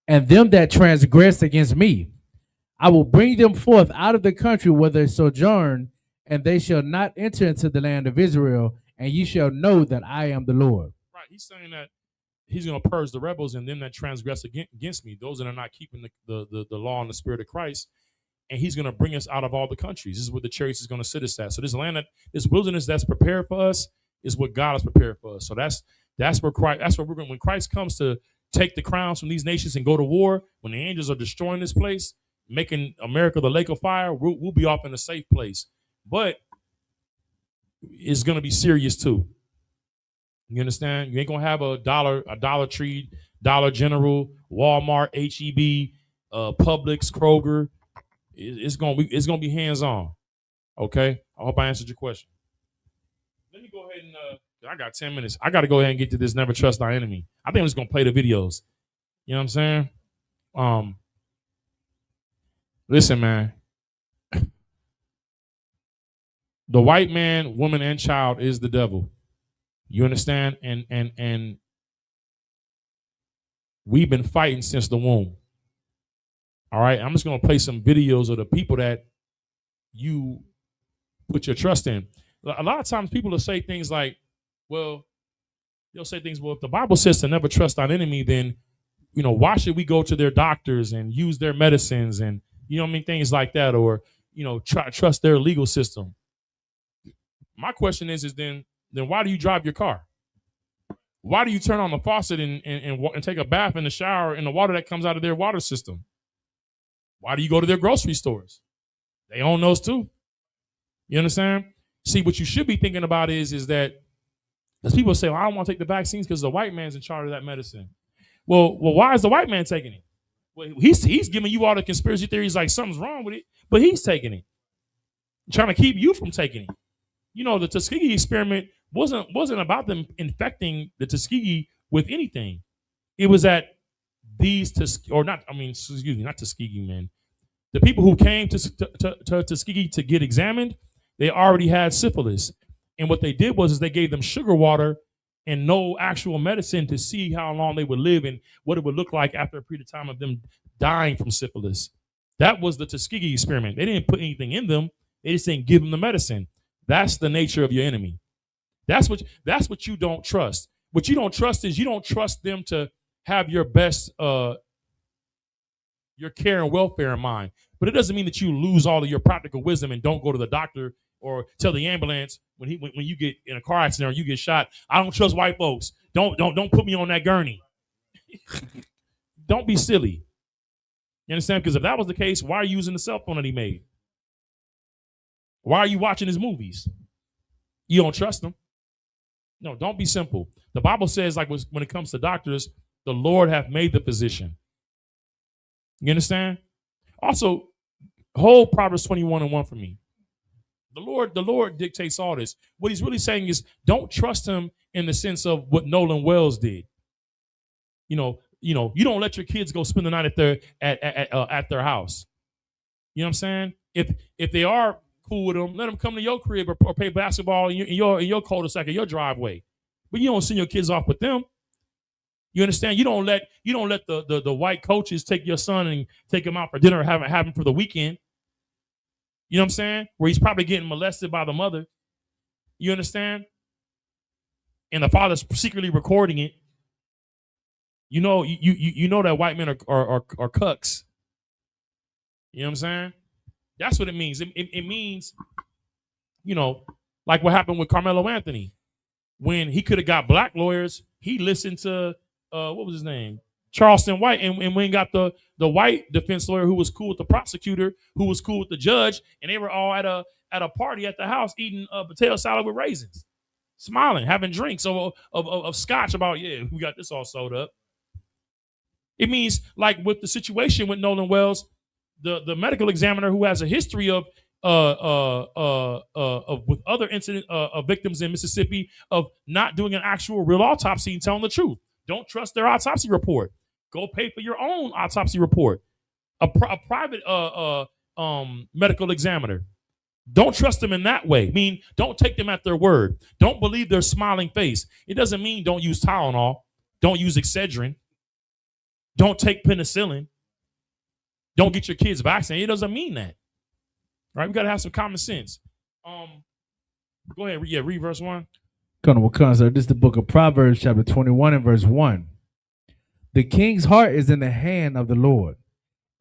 I: And them that transgress against me, I will bring them forth out of the country where they sojourn, and they shall not enter into the land of Israel, and ye shall know that I am the Lord.
G: Right. He's saying that he's going to purge the rebels and them that transgress against me, those that are not keeping the law and the spirit of Christ. And he's going to bring us out of all the countries. This is where the chariots is going to sit us at. So this land, this wilderness that's prepared for us is what God has prepared for us. So that's where Christ, that's where we're going. When Christ comes to take the crowns from these nations and go to war, when the angels are destroying this place, making America the lake of fire, we'll be off in a safe place. But it's going to be serious too. You understand? You ain't going to have a Dollar Tree, Dollar General, Walmart, HEB, Publix, Kroger. It's gonna be hands-on. Okay? I hope I answered your question. Let me go ahead and I got 10 minutes. I gotta go ahead and get to this never trust thy enemy. I think I'm just gonna play the videos. You know what I'm saying? Listen, man. The white man, woman, and child is the devil. You understand? And we've been fighting since the womb. All right, I'm just going to play some videos of the people that you put your trust in. A lot of times people will say things like, well, if the Bible says to never trust our enemy, then, why should we go to their doctors and use their medicines and, things like that, or, try to trust their legal system. My question is then why do you drive your car? Why do you turn on the faucet and take a bath in the shower in the water that comes out of their water system? Why do you go to their grocery stores? They own those too. You understand? See, what you should be thinking about is that, as people say, well, I don't want to take the vaccines because the white man's in charge of that medicine. Well, why is the white man taking it? Well, he's giving you all the conspiracy theories like something's wrong with it, but he's taking it, trying to keep you from taking it. You know, the Tuskegee experiment wasn't about them infecting the Tuskegee with anything. It was that these or not, I mean, excuse me, not Tuskegee men. The people who came to Tuskegee to get examined, they already had syphilis. And what they did was they gave them sugar water and no actual medicine to see how long they would live and what it would look like after a period of time of them dying from syphilis. That was the Tuskegee experiment. They didn't put anything in them. They just didn't give them the medicine. That's the nature of your enemy. That's what you don't trust. What you don't trust is you don't trust them to have your best your care and welfare in mind. But it doesn't mean that you lose all of your practical wisdom and don't go to the doctor or tell the ambulance when you get in a car accident or you get shot. I don't trust white folks. Don't put me on that gurney. Don't be silly. You understand? Because if that was the case, why are you using the cell phone that he made? Why are you watching his movies? You don't trust him. No, don't be simple. The Bible says, like when it comes to doctors, the Lord hath made the physician. You understand? Also, hold Proverbs 21:1 for me. The Lord dictates all this. What he's really saying is don't trust him in the sense of what Nolan Wells did. You don't let your kids go spend the night at their house. You know what I'm saying? If they are cool with them, let them come to your crib or play basketball in your cul-de-sac or your driveway. But you don't send your kids off with them. You understand? You don't let the white coaches take your son and take him out for dinner or have him for the weekend. You know what I'm saying? Where he's probably getting molested by the mother. You understand? And the father's secretly recording it. You know that white men are cucks. You know what I'm saying? That's what it means. It means, like what happened with Carmelo Anthony. When he could have got black lawyers, he listened to what was his name? Charleston White, and when got the white defense lawyer who was cool with the prosecutor, who was cool with the judge, and they were all at a party at the house eating potato salad with raisins, smiling, having drinks of scotch about, yeah, we got this all sold up. It means like with the situation with Nolan Wells, the medical examiner who has a history of with other incident victims in Mississippi of not doing an actual real autopsy and telling the truth. Don't trust their autopsy report. Go pay for your own autopsy report. A private medical examiner. Don't trust them in that way. I mean, don't take them at their word. Don't believe their smiling face. It doesn't mean don't use Tylenol. Don't use Excedrin. Don't take penicillin. Don't get your kids vaccinated. It doesn't mean that. Right? We got to have some common sense. Go ahead. Yeah, read verse 1.
I: This is the book of Proverbs, chapter 21 and verse 1. The king's heart is in the hand of the Lord.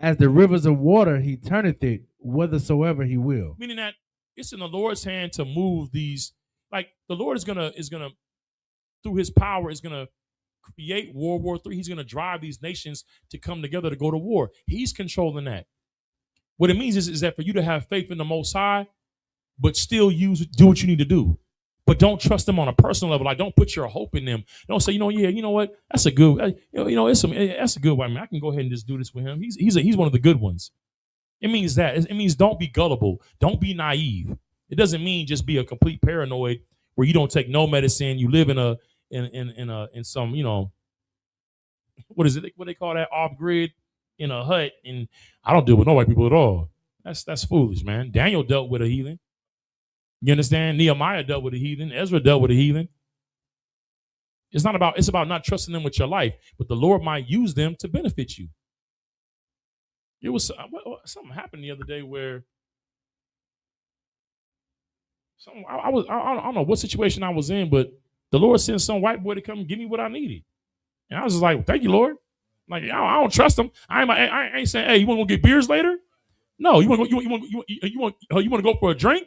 I: As the rivers of water, he turneth it whithersoever he will.
G: Meaning that it's in the Lord's hand to move these. Like the Lord is gonna through his power is gonna create World War III. He's gonna drive these nations to come together to go to war. He's controlling that. What it means is that for you to have faith in the Most High, but still do what you need to do. But don't trust them on a personal level. Like, don't put your hope in them. Don't say, you know what? That's a good, that's a good one. I mean, I can go ahead and just do this with him. He's one of the good ones. It means that. It means don't be gullible. Don't be naive. It doesn't mean just be a complete paranoid where you don't take no medicine. You live in some, what is it? What they call that? Off grid in a hut. And I don't deal with no white people at all. That's foolish, man. Daniel dealt with a heathen. You understand? Nehemiah dealt with a heathen. Ezra dealt with a heathen. It's about not trusting them with your life, but the Lord might use them to benefit you. It was something happened the other day where I don't know what situation I was in, but the Lord sent some white boy to come and give me what I needed, and I was just like, "Thank you, Lord." Like I don't trust him. I ain't saying, "Hey, you want to go get beers later?" No, you want to go for a drink?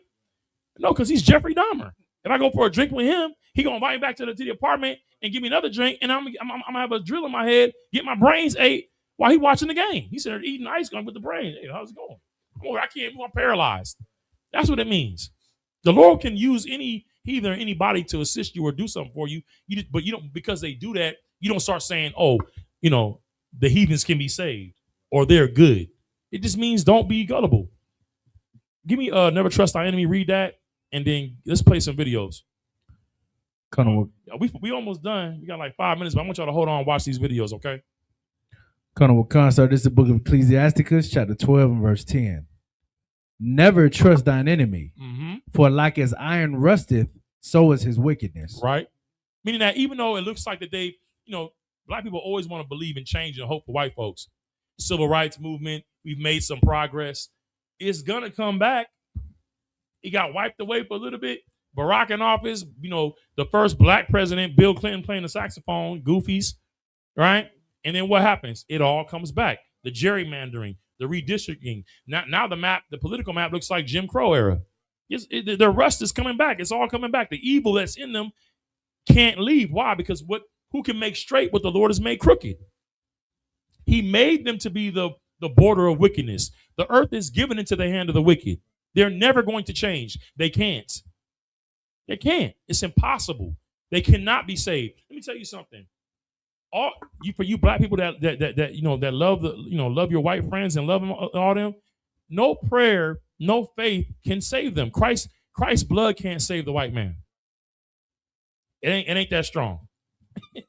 G: No, because he's Jeffrey Dahmer. If I go for a drink with him, he gonna invite me back to the apartment and give me another drink, and I'm gonna have a drill in my head, get my brains ate while he watching the game. He's there eating ice cream with the brain. Hey, how's it going? I can't move. I'm paralyzed. That's what it means. The Lord can use any heathen or anybody to assist you or do something for you. But you don't, because they do that, you don't start saying, "Oh, the heathens can be saved." or they're good. It just means don't be gullible. Give me Never Trust Thy Enemy, read that, and then let's play some videos.
I: Colonel,
G: We almost done. We got like 5 minutes, but I want y'all to hold on and watch these videos, okay?
I: Colonel Wakan, sir, this is the book of Ecclesiasticus, chapter 12 and verse 10. Never trust thine enemy, for like as iron rusteth, so is his wickedness.
G: Right? Meaning that even though it looks like that they, black people always want to believe in change and hope for white folks. Civil rights movement, we've made some progress. It's going to come back. It got wiped away for a little bit. Barack in office, the first black president, Bill Clinton playing the saxophone, goofies, right? And then what happens? It all comes back. The gerrymandering, the redistricting. Now the political map looks like Jim Crow era. The rust is coming back. It's all coming back. The evil that's in them can't leave. Why? Because who can make straight what the Lord has made crooked? He made them to be the border of wickedness. The earth is given into the hand of the wicked. They're never going to change. They can't. They can't. It's impossible. They cannot be saved. Let me tell you something. For you black people that love your white friends and love them, all them, no prayer, no faith can save them. Christ's blood can't save the white man. It ain't that strong. It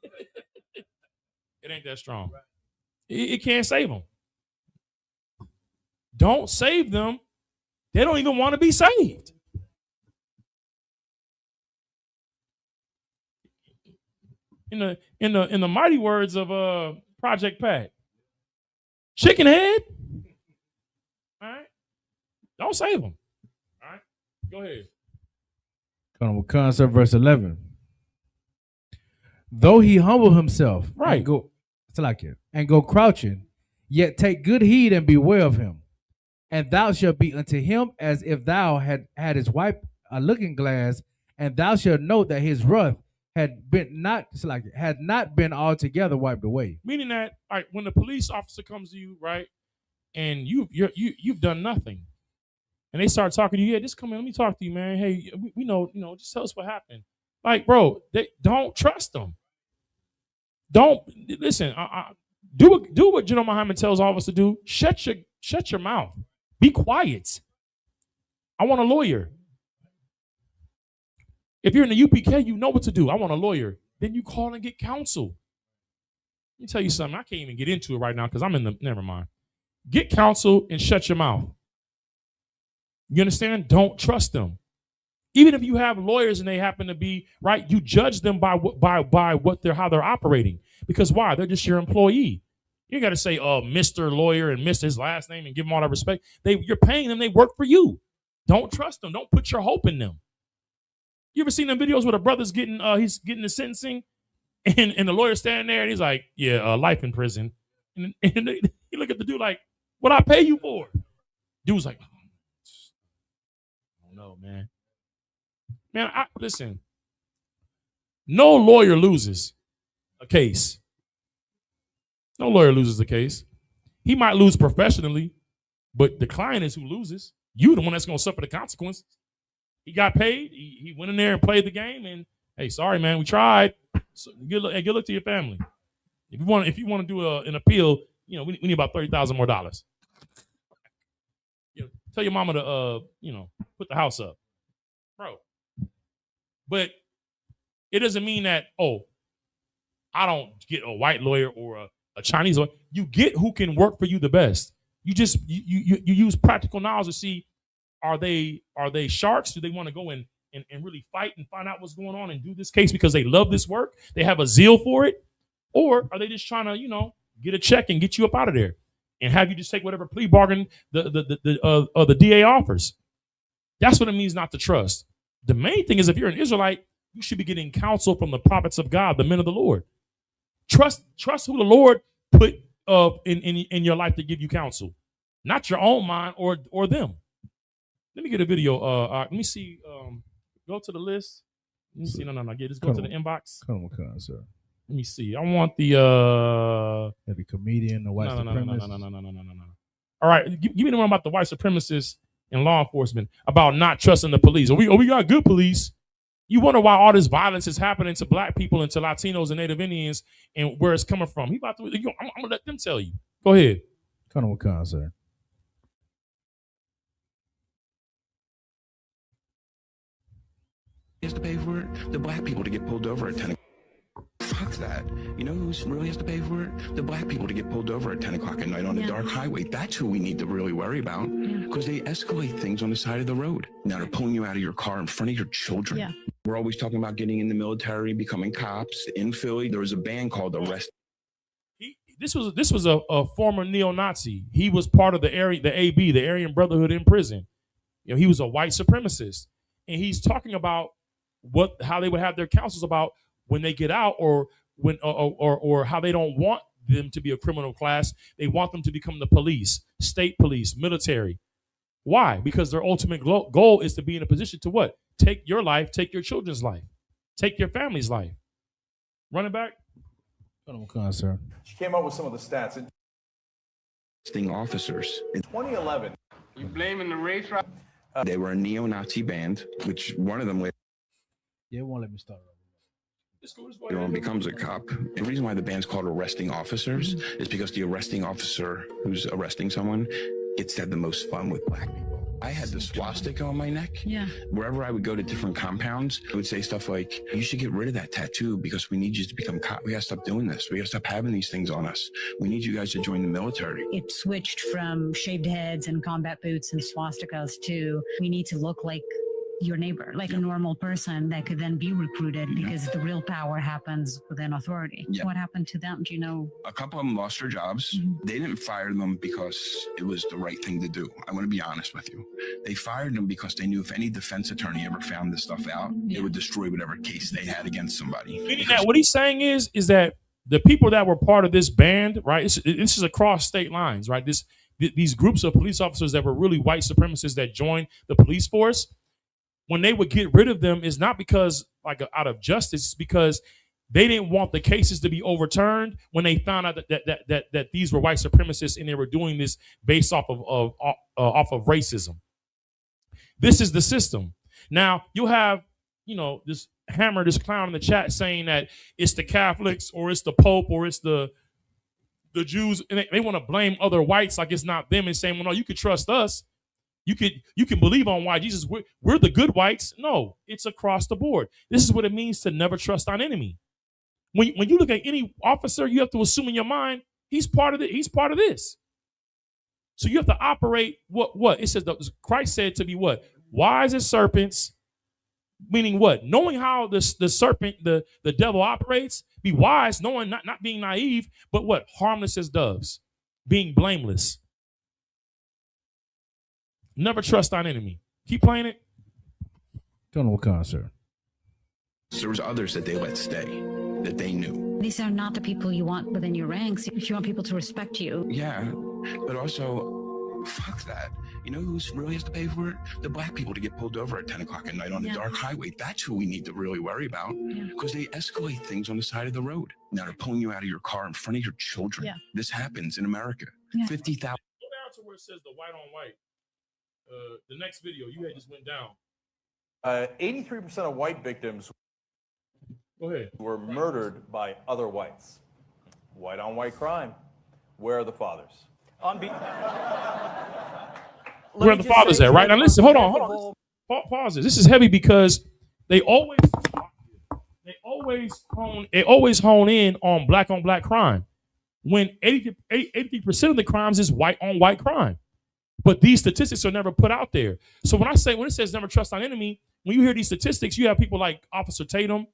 G: ain't that strong. It can't save them. Don't save them. They don't even want to be saved. In the mighty words of Project Pat, chicken head. All right, don't save them. All right, go ahead.
I: Colonel Wakan, sir, verse 11. Though he humble himself,
G: right,
I: and go crouching, yet take good heed and beware of him. And thou shalt be unto him as if thou had his wipe a looking glass, and thou shalt know that his wrath had not been altogether wiped away.
G: Meaning that, all right, when the police officer comes to you, right, and you've done nothing, and they start talking to you, yeah, just come in, let me talk to you, man. Hey, we know, just tell us what happened. Like, bro, they don't trust them. Don't listen. Do what General Muhammad tells all of us to do. Shut your mouth. Be quiet. I want a lawyer. If you're in the UPK, you know what to do. I want a lawyer. Then you call and get counsel. Let me tell you something. I can't even get into it right now because I'm never mind. Get counsel and shut your mouth. You understand? Don't trust them. Even if you have lawyers and they happen to be right, you judge them by how they're operating. Because why? They're just your employee. You got to say, Mr. Lawyer and Mr. his last name and give them all that respect. You're paying them. They work for you. Don't trust them. Don't put your hope in them. You ever seen them videos where the brother's he's getting the sentencing and the lawyer's standing there and he's like, yeah, life in prison. And you look at the dude like, what I pay you for? Dude's like, I don't know, man. Man, listen. No lawyer loses a case. No lawyer loses a case. He might lose professionally, but the client is who loses. You the one that's going to suffer the consequences. He got paid. He went in there and played the game. And hey, sorry, man, we tried. So good luck to your family. If you want to do an appeal, we need about $30,000 more. Tell your mama to put the house up, bro. But it doesn't mean that I don't get a white lawyer or a Chinese lawyer. You get who can work for you the best. You just you use practical knowledge to see. Are they sharks? Do they want to go and really fight and find out what's going on and do this case because they love this work? They have a zeal for it? Or are they just trying to, get a check and get you up out of there and have you just take whatever plea bargain the DA offers? That's what it means not to trust. The main thing is if you're an Israelite, you should be getting counsel from the prophets of God, the men of the Lord. Trust who the Lord put in your life to give you counsel, not your own mind or them. Let me get a video. Let me see. Go to the list. Let me see. No. Just go to the inbox.
I: Come on, sir.
G: Let me see. I want the
I: the comedian, the white supremacist.
G: No. All right, give me the one about the white supremacists and law enforcement about not trusting the police. We got good police. You wonder why all this violence is happening to black people and to Latinos and Native Indians and where it's coming from. I'm gonna let them tell you. Go ahead.
I: Colonel Wakan, sir.
J: Has to pay for it? The black people to get pulled over at 10 o'clock. Fuck that. You know who really has to pay for it? The black people to get pulled over at 10 o'clock at night on a dark highway. That's who we need to really worry about, because they escalate things on the side of the road. Now they're pulling you out of your car in front of your children.
K: Yeah.
J: We're always talking about getting in the military, becoming cops. In Philly, there was a band called Arrest.
G: This was a former neo-Nazi. He was part of the AB, the Aryan Brotherhood in prison. You know, he was a white supremacist, and he's talking about how they would have their counsels about when they get out, or when or how they don't want them to be a criminal class. They want them to become the police, state police, military. Why? Because their ultimate goal is to be in a position to what? Take your life, take your children's life, take your family's life. Running back.
I: Colonel Wakan, sir.
L: She came up with some of the stats. In
J: Officers. In
L: 2011.
M: You blaming the race, right?
J: They were a neo-Nazi band, which one of them later
I: Yeah, it won't let me start.
J: on becomes a cop. The reason why the band's called Arresting Officers is because the arresting officer who's arresting someone gets to have the most fun with black people. I had the swastika on my neck.
K: Yeah.
J: Wherever I would go to different compounds, I would say stuff like, you should get rid of that tattoo because we need you to become cop. We gotta stop doing this. We gotta stop having these things on us. We need you guys to join the military.
K: It switched from shaved heads and combat boots and swastikas to we need to look like your neighbor, like a normal person that could then be recruited, because the real power happens within authority.
J: Yeah.
K: What happened to them? Do you know?
J: A couple of them lost their jobs. They didn't fire them because it was the right thing to do. I want to be honest with you. They fired them because they knew if any defense attorney ever found this stuff out, it would destroy whatever case they had against somebody.
G: Meaning that what he's saying is that the people that were part of this band, right? This is across state lines, right? These groups of police officers that were really white supremacists that joined the police force, when they would get rid of them, is not because like out of justice, it's because they didn't want the cases to be overturned when they found out that these were white supremacists and they were doing this based off of racism. This is the system. Now you'll have, this clown in the chat saying that it's the Catholics or it's the Pope or it's the Jews, and they want to blame other whites like it's not them, and saying, well, no, you could trust us. You can believe on why Jesus. We're the good whites. No, it's across the board. This is what it means to never trust an enemy. When you look at any officer, you have to assume in your mind he's part of it. He's part of this. So you have to operate what it says. Christ said to be what? Wise as serpents, meaning what? Knowing how the serpent, the devil operates. Be wise, knowing not being naive, but what? Harmless as doves, being blameless. Never trust our enemy. Keep playing it.
I: Colonel Wakan, sir.
J: There was others that they let stay, that they knew.
K: These are not the people you want within your ranks. If you want people to respect you.
J: Yeah, but also, fuck that. You know who really has to pay for it? The black people to get pulled over at 10 o'clock at night on a dark highway. That's who we need to really worry about, because they escalate things on the side of the road. Now they're pulling you out of your car in front of your children. This happens in America. 50,000.
G: Go down to where it says the white on white. The next video, you had just went down.
L: 83% of white victims
G: Go ahead.
L: were murdered by other whites. White on white crime. Where are the fathers?
G: Where are the fathers at? Right now, listen. Hold on. Pause this. This is heavy because they always hone in on black crime, when 83% of the crimes is white on white crime. But these statistics are never put out there. So when it says never trust our enemy, when you hear these statistics, you have people like Officer Tatum,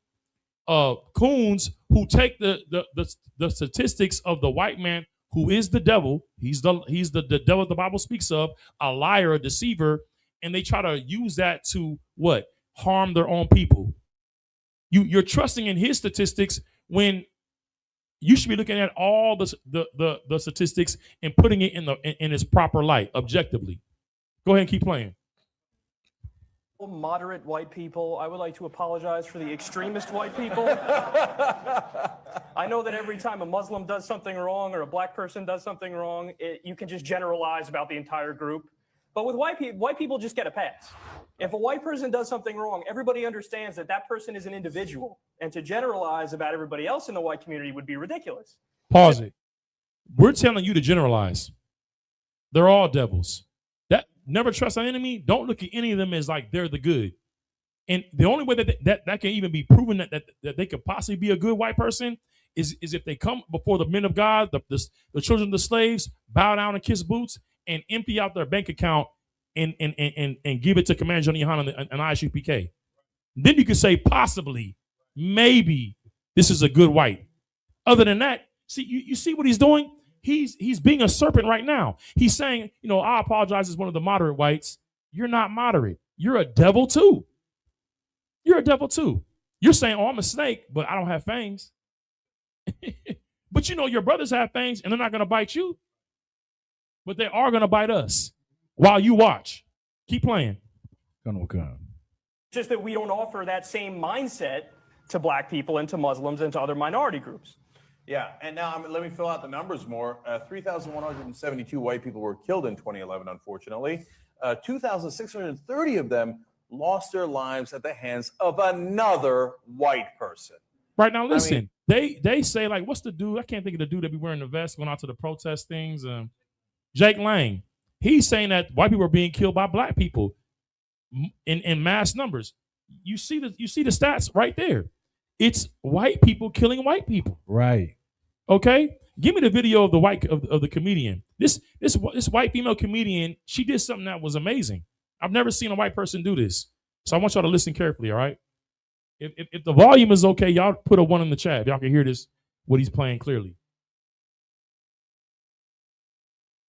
G: Coons, who take the statistics of the white man, who is the devil. He's the devil the Bible speaks of, a liar, a deceiver, and they try to use that to what? Harm their own people. You're trusting in his statistics when you should be looking at all the statistics and putting it in its proper light, objectively. Go ahead and keep playing.
N: Moderate white people, I would like to apologize for the extremist white people. I know that every time a Muslim does something wrong or a black person does something wrong, you can just generalize about the entire group. But with white people just get a pass. If a white person does something wrong, everybody understands that person is an individual. And to generalize about everybody else in the white community would be ridiculous.
G: Pause it. We're telling you to generalize. They're all devils. That never trust an enemy. Don't look at any of them as like they're the good. And the only way that can even be proven that they could possibly be a good white person is if they come before the men of God, the children of the slaves, bow down and kiss boots, and empty out their bank account and give it to Commander Johnny Han and ISUPK. Then you could say possibly, maybe this is a good white. Other than that, see, you see what he's doing? He's being a serpent right now. He's saying, I apologize as one of the moderate whites. You're not moderate. You're a devil too. You're a devil too. You're saying, I'm a snake, but I don't have fangs. But your brothers have fangs and they're not going to bite you. But they are going to bite us while you watch. Keep playing.
N: Just that we don't offer that same mindset to black people and to Muslims and to other minority groups.
O: Yeah, and now let me fill out the numbers more. 3,172 white people were killed in 2011, unfortunately. 2,630 of them lost their lives at the hands of another white person.
G: Right now, listen, they say, like, what's the dude? I can't think of the dude that be wearing the vest going out to the protest things. Jake Lang. He's saying that white people are being killed by black people in mass numbers. You see the stats right there. It's white people killing white people.
I: Right.
G: Okay. Give me the video of the of the comedian. This white female comedian. She did something that was amazing. I've never seen a white person do this. So I want y'all to listen carefully. All right. If the volume is okay, y'all put a 1 in the chat. Y'all can hear this. What he's playing clearly.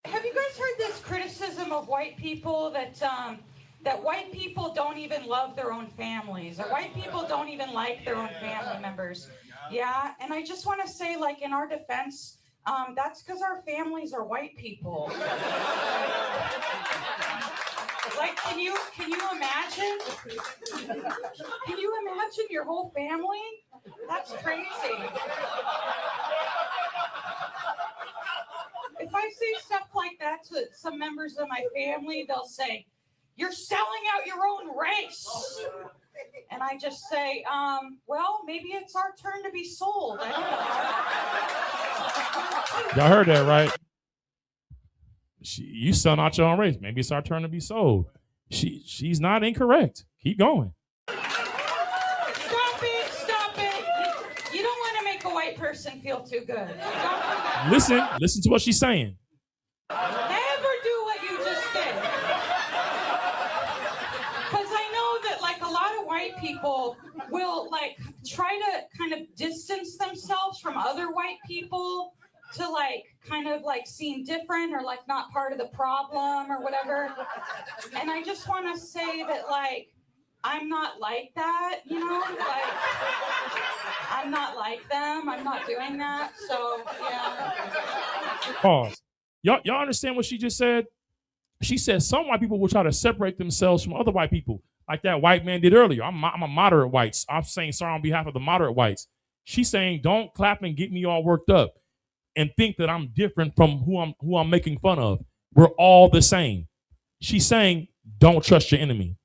P: Have you guys heard this criticism of white people that white people don't even love their own families, or white people don't even like their own family members? Yeah, and I just want to say, like, in our defense, that's because our families are white people. Like, can you imagine? Can you imagine your whole family? That's crazy. If I say stuff like that to some members of my family, they'll say, "You're selling out your own race." And I just say, well, maybe it's our turn to be sold. I don't know.
G: Y'all heard that, right? You selling out your own race. Maybe it's our turn to be sold. She's not incorrect. Keep going.
P: Stop it. You don't want to make a white person feel too good. Don't do that.
G: Listen to what she's saying.
P: Never do what you just did. Because I know that, like, a lot of white people will, like, try to kind of distance themselves from other white people to, like, kind of, like, seem different or, like, not part of the problem or whatever. And I just want to say that, like, I'm not like that, like, I'm not like them. I'm not doing that. So, yeah.
G: Pause. Y'all understand what she just said? She said some white people will try to separate themselves from other white people, like that white man did earlier. I'm a moderate white. I'm saying sorry on behalf of the moderate whites. She's saying don't clap and get me all worked up and think that I'm different from who I'm making fun of. We're all the same. She's saying don't trust your enemy.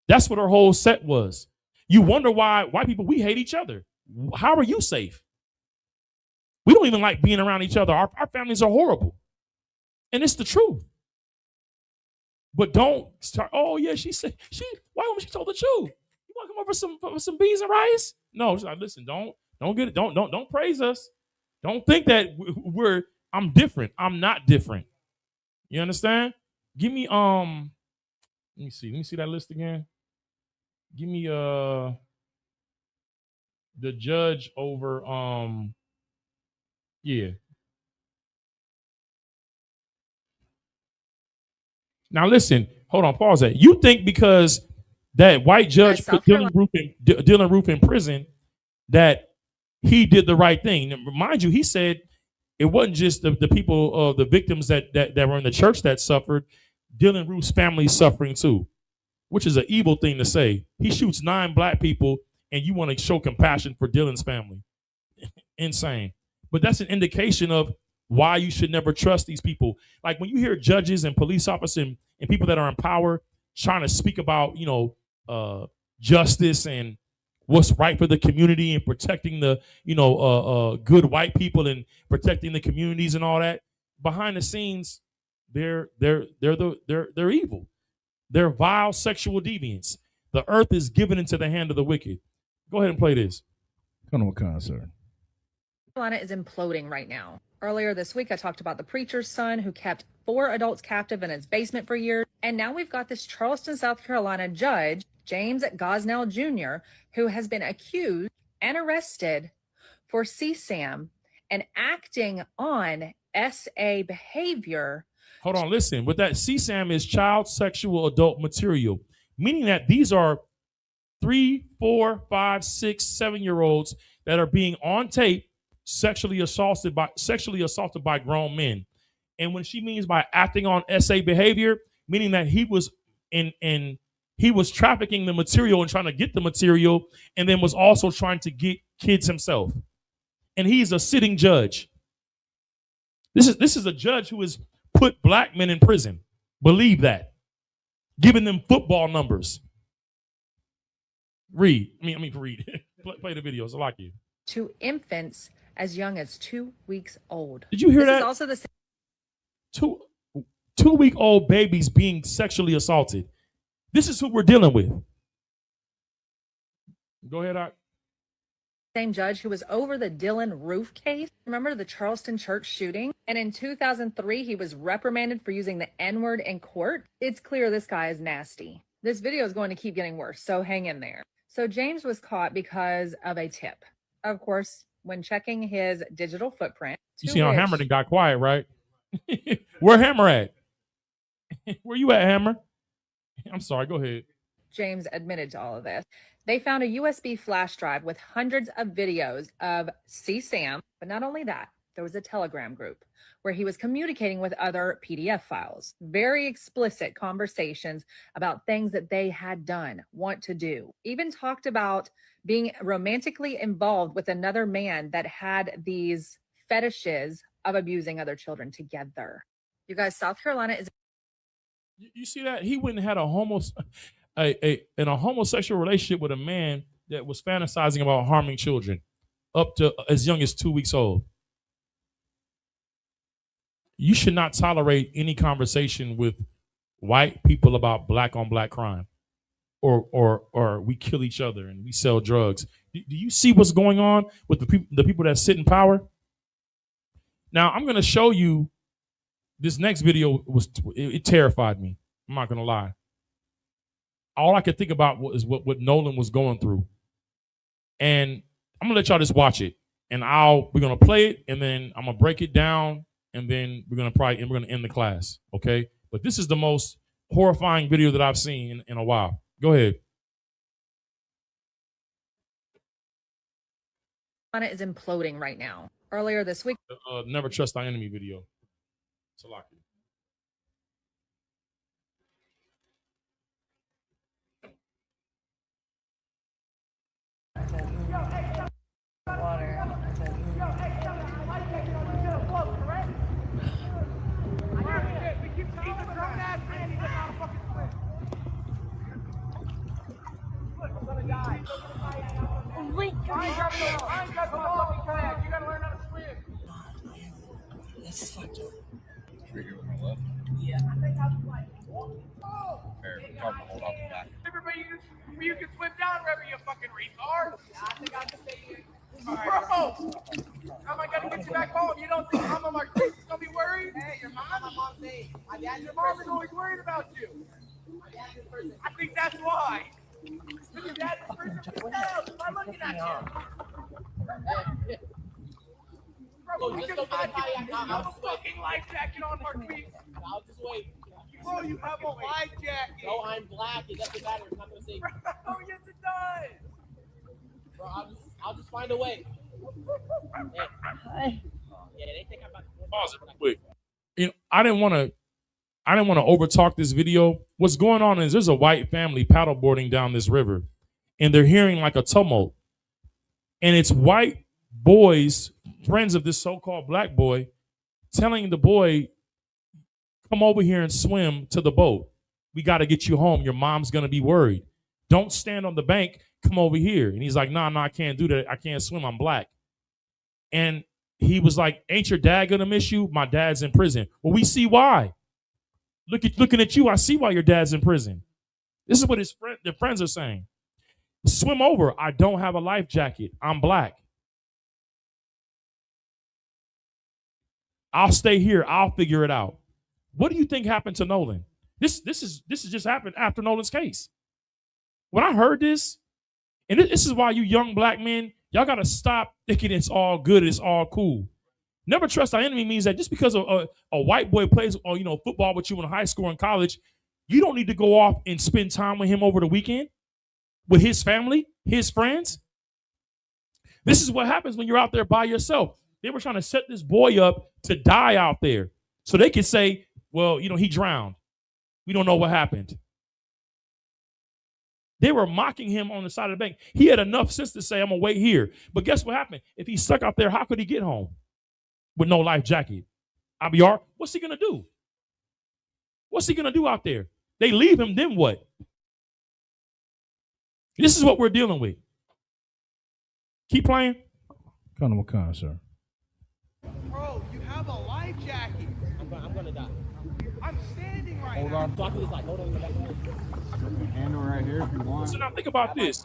G: That's what her whole set was. You wonder why white people, we hate each other. How are you safe? We don't even like being around each other. Our families are horrible. And it's the truth. But don't start, oh yeah, she white woman, she told the truth. You want to come over for some beans and rice? No, she's like, listen, don't praise us. Don't think that I'm different. I'm not different. You understand? Give me let me see that list again. Give me the judge over yeah. Now listen, hold on, pause that. You think because that white judge put Dylan Roof in prison that he did the right thing? Now, mind you, he said it wasn't just the people, the victims that were in the church that suffered. Dylan Roof's family suffering too, which is an evil thing to say. He shoots 9 black people, and you want to show compassion for Dylan's family. Insane. But that's an indication of why you should never trust these people. Like when you hear judges and police officers and people that are in power trying to speak about, justice and what's right for the community and protecting the, good white people and protecting the communities and all that, behind the scenes, They're evil. They're vile sexual deviants. The earth is given into the hand of the wicked. Go ahead and play this.
I: Come on, concert.
Q: Carolina is imploding right now. Earlier this week, I talked about the preacher's son who kept 4 adults captive in his basement for years. And now we've got this Charleston, South Carolina judge, James Gosnell Jr., who has been accused and arrested for CSAM and acting on SA behavior.
G: Hold on, listen. With that, CSAM is child sexual adult material, meaning that these are 3, 4, 5, 6, 7-year-olds that are being on tape sexually assaulted by grown men. And when she means by acting on SA behavior, meaning that he was he was trafficking the material and trying to get the material, and then was also trying to get kids himself. And he's a sitting judge. This is a judge who has put black men in prison. Believe that. Giving them football numbers. Read. Play the videos. I like you.
Q: To infants as young as 2 weeks old.
G: Did you hear
Q: this
G: that?
Q: Is also the same.
G: 2-week-old babies being sexually assaulted. This is who we're dealing with. Go ahead, Doc.
Q: Same judge who was over the Dylan Roof case. Remember the Charleston church shooting? And in 2003, he was reprimanded for using the N-word in court. It's clear this guy is nasty. This video is going to keep getting worse, so hang in there. So James was caught because of a tip. Of course, when checking his digital footprint.
G: You see how Hammer done got quiet, right? Where Hammer at? Where you at, Hammer? I'm sorry, go ahead.
Q: James admitted to all of this. They found a USB flash drive with hundreds of videos of CSAM, but not only that, there was a Telegram group where he was communicating with other PDF files. Very explicit conversations about things that they had done, want to do. Even talked about being romantically involved with another man that had these fetishes of abusing other children together. You guys, South Carolina is...
G: You see that? He went and had in a homosexual relationship with a man that was fantasizing about harming children up to as young as 2 weeks old. You should not tolerate any conversation with white people about black on black crime or we kill each other and we sell drugs. Do you see what's going on with the people that sit in power? Now, I'm going to show you this next video. It terrified me. I'm not going to lie. All I could think about was what Nolan was going through. And I'm going to let y'all just watch it. And we're going to play it, and then I'm going to break it down, and then we're going to end the class, okay? But this is the most horrifying video that I've seen in a while. Go ahead.
Q: Is imploding right now. Earlier this week.
G: Never trust our enemy video. It's a lot.
R: That's fucked up.
S: Yeah. Everybody, you can swim down wherever you fucking retard. I think I can stay here. Bro, how am I gonna get you back home? You don't think Mama Marquise is gonna be worried? Hey, your mom's saying. Your mom is always worried about you. I think that's why. Your dad's the person by looking at you. Bro, you just have a fucking life jacket on, Marquise.
R: I'll just wait.
S: Bro, you have a life jacket.
R: No, I'm black. It doesn't matter. It's not gonna save me.
S: Oh, yes, it does.
R: Bro, I'll just find a way. Hey. Yeah, they think I'm about to
G: pause it real quick. I didn't want to overtalk this video. What's going on is there's a white family paddleboarding down this river, and they're hearing like a tumult, and it's white boys, friends of this so-called black boy, telling the boy, come over here and swim to the boat. We got to get you home. Your mom's going to be worried. Don't stand on the bank. Come over here. And he's like, no, I can't do that. I can't swim. I'm black. And he was like, ain't your dad going to miss you? My dad's in prison. Well, we see why. Looking at you, I see why your dad's in prison. This is what their friends are saying. Swim over. I don't have a life jacket. I'm black. I'll stay here. I'll figure it out. What do you think happened to Nolan? This is just happened after Nolan's case. When I heard this, and this is why you young black men, y'all got to stop thinking it's all good, it's all cool. Never trust our enemy means that just because a white boy plays football with you in high school and college, you don't need to go off and spend time with him over the weekend, with his family, his friends. This is what happens when you're out there by yourself. They were trying to set this boy up to die out there so they could say, well, he drowned. We don't know what happened. They were mocking him on the side of the bank. He had enough sense to say, I'm going to wait here. But guess what happened? If he's stuck out there, how could he get home with no life jacket? IBR, what's he going to do? What's he going to do out there? They leave him, then what? This is what we're dealing with. Keep playing.
I: Colonel McCon, sir.
S: Bro, you have a life jacket.
R: I'm gonna die.
S: I'm standing right
R: Hold
S: now.
R: on. So I can just hold on in the back.
F: Handle right here if you want.
G: So now think about this.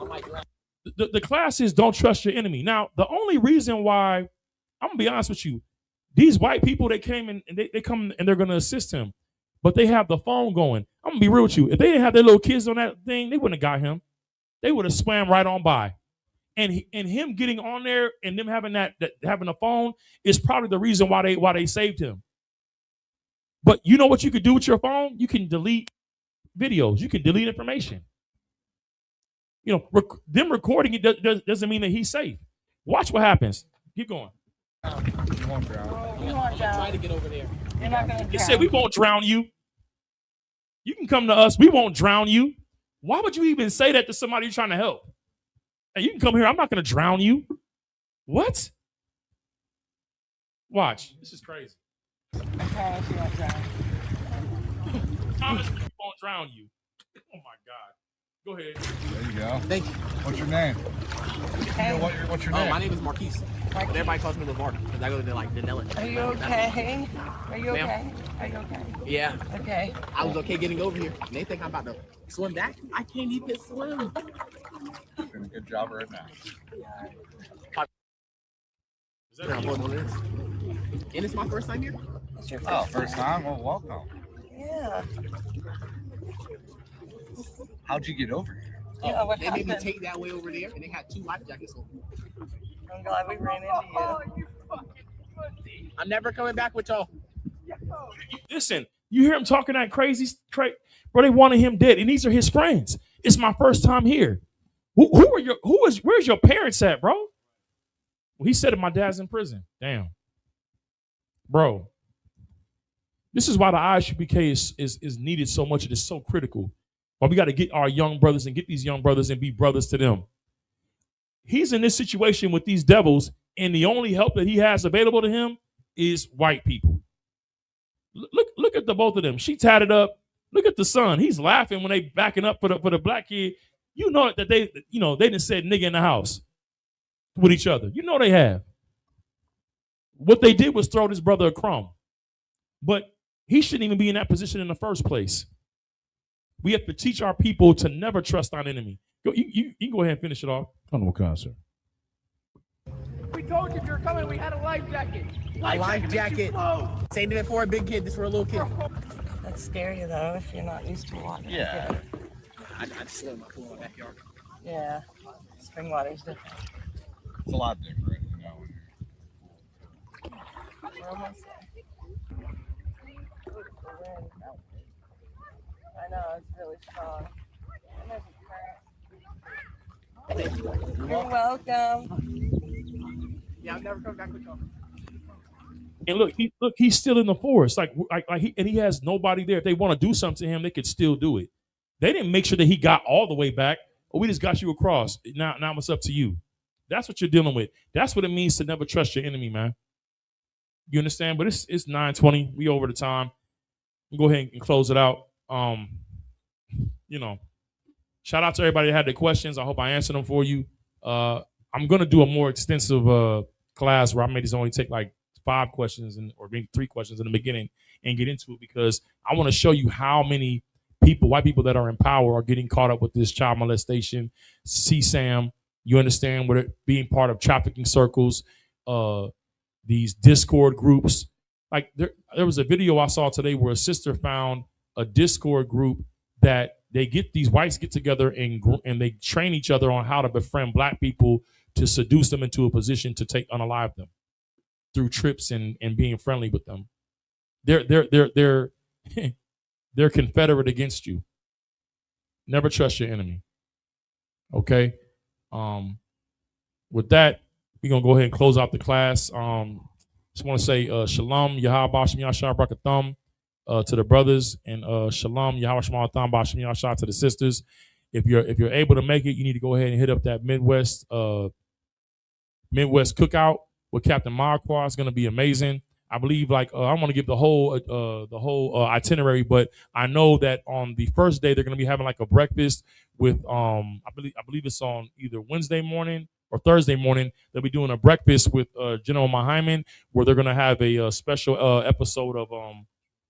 G: The class is don't trust your enemy. Now, the only reason why, I'm going to be honest with you, these white people, they came and they come and they're going to assist him, but they have the phone going. I'm going to be real with you. If they didn't have their little kids on that thing, they wouldn't have got him. They would have swam right on by. And him getting on there and them having having a phone is probably the reason why they saved him. But you know what you could do with your phone? You can delete videos. You can delete information. Them recording it doesn't mean that he's safe. Watch what happens. Keep going.
R: You won't drown. Try to get over there.
H: You're not gonna
G: He said we won't drown you. You can come to us. We won't drown you. Why would you even say that to somebody you're trying to help? Hey, you can come here. I'm not going to drown you. What? Watch. This is crazy.
H: Okay, she won't drown.
G: Thomas, we won't drown you. Oh my God. Go ahead.
F: There you go.
R: Thank you.
F: What's your name?
H: Hey.
F: What's your name?
R: My name is Marquise. But everybody calls me LeVar because I go to Danella.
H: Are you okay? Are you okay? Are you okay?
R: Yeah.
H: Okay.
R: I was okay getting over here. And they think I'm about to swim back. I can't even swim.
F: Doing a good job right now.
G: Is that
R: and it's my first time here.
H: It's your
F: First time? Well, welcome.
H: Yeah.
F: How'd you get over here?
H: Yeah, what
R: They made me
H: happened?
R: take that way over there, and they had 2 life jackets on.
H: I'm glad we ran into you.
R: I'm never coming back with y'all.
G: Listen, you hear him talking that crazy, bro. They wanted him dead, and these are his friends. It's my first time here. Where's your parents at, bro? Well, he said that my dad's in prison. Damn, bro. This is why the ISUPK is needed so much. It is so critical. Why we got to get our young brothers and get these young brothers and be brothers to them. He's in this situation with these devils, and the only help that he has available to him is white people. Look at the both of them. She tatted up. Look at the son. He's laughing when they backing up for the black kid. You know that they done said nigga in the house with each other. You know they have. What they did was throw this brother a crumb. But he shouldn't even be in that position in the first place. We have to teach our people to never trust our enemy. You can go ahead and finish it off.
I: Colonel McCon, sir.
S: We told you if you were coming, we had a life jacket.
R: A life jacket. Saved it for a big kid. This for a little kid.
H: That's scary though if you're not used to water.
F: Yeah.
R: I just swim my pool in my backyard.
H: Yeah. Spring water's different.
F: It's a lot different,
H: We're almost there. I know, it's really strong. And there's a current. You're welcome.
R: Yeah, I'm never coming back with y'all.
G: And look, he's still in the forest. He has nobody there. If they want to do something to him, they could still do it. They didn't make sure that he got all the way back. Or we just got you across. Now it's up to you. That's what you're dealing with. That's what it means to never trust your enemy, man. You understand? But it's 9:20. We over the time. We'll go ahead and close it out. Shout out to everybody that had their questions. I hope I answered them for you. I'm gonna do a more extensive class where I may just only take like 5 questions or maybe 3 questions in the beginning and get into it, because I want to show you how many people, white people that are in power, are getting caught up with this child molestation, CSAM. You understand, with it being part of trafficking circles, these Discord groups. Like there was a video I saw today where a sister found a Discord group that these whites get together and they train each other on how to befriend black people to seduce them into a position to unalive them through trips and being friendly with them. They're they're Confederate against you. Never trust your enemy. Okay. With that, we're gonna go ahead and close out the class. Just want to say shalom, Yahweh Shem Yashar Brakathum to the brothers, and shalom, Yahweh Shem Tham Shem Yashar to the sisters. If you're able to make it, you need to go ahead and hit up that Midwest cookout with Captain Marquardt. It's gonna be amazing. I believe I want to give the whole itinerary, but I know that on the first day they're going to be having like a breakfast with I believe it's on either Wednesday morning or Thursday morning. They'll be doing a breakfast with General Mahyman, where they're going to have a special episode of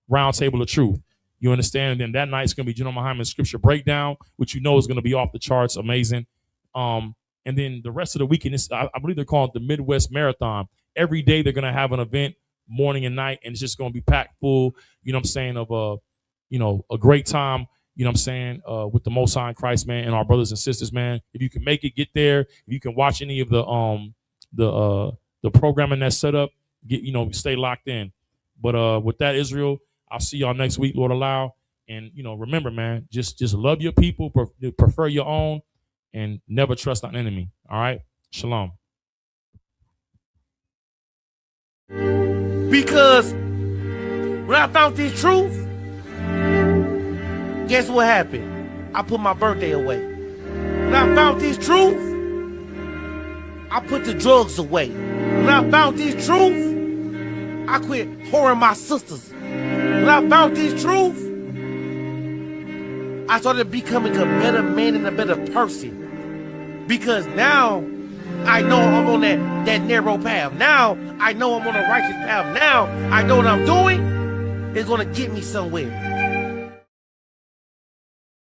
G: Round Table of Truth. You understand? And then that night's going to be General Mahyman's scripture breakdown, which you know is going to be off the charts, amazing. And then the rest of the weekend, I believe they're calling it the Midwest Marathon. Every day they're going to have an event, morning and night, and it's just going to be packed full, you know what I'm saying, of a great time, you know what I'm saying, with the Most High in Christ, man, and our brothers and sisters, man. If you can make it, get there. If you can watch any of the programming that's set up, stay locked in. But with that, Israel, I'll see y'all next week, Lord allow. And remember, man, just love your people, prefer your own, and never trust an enemy. All right, shalom.
A: Because when I found this truth, guess what happened? I put my birthday away. When I found this truth, I put the drugs away. When I found this truth, I quit whoring my sisters. When I found this truth, I started becoming a better man and a better person. Because now I know I'm on that narrow path. Now I know I'm on a righteous path. Now I know what I'm doing is going to get me somewhere.